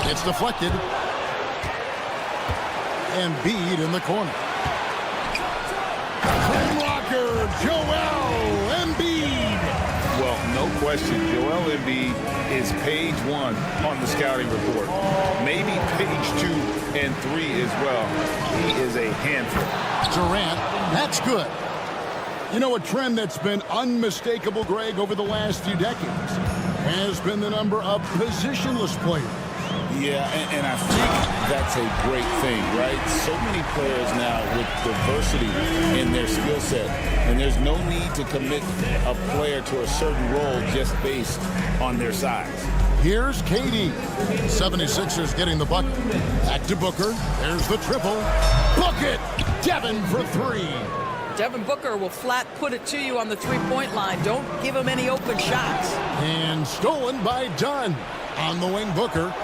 It's deflected. Embiid in the corner. Rocker, Joel Embiid. Well, no question, Joel Embiid is page 1 on the scouting report. Maybe page 2 and 3 as well. He is a handful. Durant, that's good. You know, a trend that's been unmistakable, Greg, over the last few decades has been the number of positionless players. Yeah, and I think that's a great thing, right? So many players now with diversity in their skill set, and there's no need to commit a player to a certain role just based on their size. Here's KD. 76ers getting the bucket. Back to Booker. There's the triple. Bucket! Devin for 3. Devin Booker will flat put it to you on the three-point line. Don't give him any open shots. And stolen by Dunn. On the wing, Booker.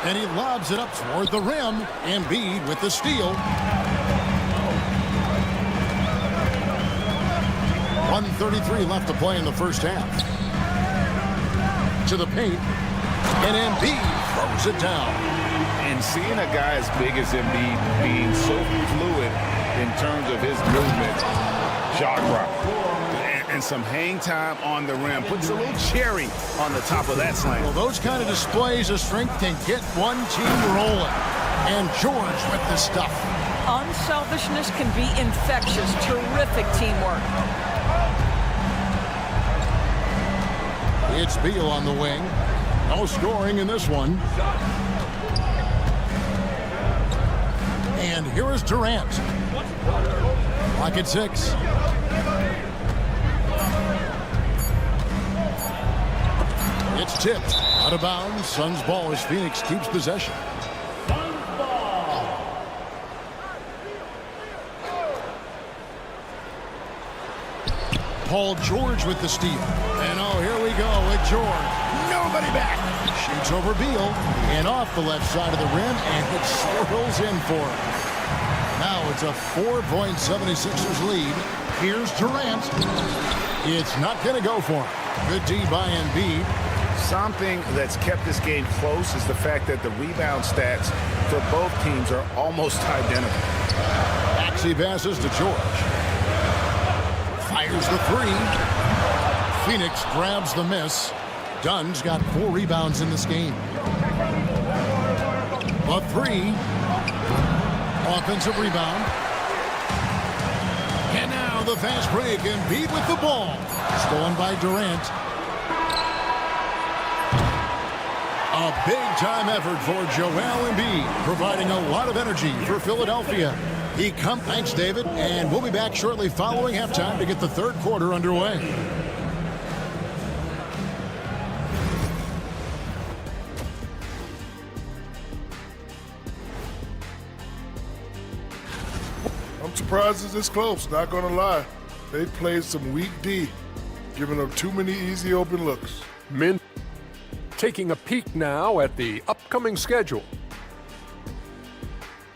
And he lobs it up toward the rim. Embiid with the steal. 1:33 left to play in the first half. To the paint. And Embiid throws it down. And seeing a guy as big as Embiid being so fluid in terms of his movement, shot rock, and some hang time on the rim puts a little cherry on the top of that slam. Well, those kind of displays of strength can get one team rolling. And George with the stuff. Unselfishness can be infectious. Terrific teamwork. It's Beal on the wing. No scoring in this one. And here is Durant. Clock at 6. It's tipped. Out of bounds. Suns ball as Phoenix keeps possession. Paul George with the steal. And oh, here we go with George. Nobody back. Shoots over Beal and off the left side of the rim, and it swirls in for him. Now it's a 4-point 76ers lead. Here's Durant. It's not going to go for him. Good D by Embiid. Something that's kept this game close is the fact that the rebound stats for both teams are almost identical. Maxey passes to George. Fires the 3. Phoenix grabs the miss. Dunn's got 4 rebounds in this game. A 3. Offensive rebound. And now the fast break. Embiid with the ball. Stolen by Durant. A big-time effort for Joel Embiid, providing a lot of energy for Philadelphia. Thanks, David, and we'll be back shortly following halftime to get the third quarter underway. I'm surprised it's this close, not going to lie. They played some weak D, giving up too many easy open looks. Mint taking a peek now at the upcoming schedule.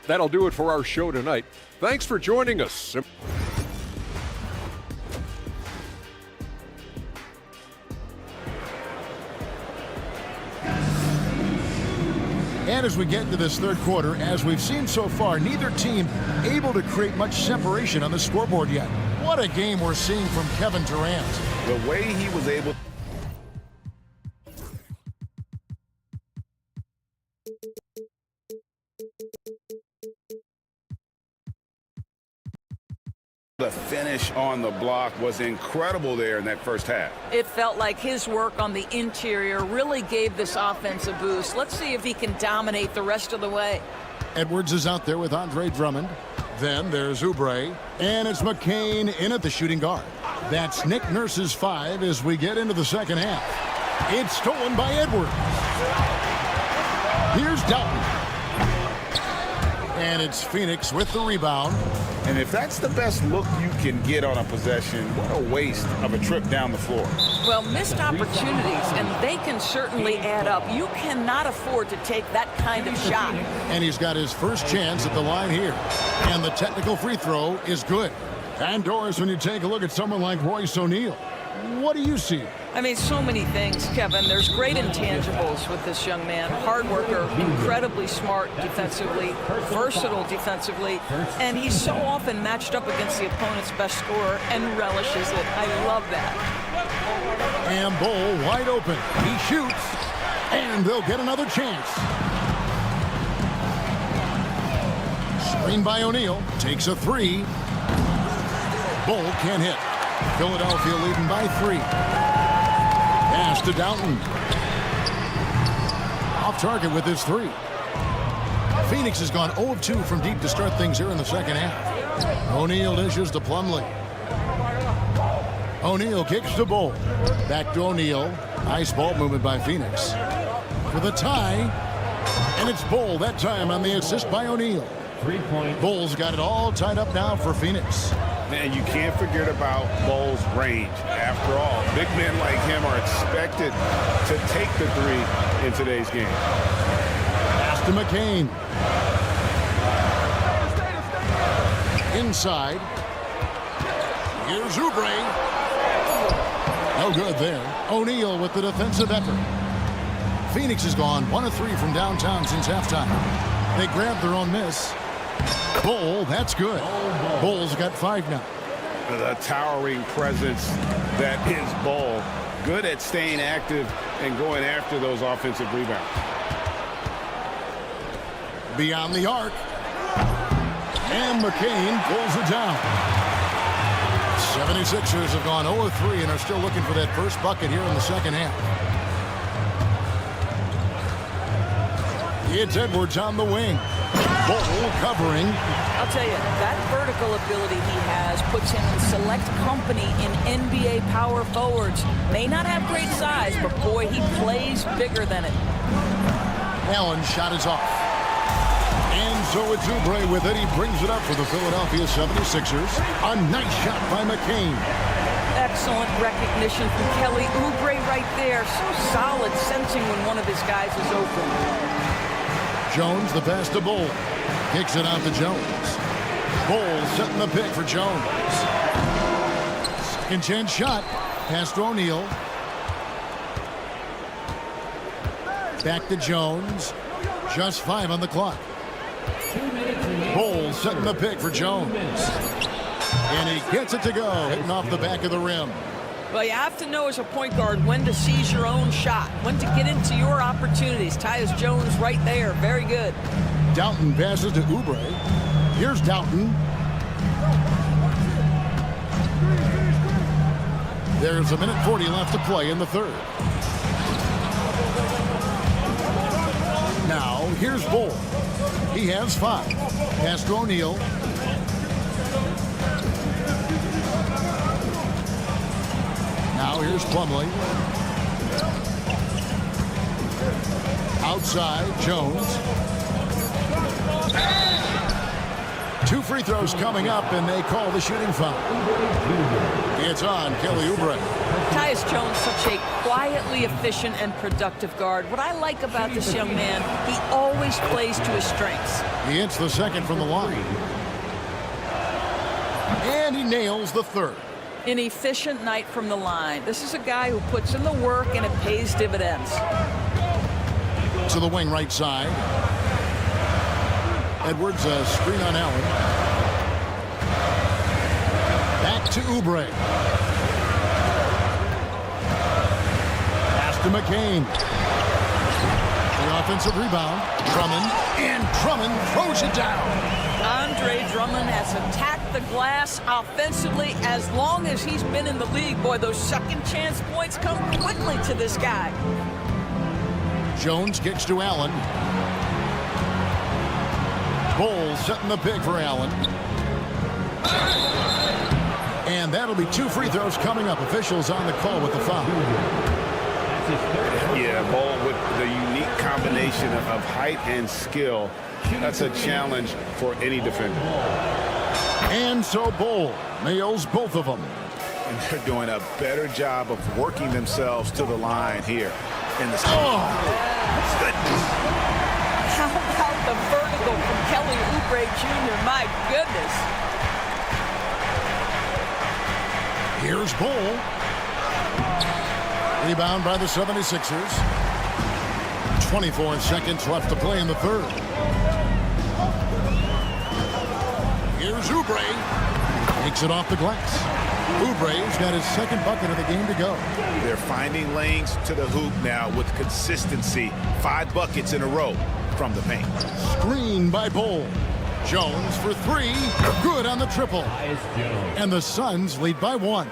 That'll do it for our show tonight. Thanks for joining us. And as we get into this third quarter, as we've seen so far, neither team able to create much separation on the scoreboard yet. What a game we're seeing from Kevin Durant. The way he was able to finish on the block was incredible there in that first half. It felt like his work on the interior really gave this offense a boost. Let's see if he can dominate the rest of the way. Edwards is out there with Andre Drummond. Then there's Oubre. And it's McCain in at the shooting guard. That's Nick Nurse's 5 as we get into the second half. It's stolen by Edwards. Here's Dalton. And it's Phoenix with the rebound. And if that's the best look you can get on a possession, what a waste of a trip down the floor. Well, missed opportunities, and they can certainly add up. You cannot afford to take that kind of shot. And he's got his first chance at the line here. And the technical free throw is good. And Doris, when you take a look at someone like Royce O'Neal, what do you see? I mean, so many things, Kevin. There's great intangibles with this young man. Hard worker, incredibly smart defensively, versatile defensively, and he's so often matched up against the opponent's best scorer and relishes it. I love that. And Bull wide open. He shoots, and they'll get another chance. Screen by O'Neal. Takes a 3. Bull can't hit. Philadelphia leading by 3. Pass to Dalton. Off target with his 3. Phoenix has gone 0 of 2 from deep to start things here in the second half. O'Neal dishes to Plumlee. O'Neal kicks to Bull. Back to O'Neal. Nice ball movement by Phoenix. For the tie. And it's Bull that time on the assist by O'Neal. Bull's got it all tied up now for Phoenix. And you can't forget about Bull's range. After all, big men like him are expected to take the 3 in today's game. to McCain. Inside. Here's Oubre. No good there. O'Neal with the defensive effort. Phoenix has gone 1 of 3 from downtown since halftime. They grabbed their own miss. Bull, that's good. Bull's got 5 now. The towering presence that is Bull. Good at staying active and going after those offensive rebounds. Beyond the arc. And McCain pulls it down. 76ers have gone 0 of 3 and are still looking for that first bucket here in the second half. It's Edwards on the wing. Bull covering. I'll tell you, that vertical ability he has puts him in select company in NBA power forwards. May not have great size, but boy, he plays bigger than it. Allen's shot is off. And so it's Oubre with it. He brings it up for the Philadelphia 76ers. A nice shot by McCain. Excellent recognition from Kelly Oubre right there. So solid, sensing when one of his guys is open. Jones, the pass to Bull. Kicks it out to Jones. Bull setting the pick for Jones. Second chance shot. Pass to O'Neal. Back to Jones. Just 5 on the clock. Bull setting the pick for Jones. And he gets it to go. Hitting off the back of the rim. Well, you have to know as a point guard when to seize your own shot, when to get into your opportunities. Tyus Jones right there. Very good. Doughton passes to Oubre. Here's Doughton. There's 1:40 left to play in the third. Now, here's Bull. He has 5. Pass to O'Neal. Now here's Plumlee. Outside, Jones. 2 free throws coming up, and they call the shooting foul. It's on Kelly Oubre. Tyus Jones, such a quietly efficient and productive guard. What I like about this young man, he always plays to his strengths. He hits the second from the line. And he nails the third. An efficient night from the line. This is a guy who puts in the work and it pays dividends. To the wing right side. Edwards screen on Allen. Back to Oubre. Pass to McCain. The offensive rebound. Drummond. And Drummond throws it down. Andre Drummond has attacked the glass offensively as long as he's been in the league. Boy, those second chance points come quickly to this guy. Jones kicks to Allen. Bull setting the pick for Allen. And that'll be 2 free throws coming up. Officials on the call with the foul. Yeah, Bull with the unique combination of height and skill. That's a challenge for any defender. And so Bull nails both of them. And they're doing a better job of working themselves to the line here in the Goodness. How about the vertical from Kelly Oubre Jr.? My goodness. Here's Bull. Rebound by the 76ers. 24 seconds left to play in the third. Here's Oubre. Takes it off the glass. Oubre's got his second bucket of the game to go. They're finding lanes to the hoop now with consistency. 5 buckets in a row from the paint. Screen by Bull. Jones for 3. Good on the triple. And the Suns lead by 1.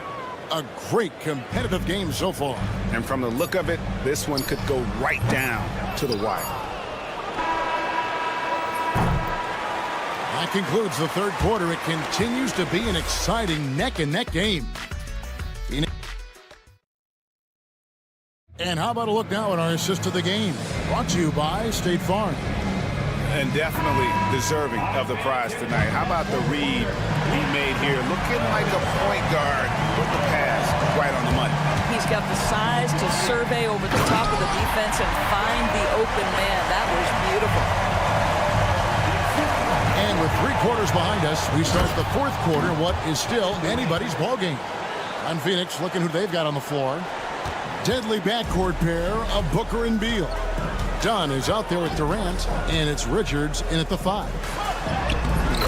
A great competitive game so far. And from the look of it, this one could go right down to the wire. That concludes the third quarter. It continues to be an exciting neck-and-neck game. And how about a look now at our assist of the game? Brought to you by State Farm. And definitely deserving of the prize tonight. How about the read he made here? Looking like a point guard with the pass right on the money. He's got the size to survey over the top of the defense and find the open man. That was beautiful. And with 3 quarters behind us, we start the 4th quarter in what is still anybody's ballgame. On Phoenix, looking who they've got on the floor. Deadly backcourt pair of Booker and Beal. Dunn is out there with Durant, and it's Richards in at the 5.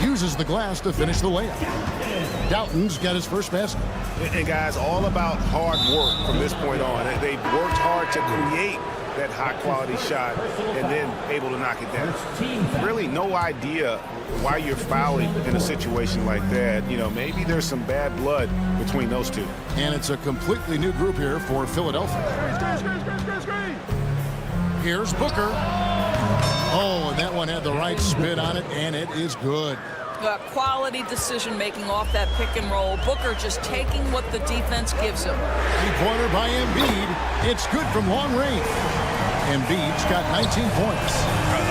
Uses the glass to finish the layup. Doughton's got his first basket. And guys, all about hard work from this point on. They've worked hard to create that high-quality shot and then able to knock it down. Really no idea why you're fouling in a situation like that. You know, maybe there's some bad blood between those two. And it's a completely new group here for Philadelphia. Here's Booker. Oh, and that one had the right spin on it, and it is good. Quality decision-making off that pick and roll. Booker just taking what the defense gives him. 3-pointer by Embiid. It's good from long range. Embiid's got 19 points.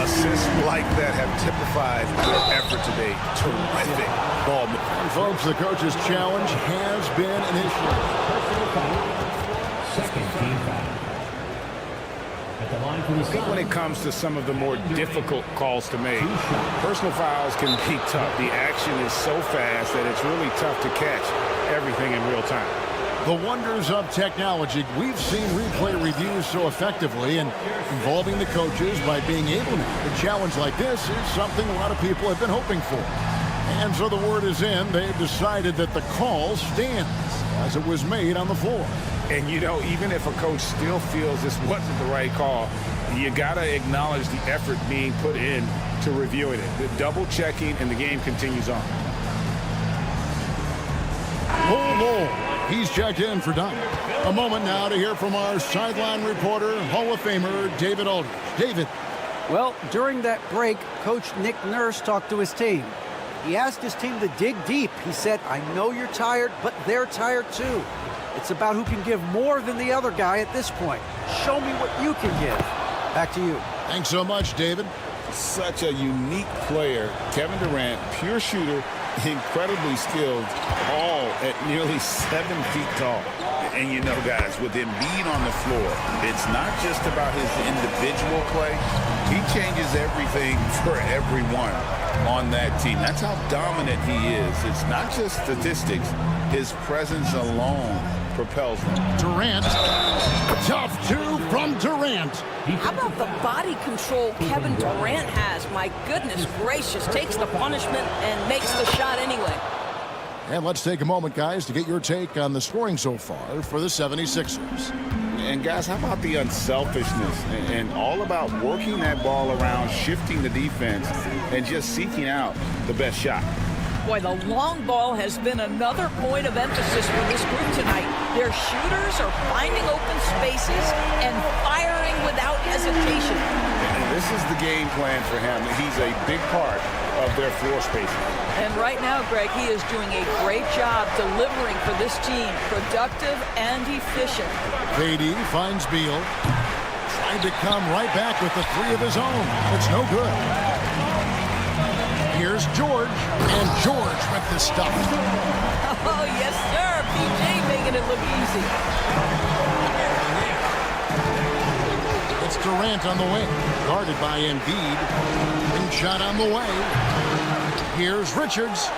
Assists like that have typified their effort today. Terrific ball. And folks, the coach's challenge has been an issue. Second team foul. At the line for the I think when it comes to some of the more difficult calls to make, personal fouls can be tough. The action is so fast that it's really tough to catch everything in real time. The wonders of technology. We've seen replay reviews so effectively, and involving the coaches by being able to make a challenge like this is something a lot of people have been hoping for. And so the word is in. They've decided that the call stands as it was made on the floor. And, you know, even if a coach still feels this wasn't the right call, you got to acknowledge the effort being put in to reviewing it. The double checking, and the game continues on. He's checked in for Dunn. A moment now to hear from our sideline reporter, Hall of Famer David Aldridge. David. Well, during that break, Coach Nick Nurse talked to his team. He asked his team to dig deep. He said, I know you're tired, but they're tired too. It's about who can give more than the other guy at this point. Show me what you can give. Back to you. Thanks so much, David. Such a unique player. Kevin Durant, pure shooter, incredibly skilled, all at nearly 7 feet tall. And you know, guys, with Embiid on the floor, it's not just about his individual play. He changes everything for everyone on that team. That's how dominant he is. It's not just statistics. His presence alone propels them. Durant. Tough 2 from Durant. How about the body control Kevin Durant has? My goodness gracious. Takes the punishment and makes the shot anyway. And let's take a moment, guys, to get your take on the scoring so far for the 76ers. And, guys, how about the unselfishness and all about working that ball around, shifting the defense, and just seeking out the best shot? Boy, the long ball has been another point of emphasis for this group tonight. Their shooters are finding open spaces and firing without hesitation. And this is the game plan for him. He's a big part of their floor spacing. And right now, Greg, he is doing a great job delivering for this team. Productive and efficient. KD finds Beal. Trying to come right back with the 3 of his own. It's no good. Here's George, and George with the stuff. Oh, yes, sir. PJ making it look easy. It's Durant on the wing, guarded by Embiid. And shot on the way. Here's Richards.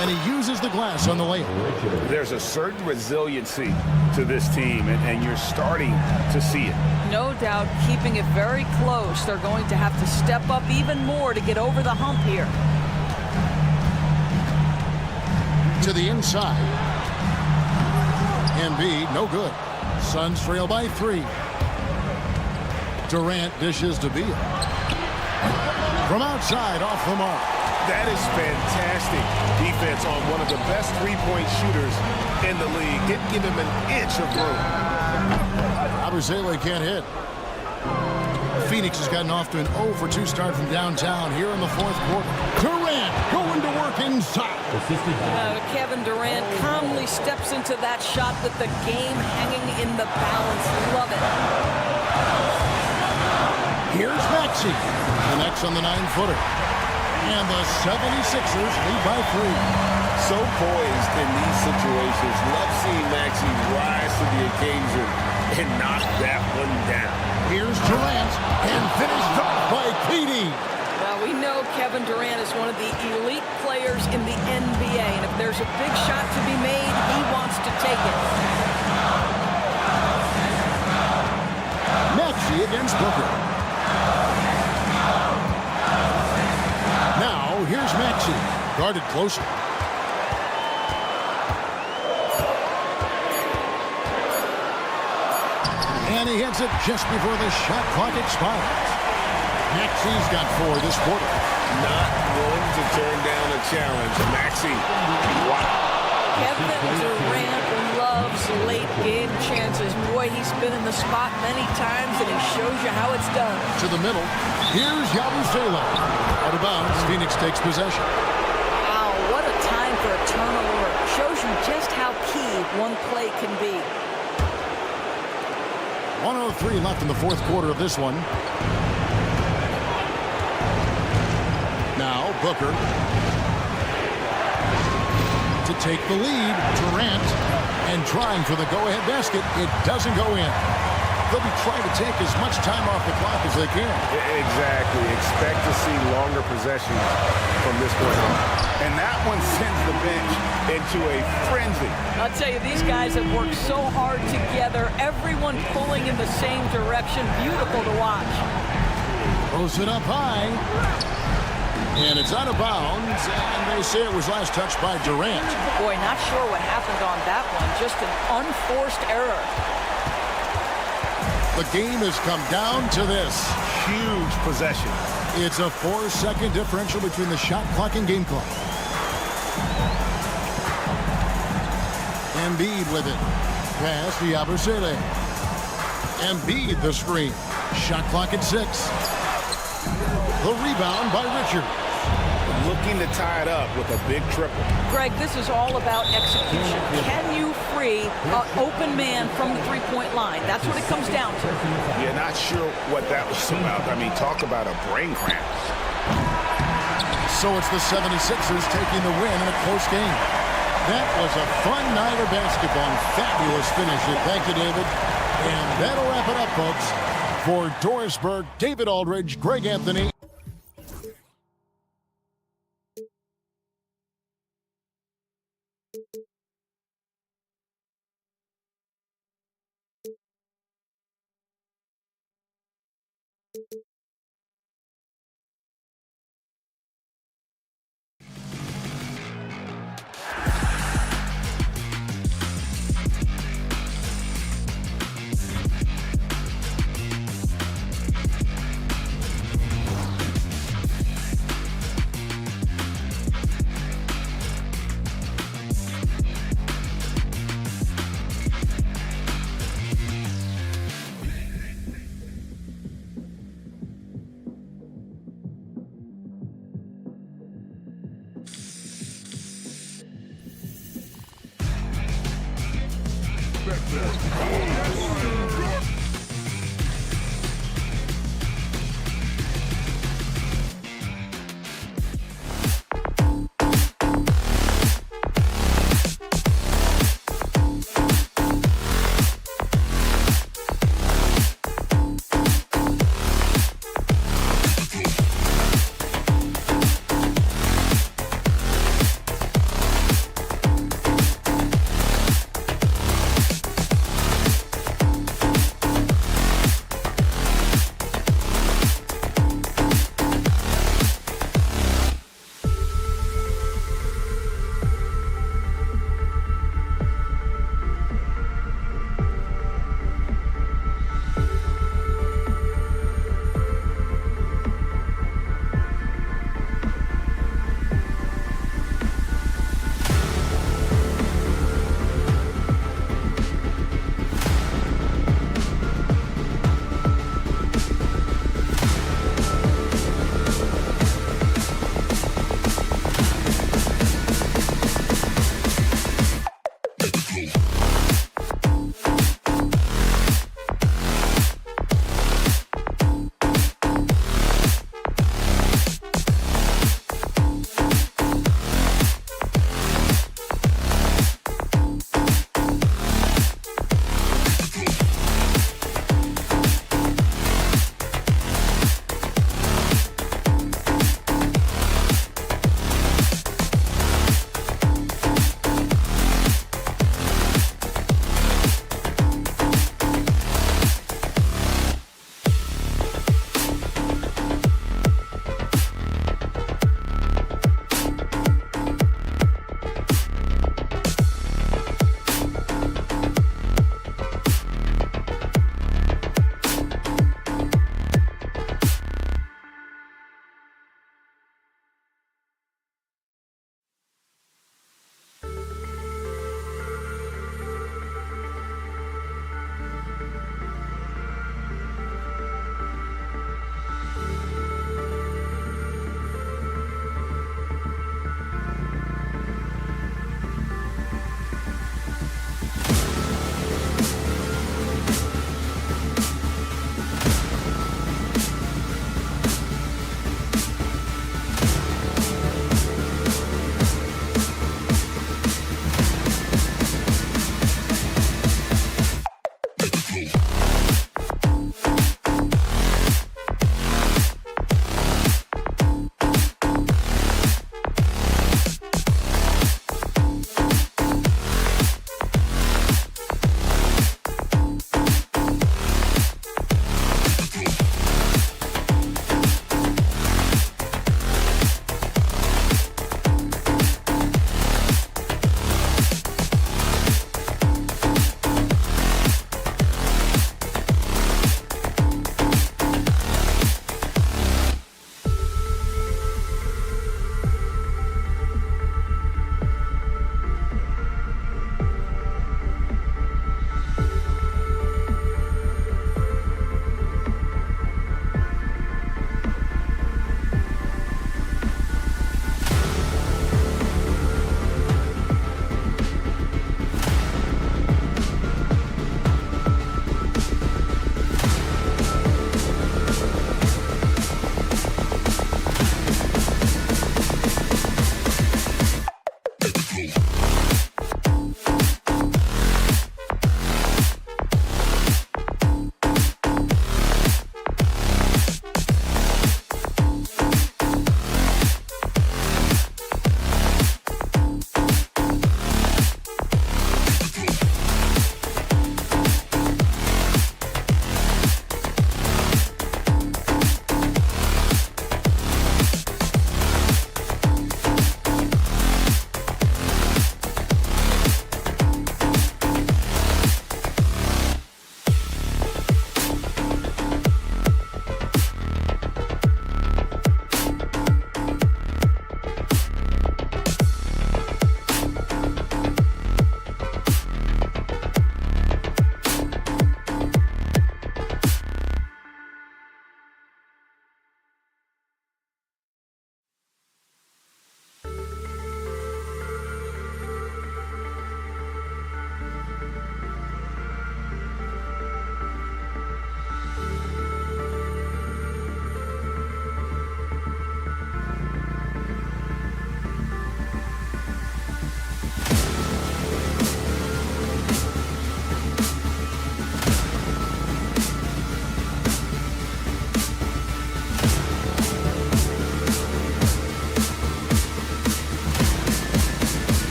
And he uses the glass on the layup. There's a certain resiliency to this team, and you're starting to see it. No doubt, keeping it very close. They're going to have to step up even more to get over the hump here. To the inside. Embiid, no good. Suns trail by 3. Durant dishes to Beal. From outside, off the mark. That is fantastic defense on one of the best three-point shooters in the league. Didn't give him an inch of room. Abusele can't hit. Phoenix has gotten off to an 0-for-2 start from downtown here in the 4th quarter. Durant going to work inside. Kevin Durant calmly steps into that shot with the game hanging in the balance. Love it. Here's Maxey. Connects on the 9-footer. And the 76ers lead by 3. So poised in these situations. Love seeing Maxey rise to the occasion and knock that one down. Here's Durant, and finished off by KD. Well, we know Kevin Durant is one of the elite players in the NBA, and if there's a big shot to be made, he wants to take it. Maxey against Booker. Now, here's Maxey, guarded closer. And he hits it just before the shot clock expires. Maxey's got 4 this quarter. Not willing to turn down a challenge. Maxey, wow. Kevin Durant loves late game chances. Boy, he's been in the spot many times, and he shows you how it's done. To the middle. Here's Yabusele. Out of bounds, Phoenix takes possession. Wow, what a time for a turnover. Shows you just how key one play can be. 1:03 left in the fourth quarter of this one. Now Booker to take the lead. Durant and trying for the go-ahead basket. It doesn't go in. They'll be trying to take as much time off the clock as they can. Exactly. Expect to see longer possessions from this point on. And that one sends the bench into a frenzy. I'll tell you, these guys have worked so hard together. Everyone pulling in the same direction. Beautiful to watch. Throws it up high. And it's out of bounds. And they say it was last touched by Durant. Boy, not sure what happened on that one. Just an unforced error. The game has come down to this. Huge possession. It's a 4-second differential between the shot clock and game clock. Embiid with it. Pass to Yabusele. Embiid the screen. Shot clock at 6. The rebound by Richard. Looking to tie it up with a big triple. Greg, this is all about execution. Can you free an open man from the three-point line? That's what it comes down to. Yeah, not sure what that was about. I mean, talk about a brain cramp. So it's the 76ers taking the win in a close game. That was a fun night of basketball. Fabulous finish. Thank you, David. And that'll wrap it up, folks. For Dorisburg, David Aldridge, Greg Anthony.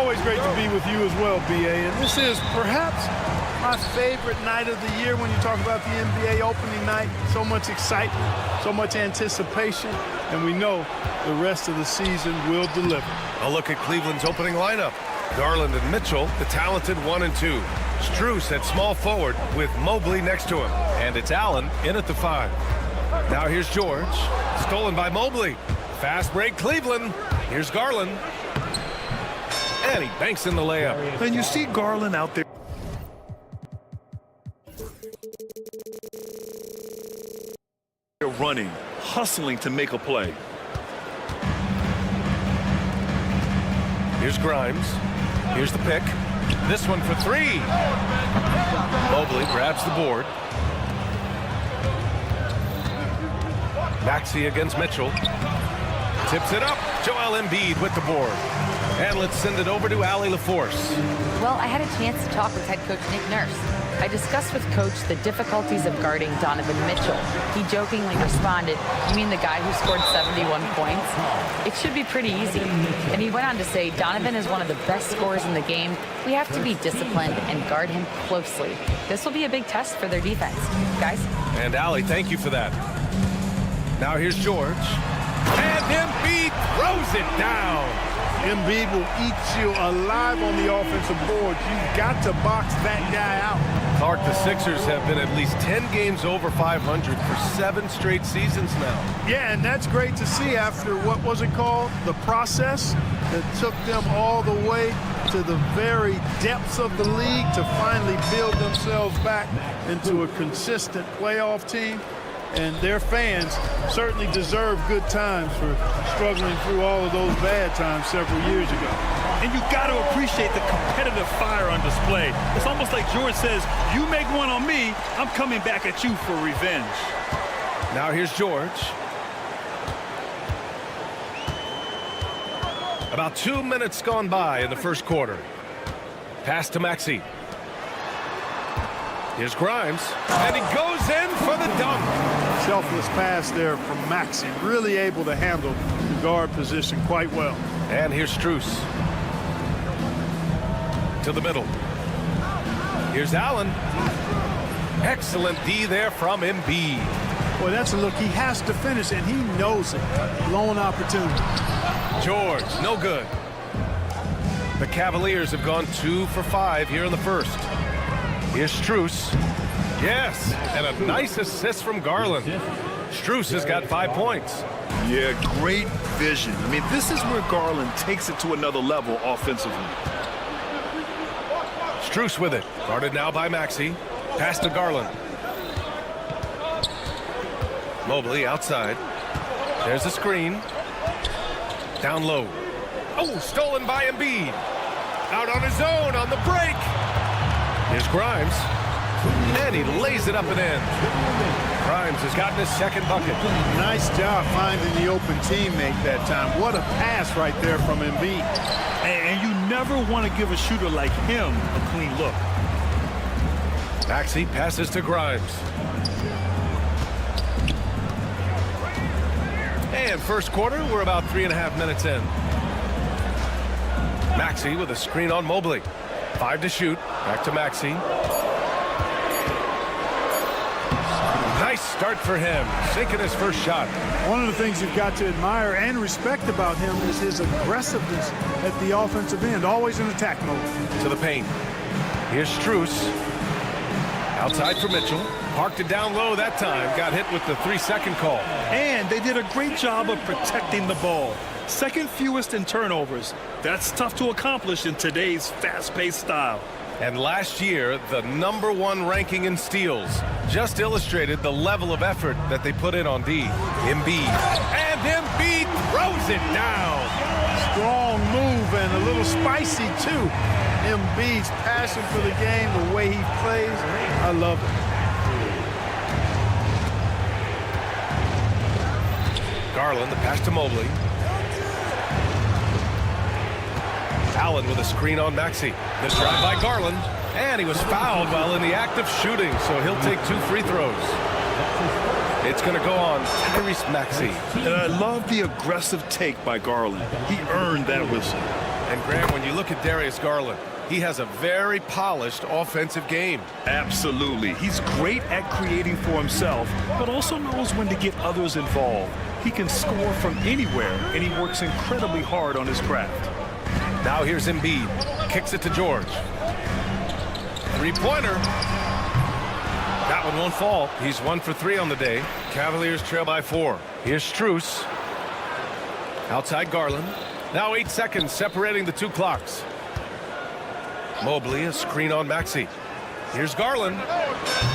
always great to be with you as well, B.A. And this is perhaps my favorite night of the year when you talk about the NBA opening night. So much excitement, so much anticipation, and we know the rest of the season will deliver. A look at Cleveland's opening lineup. Garland and Mitchell, the talented 1 and 2. Strus at small forward with Mobley next to him. And it's Allen in at the 5. Now here's George. Stolen by Mobley. Fast break Cleveland. Here's Garland. And he banks in the layup. And you see Garland out there. They're running, hustling to make a play. Here's Grimes. Here's the pick. This one for 3. Mobley grabs the board. Maxey against Mitchell. Tips it up. Joel Embiid with the board. And let's send it over to Allie LaForce. Well, I had a chance to talk with head coach Nick Nurse. I discussed with Coach the difficulties of guarding Donovan Mitchell. He jokingly responded, "You mean the guy who scored 71 points? It should be pretty easy." And he went on to say, "Donovan is one of the best scorers in the game. We have to be disciplined and guard him closely. This will be a big test for their defense." Guys? And Allie, thank you for that. Now here's George. And Embiid throws it down. Embiid will eat you alive on the offensive board. You've got to box that guy out. Clark, the Sixers have been at least 10 games over 500 for 7 straight seasons now. Yeah, and that's great to see after, what was it called? The process that took them all the way to the very depths of the league to finally build themselves back into a consistent playoff team. And their fans certainly deserve good times for struggling through all of those bad times several years ago. And you got to appreciate the competitive fire on display. It's almost like George says, you make one on me, I'm coming back at you for revenge. Now here's George. About 2 minutes gone by in the first quarter. Pass to Maxey. Here's Grimes, and he goes in for the dunk. Selfless pass there from Maxey, really able to handle the guard position quite well. And here's Strus. To the middle. Here's Allen. Excellent D there from Embiid. Boy, that's a look he has to finish, and he knows it. Lone opportunity. George, no good. The Cavaliers have gone 2 for 5 here in the first. Here's Strus. Yes, and a nice assist from Garland. Strus has got 5 points. Yeah, great vision. I mean, this is where Garland takes it to another level offensively. Strus with it. Guarded now by Maxey. Pass to Garland. Mobley outside. There's a screen. Down low. Oh, stolen by Embiid. Out on his own on the break. Here's Grimes. And he lays it up and in. Grimes has gotten his second bucket. Nice job finding the open teammate that time. What a pass right there from Embiid. And you never want to give a shooter like him a clean look. Maxey passes to Grimes. And first quarter, we're about 3.5 minutes in. Maxey with a screen on Mobley. 5 to shoot. Back to Maxey. Nice start for him. Sinking his first shot. One of the things you've got to admire and respect about him is his aggressiveness at the offensive end. Always in attack mode. To the paint. Here's Strus. Outside for Mitchell. Parked it down low that time. Got hit with the 3-second call. And they did a great job of protecting the ball. Second fewest in turnovers. That's tough to accomplish in today's fast-paced style. And last year, the #1 ranking in steals just illustrated the level of effort that they put in on D. Embiid. And Embiid throws it down. Strong move and a little spicy, too. Embiid's passion for the game, the way he plays, I love it. Garland, the pass to Mobley. Allen with a screen on Maxey. The drive by Garland. And he was fouled while in the act of shooting, so he'll take 2 free throws. It's going to go on Tyrese Maxey. And I love the aggressive take by Garland. He earned that whistle. And Graham, when you look at Darius Garland, he has a very polished offensive game. Absolutely. He's great at creating for himself, but also knows when to get others involved. He can score from anywhere, and he works incredibly hard on his craft. Now here's Embiid. Kicks it to George. Three-pointer. That one won't fall. He's 1 for 3 on the day. Cavaliers trail by 4. Here's Strus. Outside Garland. Now 8 seconds separating the two clocks. Mobley, a screen on Maxey. Here's Garland,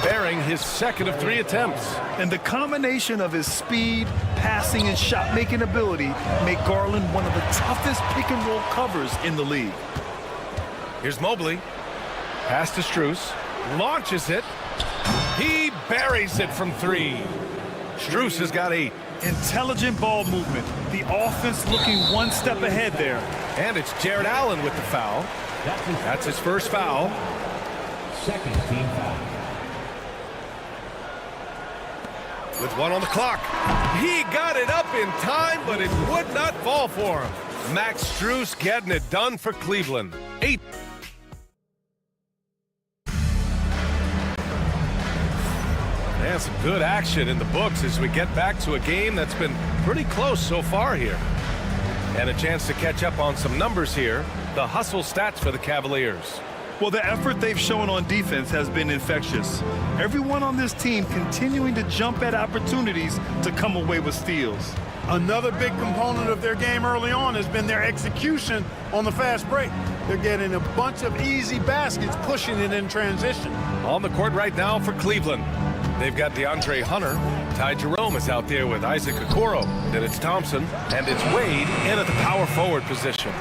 bearing his second of 3 attempts. And the combination of his speed, passing, and shot-making ability make Garland one of the toughest pick-and-roll covers in the league. Here's Mobley. Pass to Strus. Launches it. He buries it from 3. Strus has got 8. Intelligent ball movement. The offense looking one step ahead there. And it's Jared Allen with the foul. That's his first foul. Second team foul. With 1 on the clock. He got it up in time, but it would not fall for him. Max Strus getting it done for Cleveland. 8. And some good action in the books as we get back to a game that's been pretty close so far here. And a chance to catch up on some numbers here. The hustle stats for the Cavaliers. Well, the effort they've shown on defense has been infectious. Everyone on this team continuing to jump at opportunities to come away with steals. Another big component of their game early on has been their execution on the fast break. They're getting a bunch of easy baskets, pushing it in transition. On the court right now for Cleveland. They've got DeAndre Hunter. Ty Jerome is out there with Isaac Okoro. Then it's Thompson. And it's Wade in at the power forward position.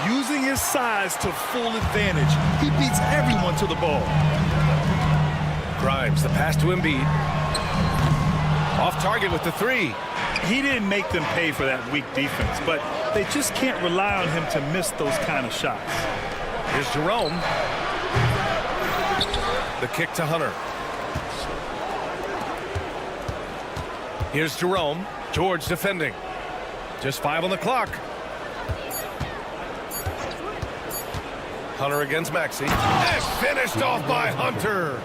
Using his size to full advantage. He beats everyone to the ball. Grimes, the pass to Embiid. Off target with the 3. He didn't make them pay for that weak defense, but they just can't rely on him to miss those kind of shots. Here's Jerome. The kick to Hunter. Here's Jerome. George defending. Just 5 on the clock. Hunter against Maxey. And finished off by Hunter.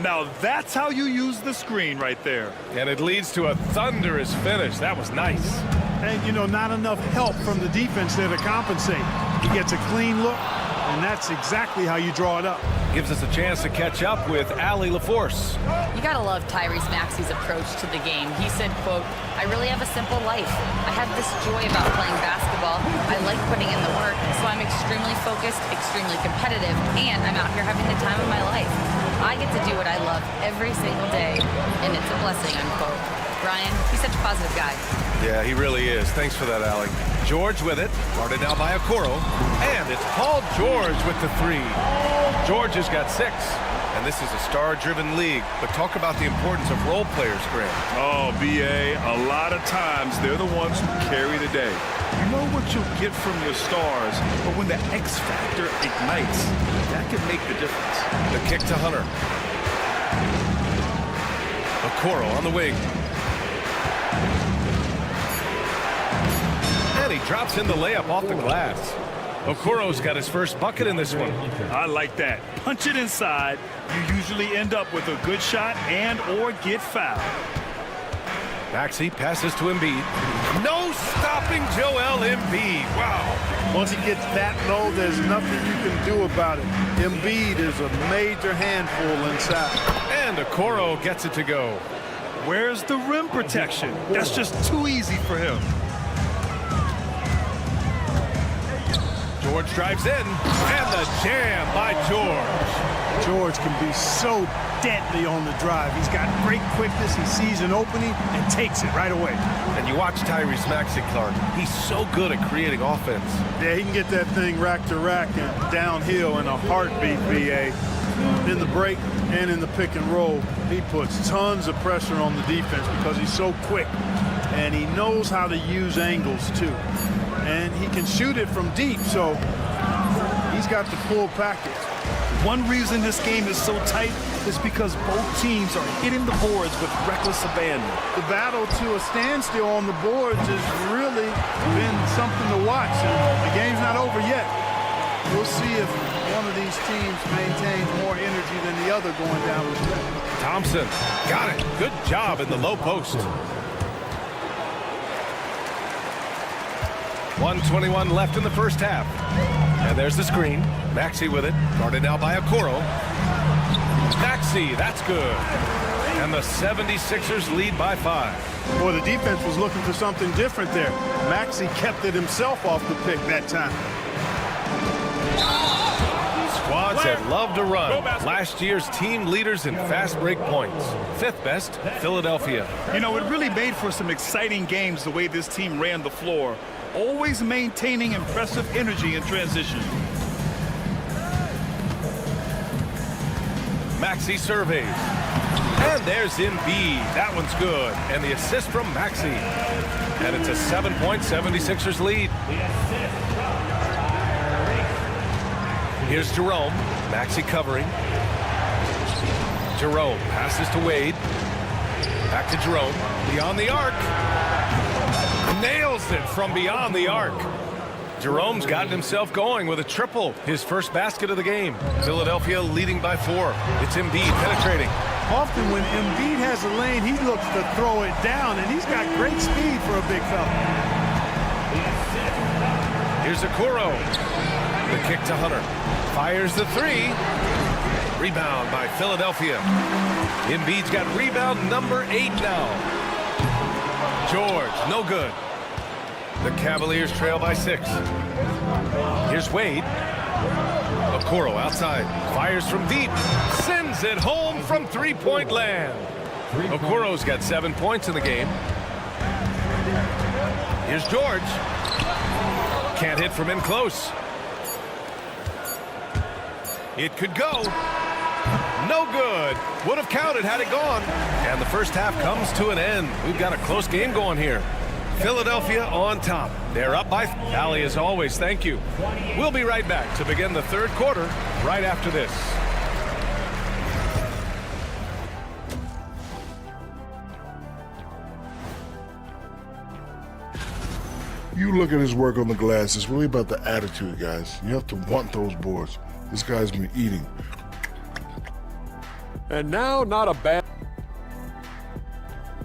Now that's how you use the screen right there. And it leads to a thunderous finish. That was nice. And, you know, not enough help from the defense there to compensate. He gets a clean look, and that's exactly how you draw it up. Gives us a chance to catch up with Allie LaForce. You gotta love Tyrese Maxey's approach to the game. He said, quote, "I really have a simple life. I have this joy about playing basketball. I like putting in the work, so I'm extremely focused, extremely competitive, and I'm out here having the time of my life. I get to do what I love every single day, and it's a blessing," unquote. Ryan, he's such a positive guy. Yeah, he really is. Thanks for that, Allie. George with it. Guarded now by Okoro. And it's Paul George with the 3. George has got 6. And this is a star-driven league. But talk about the importance of role players, Graham. Oh, B.A., a lot of times they're the ones who carry the day. You know what you'll get from your stars, but when the X factor ignites, that can make the difference. The kick to Hunter. Okoro on the wing. And he drops in the layup off the glass. Okoro's got his first bucket in this one. I like that. Punch it inside. You usually end up with a good shot and or get fouled. Maxey passes to Embiid. No stopping Joel Embiid. Wow. Once he gets that low, there's nothing you can do about it. Embiid is a major handful inside. And Okoro gets it to go. Where's the rim protection? That's just too easy for him. George drives in, and the jam by George. George can be so deadly on the drive. He's got great quickness. He sees an opening and takes it right away. And you watch Tyrese Maxey, Clark. He's so good at creating offense. Yeah, he can get that thing rack to rack and downhill in a heartbeat, B.A. In the break and in the pick and roll, he puts tons of pressure on the defense because he's so quick. And he knows how to use angles, too. And he can shoot it from deep, so he's got the full package. One reason this game is so tight is because both teams are hitting the boards with reckless abandon. The battle to a standstill on the boards has really been something to watch. And the game's not over yet. We'll see if one of these teams maintains more energy than the other going down the stretch. Thompson got it. Good job in the low post. 1:21 left in the first half. And there's the screen. Maxey with it. Guarded now by Okoro. Maxey, that's good. And the 76ers lead by 5. Boy, the defense was looking for something different there. Maxey kept it himself off the pick that time. Squads that love to run. Last year's team leaders in fast break points. 5th best, Philadelphia. You know, it really made for some exciting games the way this team ran the floor. Always maintaining impressive energy in transition. Maxey surveys. And there's Embiid. That one's good. And the assist from Maxey. And it's a 7-point 76ers lead. Here's Jerome. Maxey covering. Jerome passes to Wade. Back to Jerome. Beyond the arc. Nails it from beyond the arc. Jerome's gotten himself going with a triple. His first basket of the game. Philadelphia leading by 4. It's Embiid penetrating. Often when Embiid has a lane, he looks to throw it down, and he's got great speed for a big fella. Here's Okoro. The kick to Hunter. Fires the 3. Rebound by Philadelphia. Embiid's got rebound number 8 now. George, no good. The Cavaliers trail by 6. Here's Wade. Okoro outside. Fires from deep. Sends it home from three-point land. Okoro's got 7 points in the game. Here's George. Can't hit from in close. It could go. No good. Would have counted had it gone. And the first half comes to an end. We've got a close game going here. Philadelphia on top. They're up by Allie, as always. Thank you. We'll be right back to begin the third quarter right after this. You look at his work on the glass, it's really about the attitude, guys. You have to want those boards. This guy's been eating. And now, not a bad...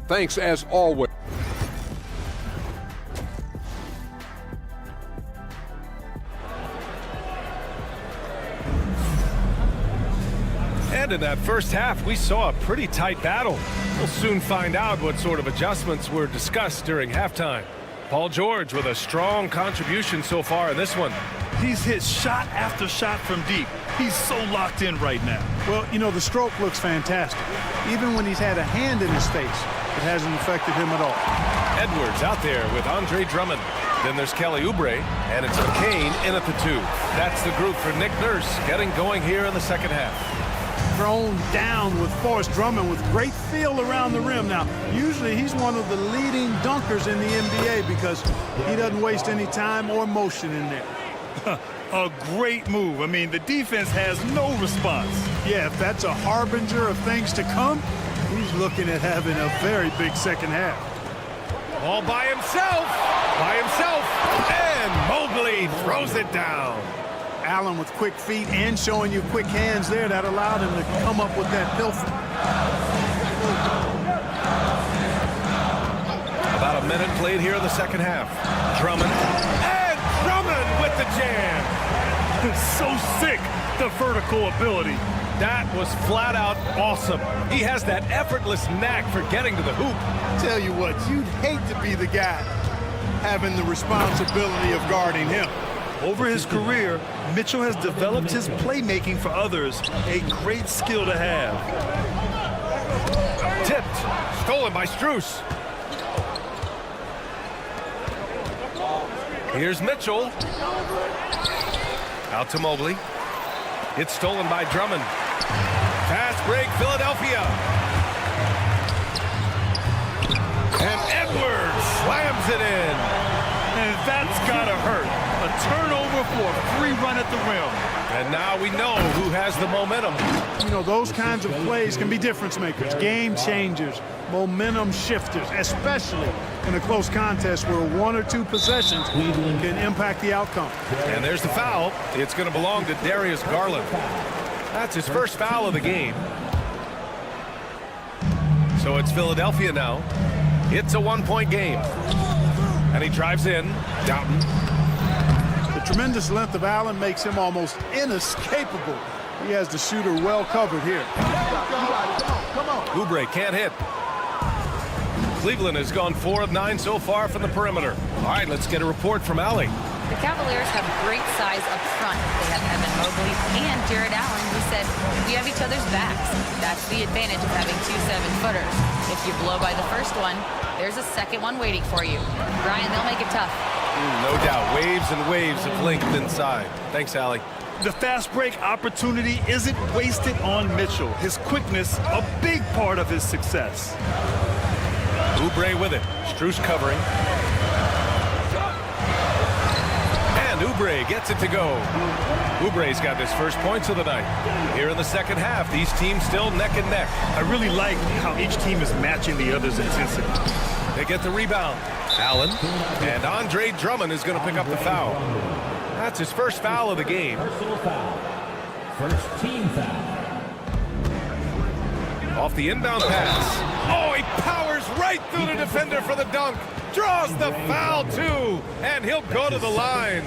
Thanks, as always. And in that first half, we saw a pretty tight battle. We'll soon find out what sort of adjustments were discussed during halftime. Paul George with a strong contribution so far in this one. He's hit shot after shot from deep. He's so locked in right now. Well, you know, the stroke looks fantastic. Even when he's had a hand in his face, it hasn't affected him at all. Edwards out there with Andre Drummond. Then there's Kelly Oubre, and it's McCain in at the 2. That's the group for Nick Nurse getting going here in the second half. Thrown down with Forrest Drummond with great feel around the rim. Now, usually he's one of the leading dunkers in the NBA because he doesn't waste any time or motion in there. A great move. I mean, the defense has no response. Yeah, if that's a harbinger of things to come, he's looking at having a very big second half. All by himself. And Mobley throws it down. Allen with quick feet and showing you quick hands there that allowed him to come up with that pilfer. About a minute played here in the second half. Drummond. And Drummond with the jam. So sick, the vertical ability. That was flat out awesome. He has that effortless knack for getting to the hoop. Tell you what, you'd hate to be the guy having the responsibility of guarding him. Over his career, Mitchell has developed his playmaking for others, a great skill to have. Tipped, stolen by Strus. Here's Mitchell. Out to Mobley. It's stolen by Drummond. Fast break, Philadelphia. And Edwards slams it in. And that's gotta hurt. A turnover for a free run at the rim. And now we know who has the momentum. You know, those kinds of plays can be difference makers, game changers, momentum shifters, especially in a close contest where 1 or 2 possessions can impact the outcome. And there's the foul. It's going to belong to Darius Garland. That's his first foul of the game. So it's Philadelphia now. It's a 1-point game. And he drives in. Doughton. The tremendous length of Allen makes him almost inescapable. He has the shooter well covered here. Oubre can't hit. Cleveland has gone 4 of 9 so far from the perimeter. All right, let's get a report from Allie. The Cavaliers have great size up front. They have Evan Mobley and Jared Allen, who said, we have each other's backs. That's the advantage of having 2 7-footers. If you blow by the first one, there's a second one waiting for you. Brian, they'll make it tough. No doubt. Waves and waves of length inside. Thanks, Allie. The fast break opportunity isn't wasted on Mitchell. His quickness, a big part of his success. Oubre with it. Strus covering. And Oubre gets it to go. Oubre's got his first points of the night. Here in the second half, these teams still neck and neck. I really like how each team is matching the other's intensity. They get the rebound. Allen. And Andre Drummond is going to pick up the foul. That's his first foul of the game. Personal foul. First team foul. Off the inbound pass. Oh, he powers right through the defender for the dunk. Draws the foul, too. And he'll go to the line.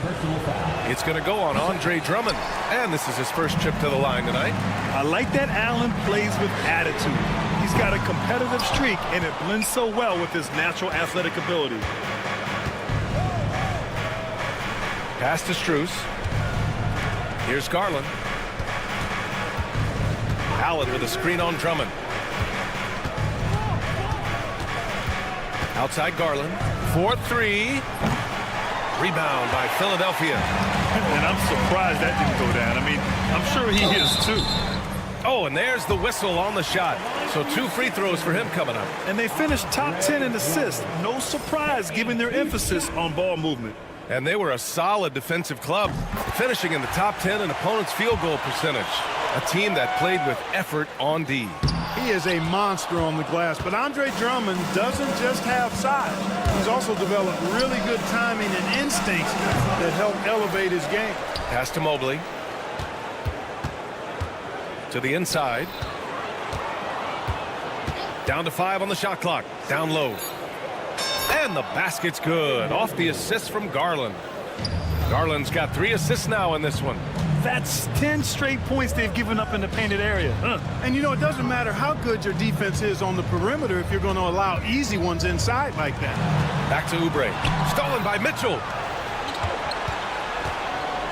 It's going to go on Andre Drummond. And this is his first trip to the line tonight. I like that Allen plays with attitude. He's got a competitive streak, and it blends so well with his natural athletic ability. Pass to Strus. Here's Garland. Allen with a screen on Drummond. Outside Garland. 4-3. Rebound by Philadelphia. And I'm surprised that didn't go down. I mean, I'm sure he is too. Oh, and there's the whistle on the shot. So 2 free throws for him coming up. And they finished top 10 in assists. No surprise given their emphasis on ball movement. And they were a solid defensive club, finishing in the top 10 in opponents' field goal percentage. A team that played with effort on D. He is a monster on the glass, but Andre Drummond doesn't just have size. He's also developed really good timing and instincts that help elevate his game. Pass to Mobley. To the inside. Down to 5 on the shot clock. Down low. And the basket's good. Off the assist from Garland. Garland's got 3 assists now in this one. That's 10 straight points they've given up in the painted area. And you know, it doesn't matter how good your defense is on the perimeter if you're going to allow easy ones inside like that. Back to Oubre. Stolen by Mitchell.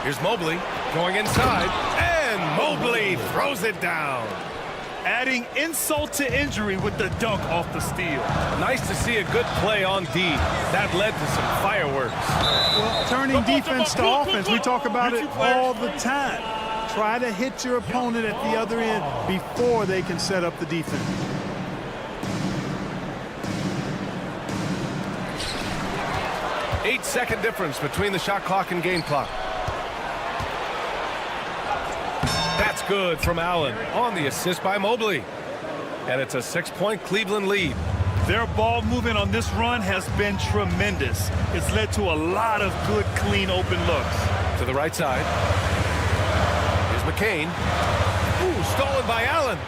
Here's Mobley going inside. And Mobley throws it down. Adding insult to injury with the dunk off the steal. Nice to see a good play on D. That led to some fireworks. Well, turning defense to offense, we talk about it all the time. Try to hit your opponent at the other end before they can set up the defense. Eight-second difference between the shot clock and game clock. That's good from Allen on the assist by Mobley. And it's a 6-point Cleveland lead. Their ball movement on this run has been tremendous. It's led to a lot of good, clean, open looks. To the right side. Here's McCain. Ooh, stolen by Allen.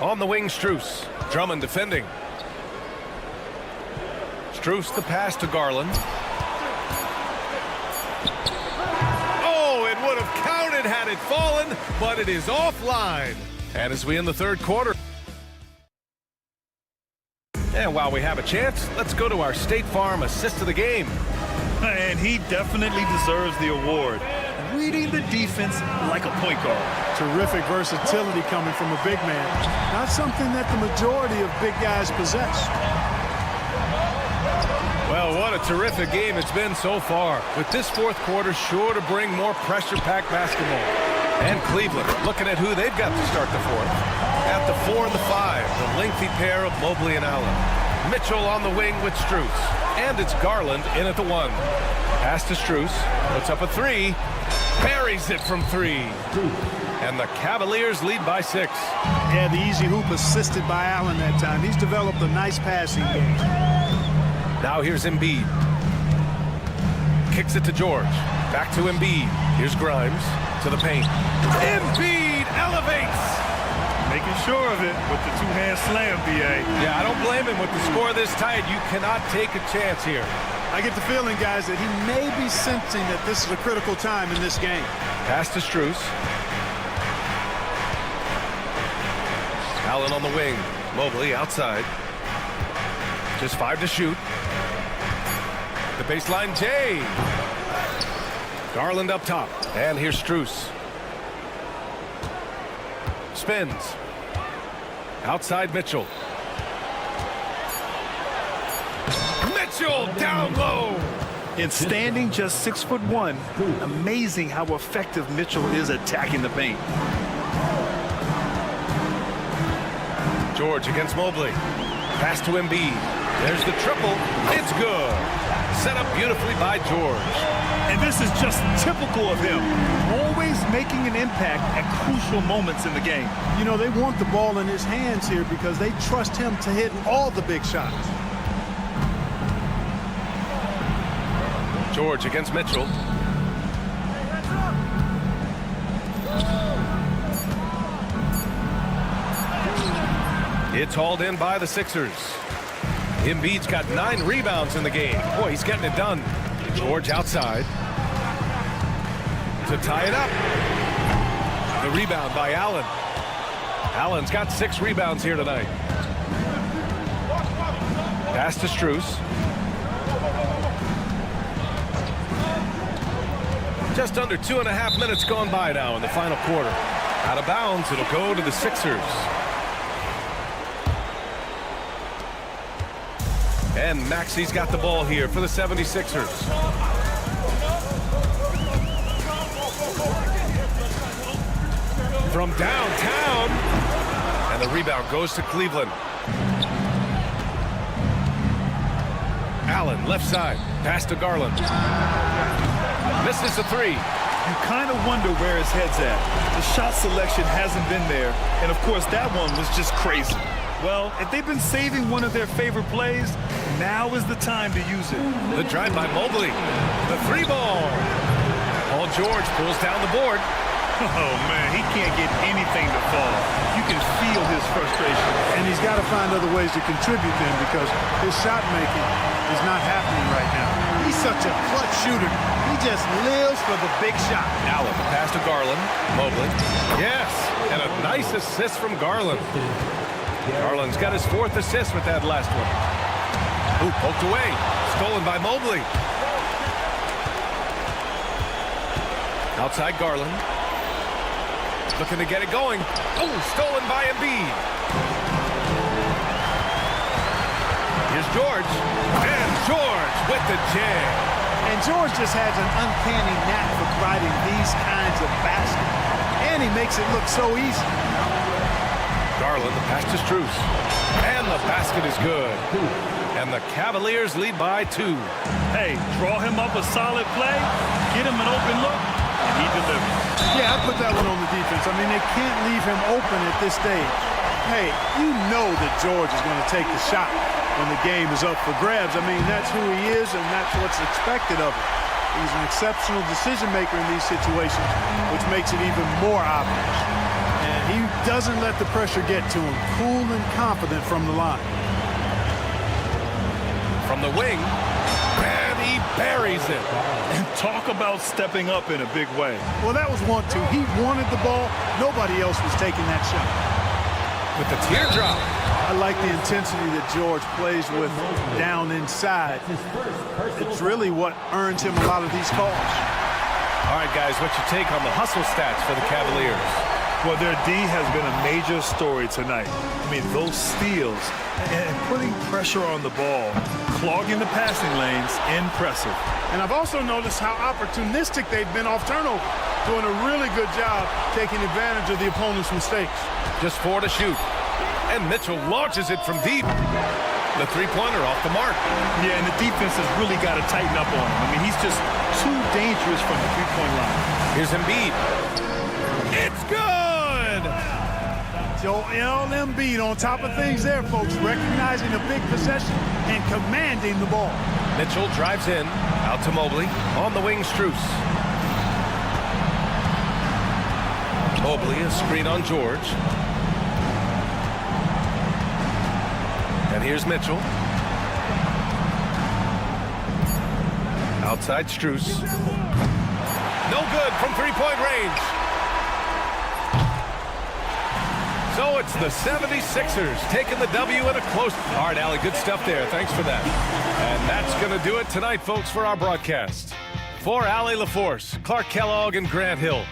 On the wing, Strus. Drummond defending. Strus the pass to Garland. Would have counted had it fallen, but it is offline. And as we end the third quarter. And while we have a chance, let's go to our State Farm assist of the game. And he definitely deserves the award. Reading the defense like a point guard. Terrific versatility coming from a big man. Not something that the majority of big guys possess. Well, what a terrific game it's been so far. With this fourth quarter sure to bring more pressure-packed basketball. And Cleveland looking at who they've got to start the fourth. At the 4 and the 5, the lengthy pair of Mobley and Allen. Mitchell on the wing with Strus. And it's Garland in at the 1. Pass to Strus. Puts up a 3. Buries it from 3. And the Cavaliers lead by 6. Yeah, the easy hoop assisted by Allen that time. He's developed a nice passing game. Now here's Embiid. Kicks it to George. Back to Embiid. Here's Grimes to the paint. Embiid elevates. Making sure of it with the two-hand slam, B.A. Yeah, I don't blame him. With the score this tight, you cannot take a chance here. I get the feeling, guys, that he may be sensing that this is a critical time in this game. Pass to Strus. Allen on the wing. Mobley outside. Just 5 to shoot. The baseline, Jay. Garland up top. And here's Strus. Spins. Outside Mitchell. Mitchell down low. In standing just 6'1", amazing how effective Mitchell is attacking the paint. George against Mobley. Pass to Embiid. There's the triple. It's good. Set up beautifully by George. And this is just typical of him. Always making an impact at crucial moments in the game. You know, they want the ball in his hands here because they trust him to hit all the big shots. George against Mitchell. It's hauled in by the Sixers. Embiid's got 9 rebounds in the game. Boy, he's getting it done. George outside to tie it up. The rebound by Allen. Allen's got 6 rebounds here tonight. Pass to Strus. Just under 2.5 minutes gone by now in the final quarter. Out of bounds, it'll go to the Sixers. And Maxi's got the ball here for the 76ers. From downtown. And the rebound goes to Cleveland. Allen, left side. Pass to Garland. Misses the 3. You kind of wonder where his head's at. The shot selection hasn't been there. And, of course, that one was just crazy. Well, if they've been saving one of their favorite plays, now is the time to use it. The drive by Mobley. The 3-ball. Paul George pulls down the board. Oh, man, he can't get anything to fall. You can feel his frustration. And he's got to find other ways to contribute then because his shot making is not happening right now. He's such a clutch shooter. He just lives for the big shot. Allen, pass to Garland. Mobley. Yes, and a nice assist from Garland. Garland's got his 4th assist with that last one. Ooh, poked away. Stolen by Mobley. Outside Garland. Looking to get it going. Oh, stolen by Embiid. Here's George. And George with the jam. And George just has an uncanny knack for providing these kinds of baskets. And he makes it look so easy. Garland, the pass to Strus. And the basket is good. And the Cavaliers lead by 2. Hey, draw him up a solid play, get him an open look, and he delivers. Yeah, I put that one on the defense. I mean, they can't leave him open at this stage. Hey, you know that George is going to take the shot when the game is up for grabs. I mean, that's who he is, and that's what's expected of him. He's an exceptional decision maker in these situations, which makes it even more obvious. And he doesn't let the pressure get to him. Cool and confident from the line. From the wing, and he buries it. And talk about stepping up in a big way. Well, that was 1-2. He wanted the ball. Nobody else was taking that shot. With the teardrop. I like the intensity that George plays with down inside. It's really what earns him a lot of these calls. All right, guys, what's your take on the hustle stats for the Cavaliers? Well, their D has been a major story tonight. I mean, those steals and putting pressure on the ball, clogging the passing lanes, impressive. And I've also noticed how opportunistic they've been off turnover, doing a really good job taking advantage of the opponent's mistakes. Just 4 to shoot. And Mitchell launches it from deep. The 3-pointer off the mark. Yeah, and the defense has really got to tighten up on him. I mean, he's just too dangerous from the 3-point line. Here's Embiid. It's good! Joel Embiid on top of things there, folks, recognizing the big possession and commanding the ball. Mitchell drives in, out to Mobley, on the wing, Strus. Mobley, a screen on George. And here's Mitchell. Outside Strus. No good from three-point range. So it's the 76ers taking the W in a close. All right, Allie, good stuff there. Thanks for that. And that's going to do it tonight, folks, for our broadcast. For Allie LaForce, Clark Kellogg, and Grant Hill,